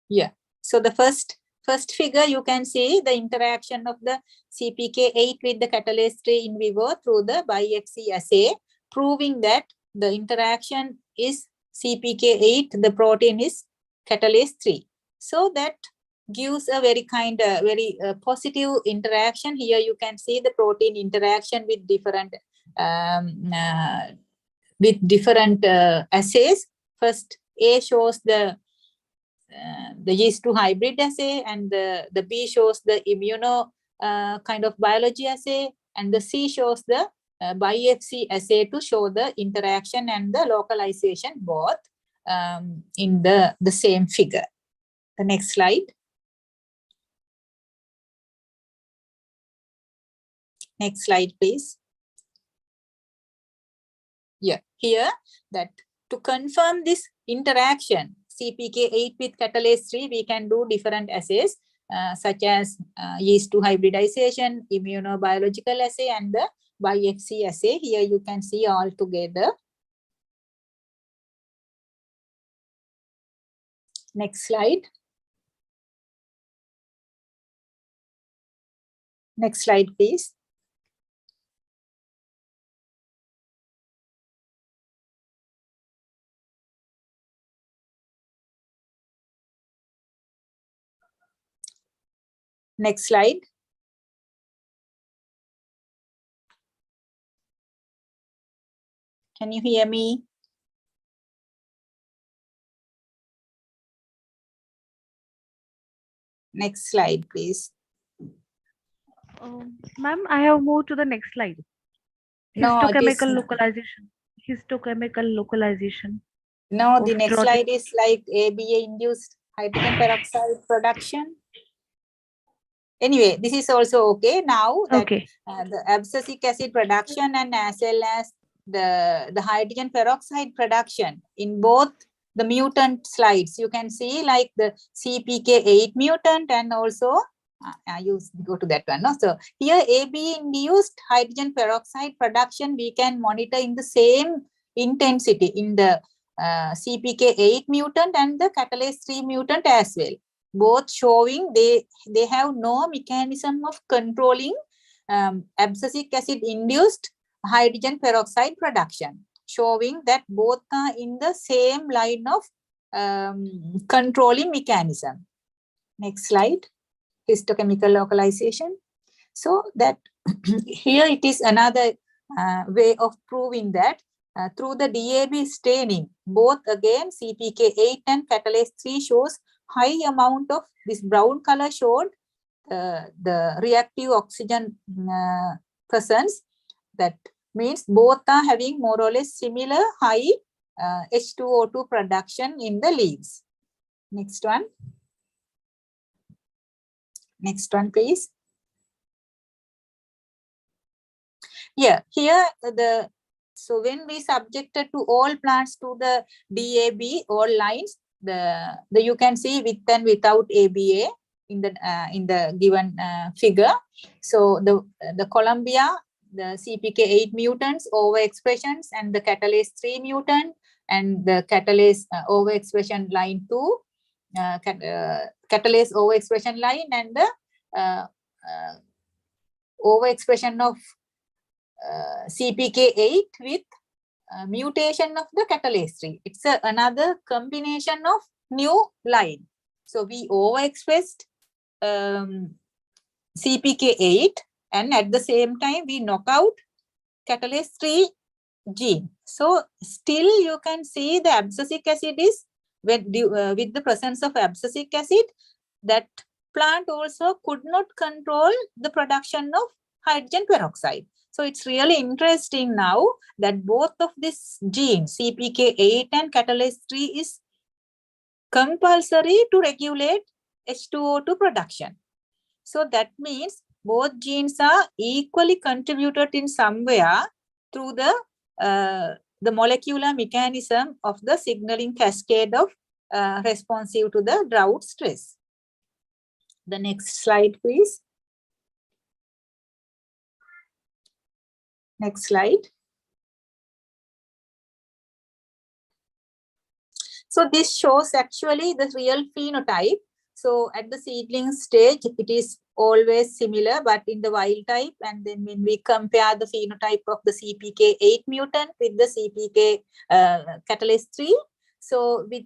Yeah. So the first figure, you can see the interaction of the CPK8 with the catalase 3 in vivo through the biopsy assay, proving that the interaction is CPK8, the protein is catalase 3. So that gives a very positive interaction. Here you can see the protein interaction with different with different assays. First, A shows the yeast to hybrid assay, and the B shows the immuno kind of biology assay, and the C shows the BiFC assay to show the interaction and the localization both in the same figure. The next slide. Next slide, please. Yeah, here that to confirm this interaction, CPK8 with catalase 3, we can do different assays such as yeast to hybridization, immunobiological assay, and the BiFC assay. Here you can see all together. Next slide. Next slide, please. Next slide. Can you hear me? Next slide, please. Ma'am, I have moved to the next slide. No, Histochemical localization. Histochemical localization. No, the of next drought- slide is like ABA-induced hydrogen peroxide production. Anyway, this is also okay now that the abscisic acid production and as well as the hydrogen peroxide production in both the mutant slides. You can see like the CPK8 mutant and also you go to that one. No? So here AB-induced hydrogen peroxide production we can monitor in the same intensity in the CPK8 mutant and the catalase 3 mutant as well. Both showing they have no mechanism of controlling abscisic acid induced hydrogen peroxide production, showing that both are in the same line of controlling mechanism. Next slide, histochemical localization. So that here it is another way of proving that through the DAB staining, both again CPK8 and catalase 3 shows high amount of this brown color showed the reactive oxygen presence. That means both are having more or less similar high H2O2 production in the leaves. Next one. Next one, please. Yeah, here so when we subjected to all plants to the DAB, all lines, you can see with and without ABA in the given figure. So the Columbia, the CPK8 mutants overexpressions and the catalase 3 mutant and the catalase overexpression line 2, catalase overexpression line and the overexpression of CPK8 with mutation of the catalase 3. It's another combination of new line. So we overexpressed CPK8 and at the same time we knock out catalase 3 gene. So still you can see the abscisic acid is with the presence of abscisic acid, that plant also could not control the production of hydrogen peroxide. So it's really interesting now that both of these genes, CPK8 and catalase 3, is compulsory to regulate H2O2 production. So that means both genes are equally contributed in somewhere through the molecular mechanism of the signaling cascade of responsive to the drought stress. The next slide, please. Next slide. So this shows actually the real phenotype. So at the seedling stage, it is always similar, but in the wild type, and then when we compare the phenotype of the CPK8 mutant with the CPK catalase 3, so with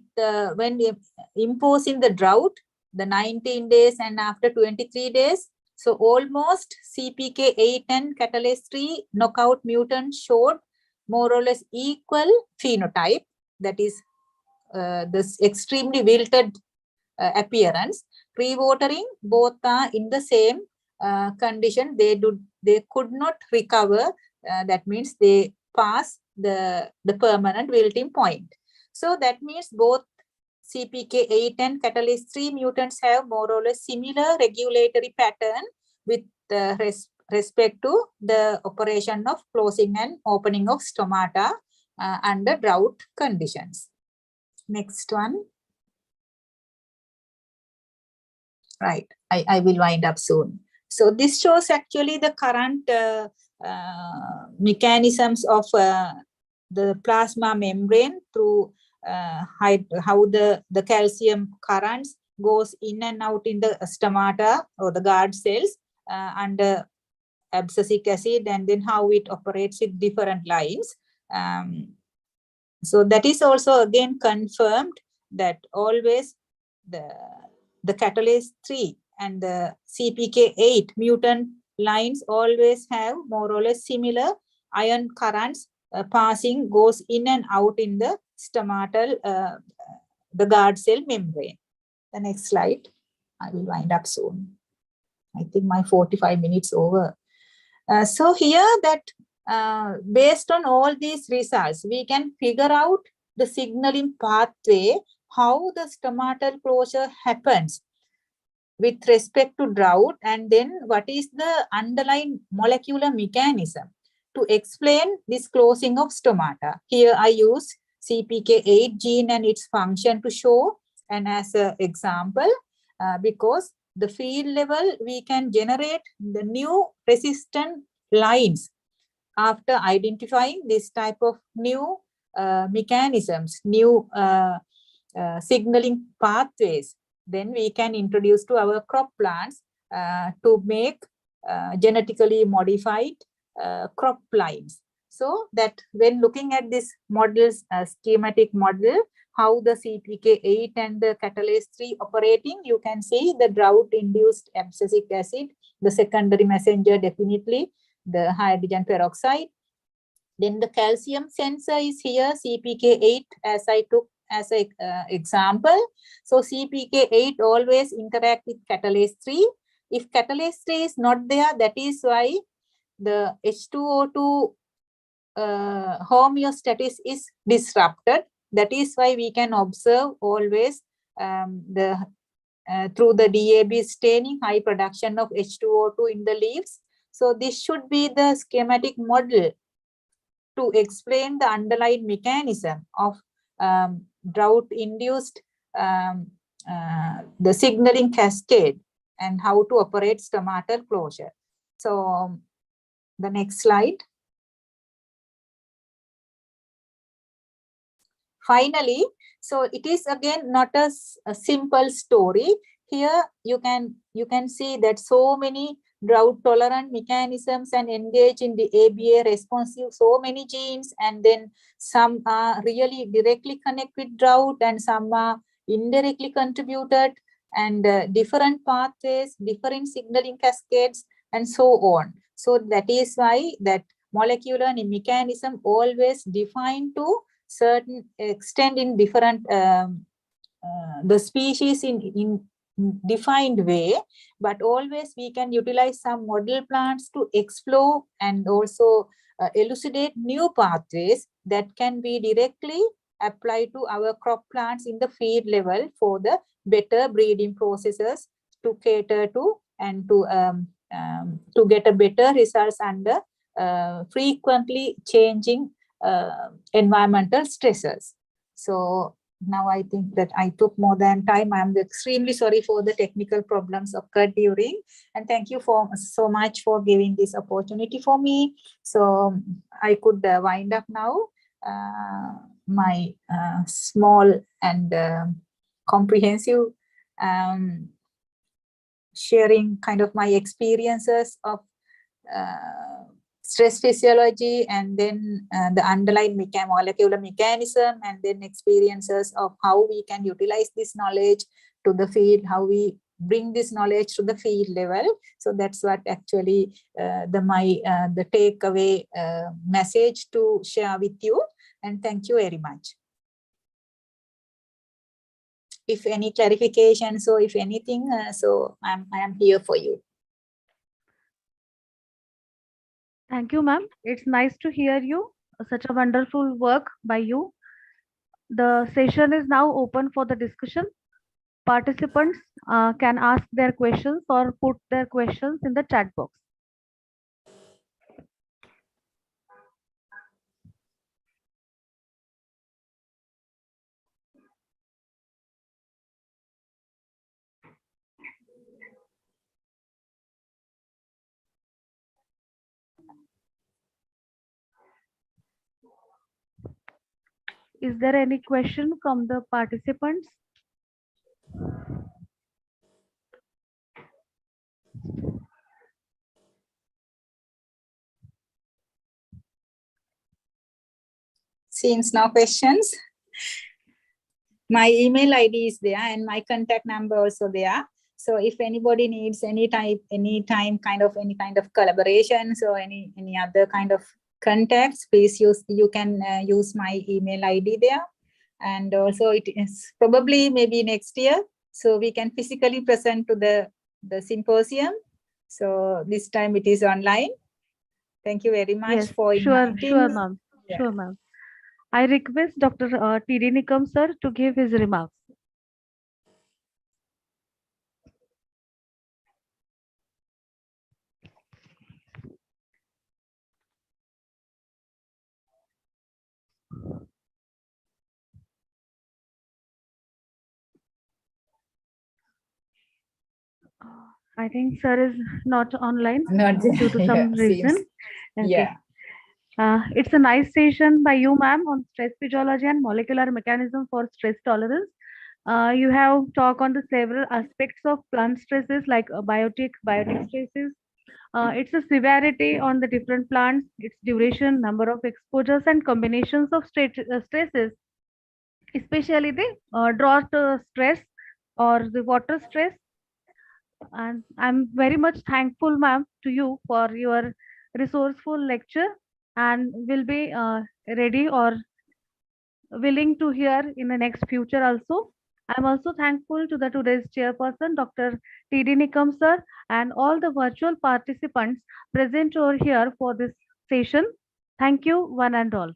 when we impose in the drought, the 19 days and after 23 days, So almost CPK8 and catalase 3 knockout mutants showed more or less equal phenotype, that is this extremely wilted appearance. Pre-watering, both are in the same condition. They could not recover. That means they pass the permanent wilting point. So that means both CPK8 and catalase 3 mutants have more or less similar regulatory pattern with respect to the operation of closing and opening of stomata under drought conditions. Next one. Right, I will wind up soon. So this shows actually the current mechanisms of the plasma membrane through how the calcium currents goes in and out in the stomata or the guard cells under abscisic acid, and then how it operates with different lines. So that is also again confirmed that always the catalase 3 and the CPK8 mutant lines always have more or less similar ion currents passing goes in and out in the stomatal, the guard cell membrane. The next slide. I will wind up soon. I think my 45 minutes over. So here that based on all these results, we can figure out the signaling pathway, how the stomatal closure happens with respect to drought, and then what is the underlying molecular mechanism to explain this closing of stomata. Here I use CPK8 gene and its function to show, and as an example, because the field level we can generate the new resistant lines after identifying this type of new mechanisms, new signaling pathways. Then we can introduce to our crop plants to make genetically modified crop lines. So that when looking at this models, schematic model, how the CPK8 and the catalase 3 operating, you can see the drought-induced abscisic acid, the secondary messenger definitely, the hydrogen peroxide. Then the calcium sensor is here, CPK8, as I took as an example. So CPK8 always interact with catalase 3. If catalase 3 is not there, that is why the H2O2 homeostasis is disrupted. That is why we can observe always through the DAB staining, high production of H2O2 in the leaves. So this should be the schematic model to explain the underlying mechanism of drought-induced the signaling cascade and how to operate stomatal closure. So the next slide. Finally, so it is again not a simple story. Here you can see that so many drought-tolerant mechanisms and engage in the ABA responsive, so many genes, and then some are really directly connect with drought and some are indirectly contributed, and different pathways, different signaling cascades, and so on. So that is why that molecular mechanism always defined to certain extent in different the species in defined way, but always we can utilize some model plants to explore and also elucidate new pathways that can be directly applied to our crop plants in the field level for the better breeding processes to cater to and to get a better results under frequently changing environmental stresses. So now I think that I took more than time. I'm extremely sorry for the technical problems occurred during, and thank you so much for giving this opportunity for me. So I could wind up now my small and comprehensive sharing kind of my experiences of stress physiology, and then the underlying molecular mechanism, and then experiences of how we can utilize this knowledge to the field, how we bring this knowledge to the field level. So that's what actually the takeaway message to share with you. And thank you very much. If any clarification, so if anything, so I am here for you. Thank you, ma'am. It's nice to hear you. Such a wonderful work by you. The session is now open for the discussion. Participants can ask their questions or put their questions in the chat box. Is there any question from the participants? Since no questions, my email ID is there and my contact number also there. So if anybody needs any time kind of collaboration, so any other kind of contacts, please you can use my email ID there. And also it is probably maybe next year, so we can physically present to the symposium. So this time it is online. Thank you very much Yes, for inviting. sure, ma'am. Yeah. Sure, ma'am. I request Dr. T.D. Nikam sir to give his remarks. I think sir is not online Not due to some reason. seems, Okay. yeah. It's a nice session by you, ma'am, on stress physiology and molecular mechanism for stress tolerance. You have talked on the several aspects of plant stresses like biotic stresses. Its a severity on the different plants, its duration, number of exposures, and combinations of stresses, especially the drought stress or the water stress. And I'm very much thankful, ma'am, to you for your resourceful lecture, and will be ready or willing to hear in the next future also. I'm also thankful to the today's chairperson, Dr. T.D. Nikam sir, and all the virtual participants present over here for this session. Thank you, one and all.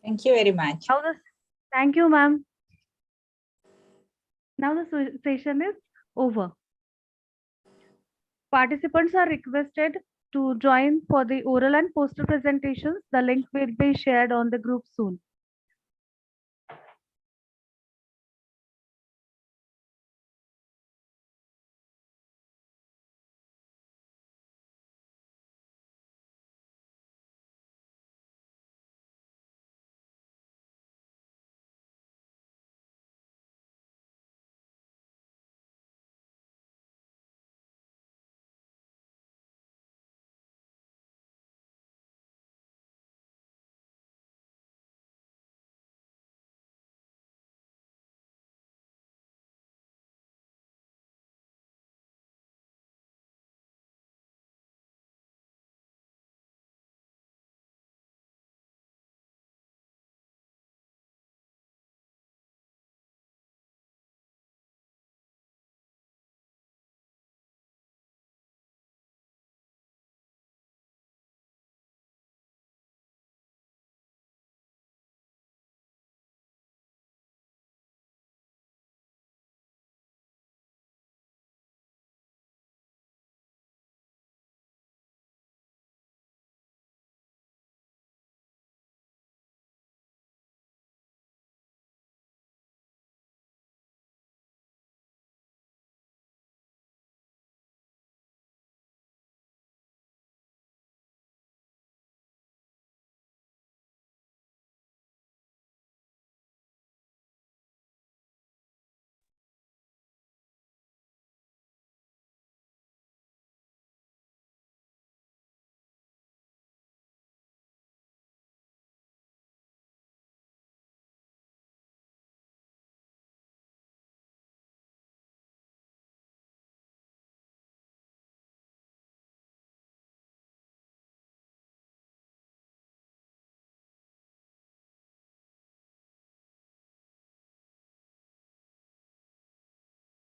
Thank you very much. Thank you, ma'am. Now the session is over. Participants are requested to join for the oral and poster presentations. The link will be shared on the group soon.